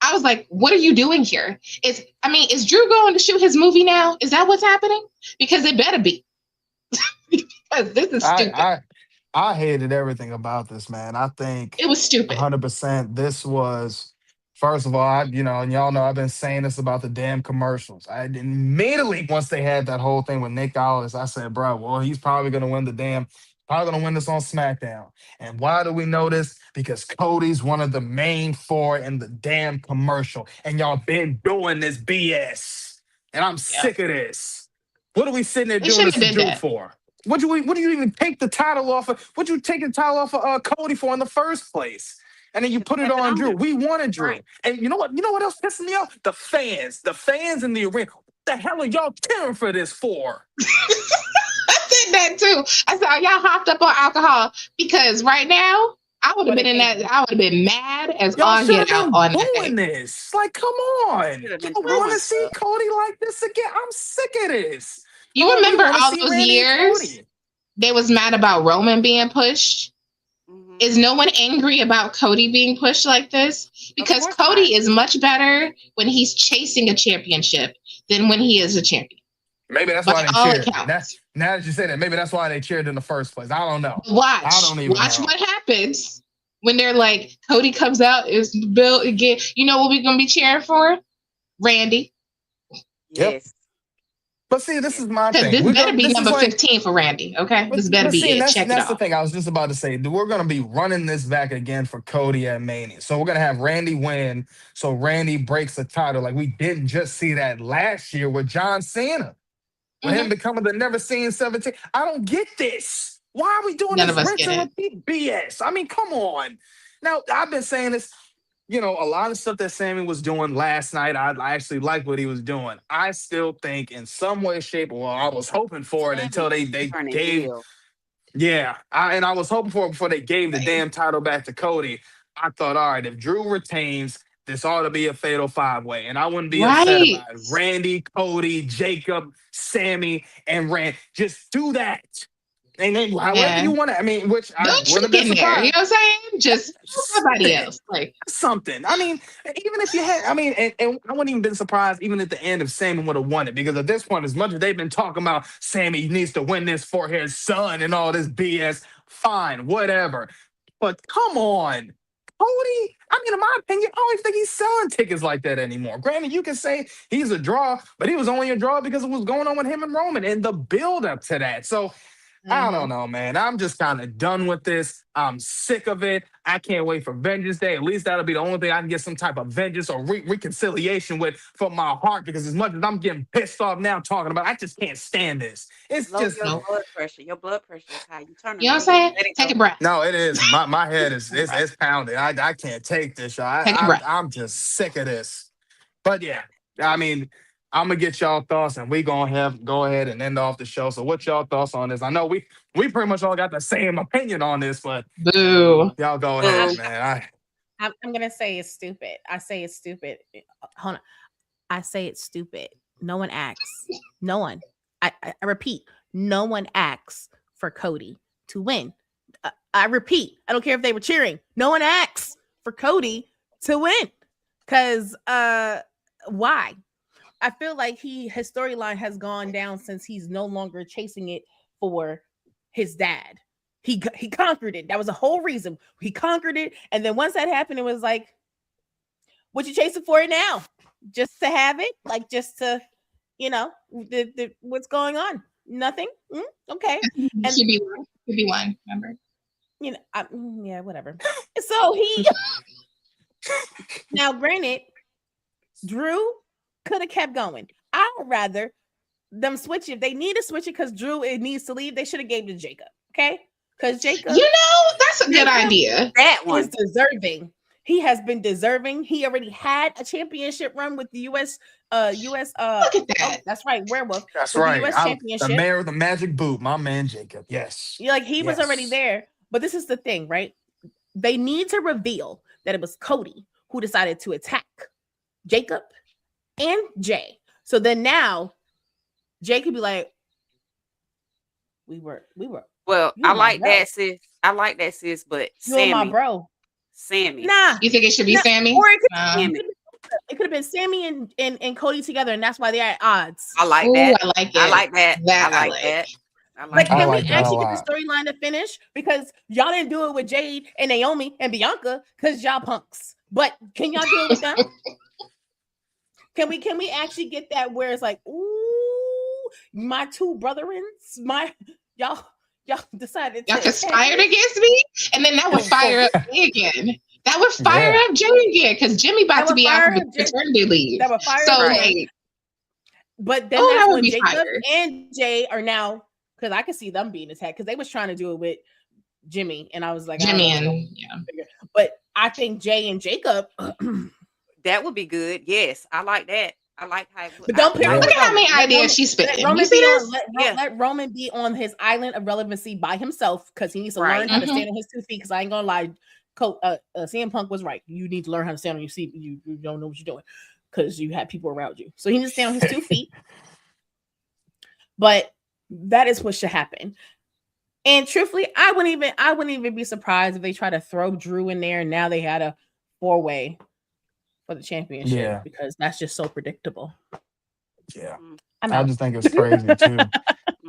I was like, what are you doing here? Is Drew going to shoot his movie now? Is that what's happening? Because it better be. Because this is stupid. I hated everything about this, man. I think It was stupid. 100% this was, first of all, and y'all know I've been saying this about the damn commercials. I immediately, once they had that whole thing with Nick Aldis, I said, bro, well, he's probably going to win probably going to win this on SmackDown. And why do we know this? Because Cody's one of the main four in the damn commercial. And y'all been doing this BS. And I'm sick of this. What are we sitting there They doing shouldn't this have to did Drew that. for? What do you even take the title off of? What you take the title off of Cody for in the first place? And then you put it on Drew. We wanted Drew. Right. And you know what? You know what else pissing me off? The fans in the arena. What the hell are y'all cheering for this for? I said that too. I said, y'all hopped up on alcohol because right now I would have been in that. I would have been mad as Y'all all should get have out been on that booing day. this. Like, come on. Should have been Y'all want throwing to see stuff. Cody like this again? I'm sick of this. You Oh, we remember wanna all see those Randy and years Cody. they was mad about Roman being pushed? Mhm. Is no one angry about Cody being pushed like this? Because course Cody not. is much better when he's chasing a championship than when he is a champion. Maybe that's By why they all cheered. accounts. Now that you say that, maybe that's why they cheered in the first place. I don't know. Watch. I don't even Watch know. what happens when they're like, Cody comes out, is built again. You know what we're gonna be cheering for? Randy. Yep. Yes. But see, this is my Because thing. this better be This is number like, 15 for Randy, okay? but, This better but be see, it. that's Check it that's the off. thing. I was just about to say, we're gonna be running this back again for Cody at Mania. So we're gonna have Randy win. So Randy breaks the title. Like we didn't just see that last year with John Cena. With him becoming the never seen 17. I don't get this. Why are we doing None this of us rinse get and it. repeat BS? I mean, come on. Now, I've been saying this, a lot of stuff that Sammy was doing last night, I actually like what he was doing. I still think in some way, shape, well, I was hoping for it until Sammy they turning gave, heel. yeah. I was hoping for it before they gave the damn title back to Cody. I thought, all right, if Drew retains, this ought to be a fatal five-way. And I wouldn't be upset Right. about it. Randy, Cody, Jacob, Sammy, and Rand. Just do that. And then however you want to, which I Don't wouldn't have trick been in there. You surprised. know what I'm saying? Just somebody Something. else. Like Something. Even if you had, and I wouldn't even been surprised even at the end if Sammy would have won it. Because at this point, as much as they've been talking about Sammy needs to win this for his son and all this BS, fine, whatever. But come on. Cody, in my opinion, I don't even think he's selling tickets like that anymore. Granted, you can say he's a draw, but he was only a draw because of what's going on with him and Roman and the build up to that. So I don't know, man. I'm just kind of done with this. I'm sick of it. I can't wait for Vengeance Day. At least that'll be the only thing I can get some type of vengeance or reconciliation with from my heart. Because as much as I'm getting pissed off now talking about, I just can't stand this. It's Lower just your blood pressure. Your blood pressure is high. You turn you know what I'm red. saying? Let it Take go. a breath. no, it is. My head is it's pounding. I can't take this, y'all. Take a breath. I'm just sick of this. But yeah, I'm gonna get y'all thoughts, and we gonna go ahead and end off the show. So, what y'all thoughts on this? I know we pretty much all got the same opinion on this, but Boo. y'all go ahead, man. I'm gonna say it's stupid. I say it's stupid. Hold on. I say it's stupid. No one acts. No one. I repeat. No one acts for Cody to win. I repeat. I don't care if they were cheering. No one acts for Cody to win. Because why? I feel like his storyline has gone down since he's no longer chasing it for his dad. He conquered it. That was the whole reason. He conquered it. And then once that happened, it was like, what you chasing for it now? Just to have it? Like just to, what's going on? Nothing? Okay. And should be one, remember? Yeah, whatever. So he now granted, Drew could have kept going. I would rather them switch it. If they need to switch it because Drew needs to leave, they should have gave it to Jacob. Okay? Because Jacob, that's a good idea. That one is deserving. He has been deserving. He already had a championship run with the US. Look at that. That's right, Werewolf. That's with right. The US championship. The mayor of the magic boot, my man Jacob. Yes. He was already there. But this is the thing, right? They need to reveal that it was Cody who decided to attack Jacob and Jay. So then now Jay could be like, we were. Well, I like that, sis. I like that, sis. But Sammy, my bro. Sammy. Nah. You think it should be Sammy? Or it could have been Sammy and Cody together, and that's why they're at odds. I like that. I like it. I like that. I like that. Can we actually get the storyline to finish? Because y'all didn't do it with Jade and Naomi and Bianca because y'all punks. But can y'all do it with them? Can we actually get that where it's like, ooh, my two brethrens, y'all decided y'all conspired against me, and then that would fire up me again. That would fire up Jimmy again because Jimmy about to be out of paternity leave. That would fire up. But then that's when Jacob and Jay are now, because I could see them being attacked because they was trying to do it with Jimmy, and I was like, But I think Jay and Jacob, that would be good. Yes, I like that. I like how. But don't pick. Look at how many ideas she's spitting. Let Roman be on his island of relevancy by himself because he needs to learn how to stand on his 2 feet. Because I ain't gonna lie, CM Punk was right. You need to learn how to stand on your feet. You don't know what you're doing because you have people around you. So he needs to stand on his 2 feet. But that is what should happen. And truthfully, I wouldn't even be surprised if they try to throw Drew in there and now they had a 4-way for the championship because that's just so predictable. Yeah. I just think it's crazy too.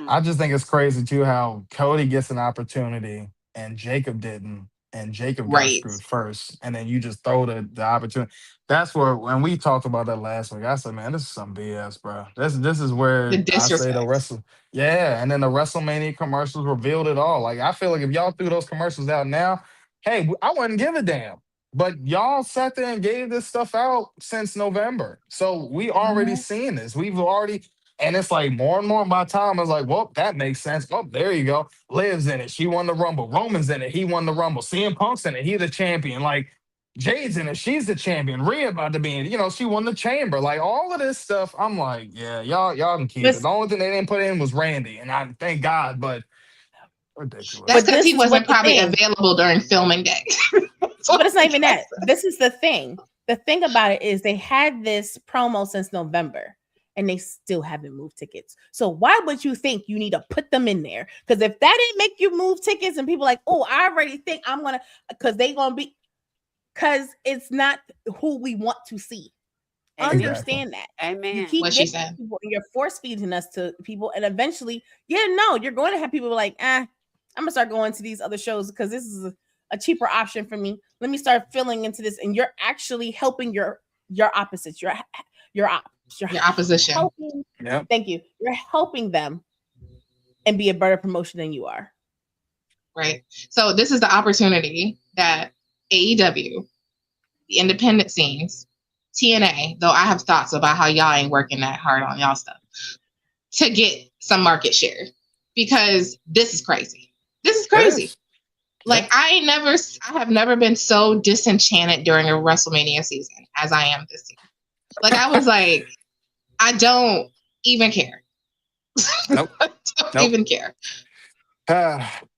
I just think it's crazy too how Cody gets an opportunity and Jacob didn't, and Jacob got screwed first, and then you just throw the opportunity. That's where when we talked about that last week, I said, man, this is some BS, bro. This is where I say the wrestle. Yeah, and then the WrestleMania commercials revealed it all. Like I feel like if y'all threw those commercials out now, hey, I wouldn't give a damn. But y'all sat there and gave this stuff out since November. So we already seen this. We've already, and it's like more and more by the time I was like, well, that makes sense. Oh, there you go. Liv's in it. She won the Rumble. Roman's in it. He won the Rumble. CM Punk's in it. He's the champion. Like Jade's in it. She's the champion. Rhea about to be in, she won the chamber. Like all of this stuff. I'm like, yeah, y'all can keep it. The only thing they didn't put in was Randy. And I thank God, but ridiculous. That's because he wasn't probably available during filming day. But it's not even that. This is the thing. The thing about it is they had this promo since November and they still haven't moved tickets. So why would you think you need to put them in there? Because if that didn't make you move tickets and people like, oh, I already think I'm going to, because because it's not who we want to see. Understand that. Amen. You keep getting people and you're force feeding us to people. And eventually, you're going to have people like, I'm going to start going to these other shows because this is a cheaper option for me. Let me start filling into this, and you're actually helping your opposites, your opposition. Thank you. You're helping them and be a better promotion than you are. Right. So this is the opportunity that AEW, the independent scenes, TNA, though I have thoughts about how y'all ain't working that hard on y'all stuff, to get some market share because this is crazy. This is crazy. Like I have never been so disenchanted during a WrestleMania season as I am this year. Like I was like, I don't even care. Nope. I don't even care.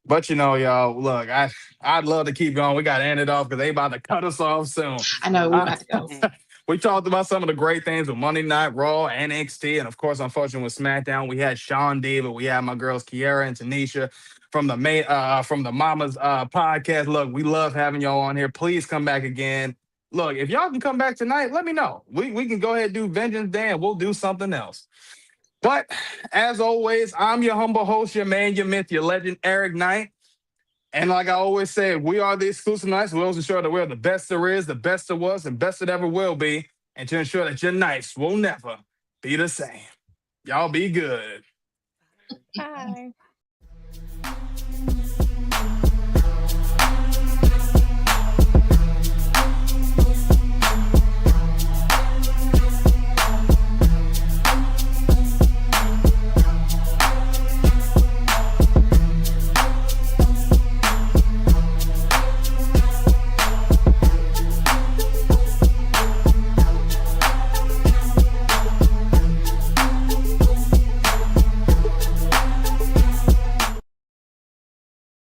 But y'all, look, I'd love to keep going. We got to end it off because they about to cut us off soon. I know we about to go. We talked about some of the great things with Monday Night Raw, NXT, and of course, unfortunately, with SmackDown, we had Sean Diva, we had my girls Kiera and Tanisha from the Mamas podcast. Look, we love having y'all on here. Please come back again. look, if y'all can come back tonight, let me know. We can go ahead and do Vengeance Day and we'll do something else. But as always, I'm your humble host, your man, your myth, your legend, Eric Knight. And like I always say, we are the Exclusive Nights. We always ensure that we're the best there is, the best there was, and best it ever will be. And to ensure that your nights will never be the same. Y'all be good. Bye.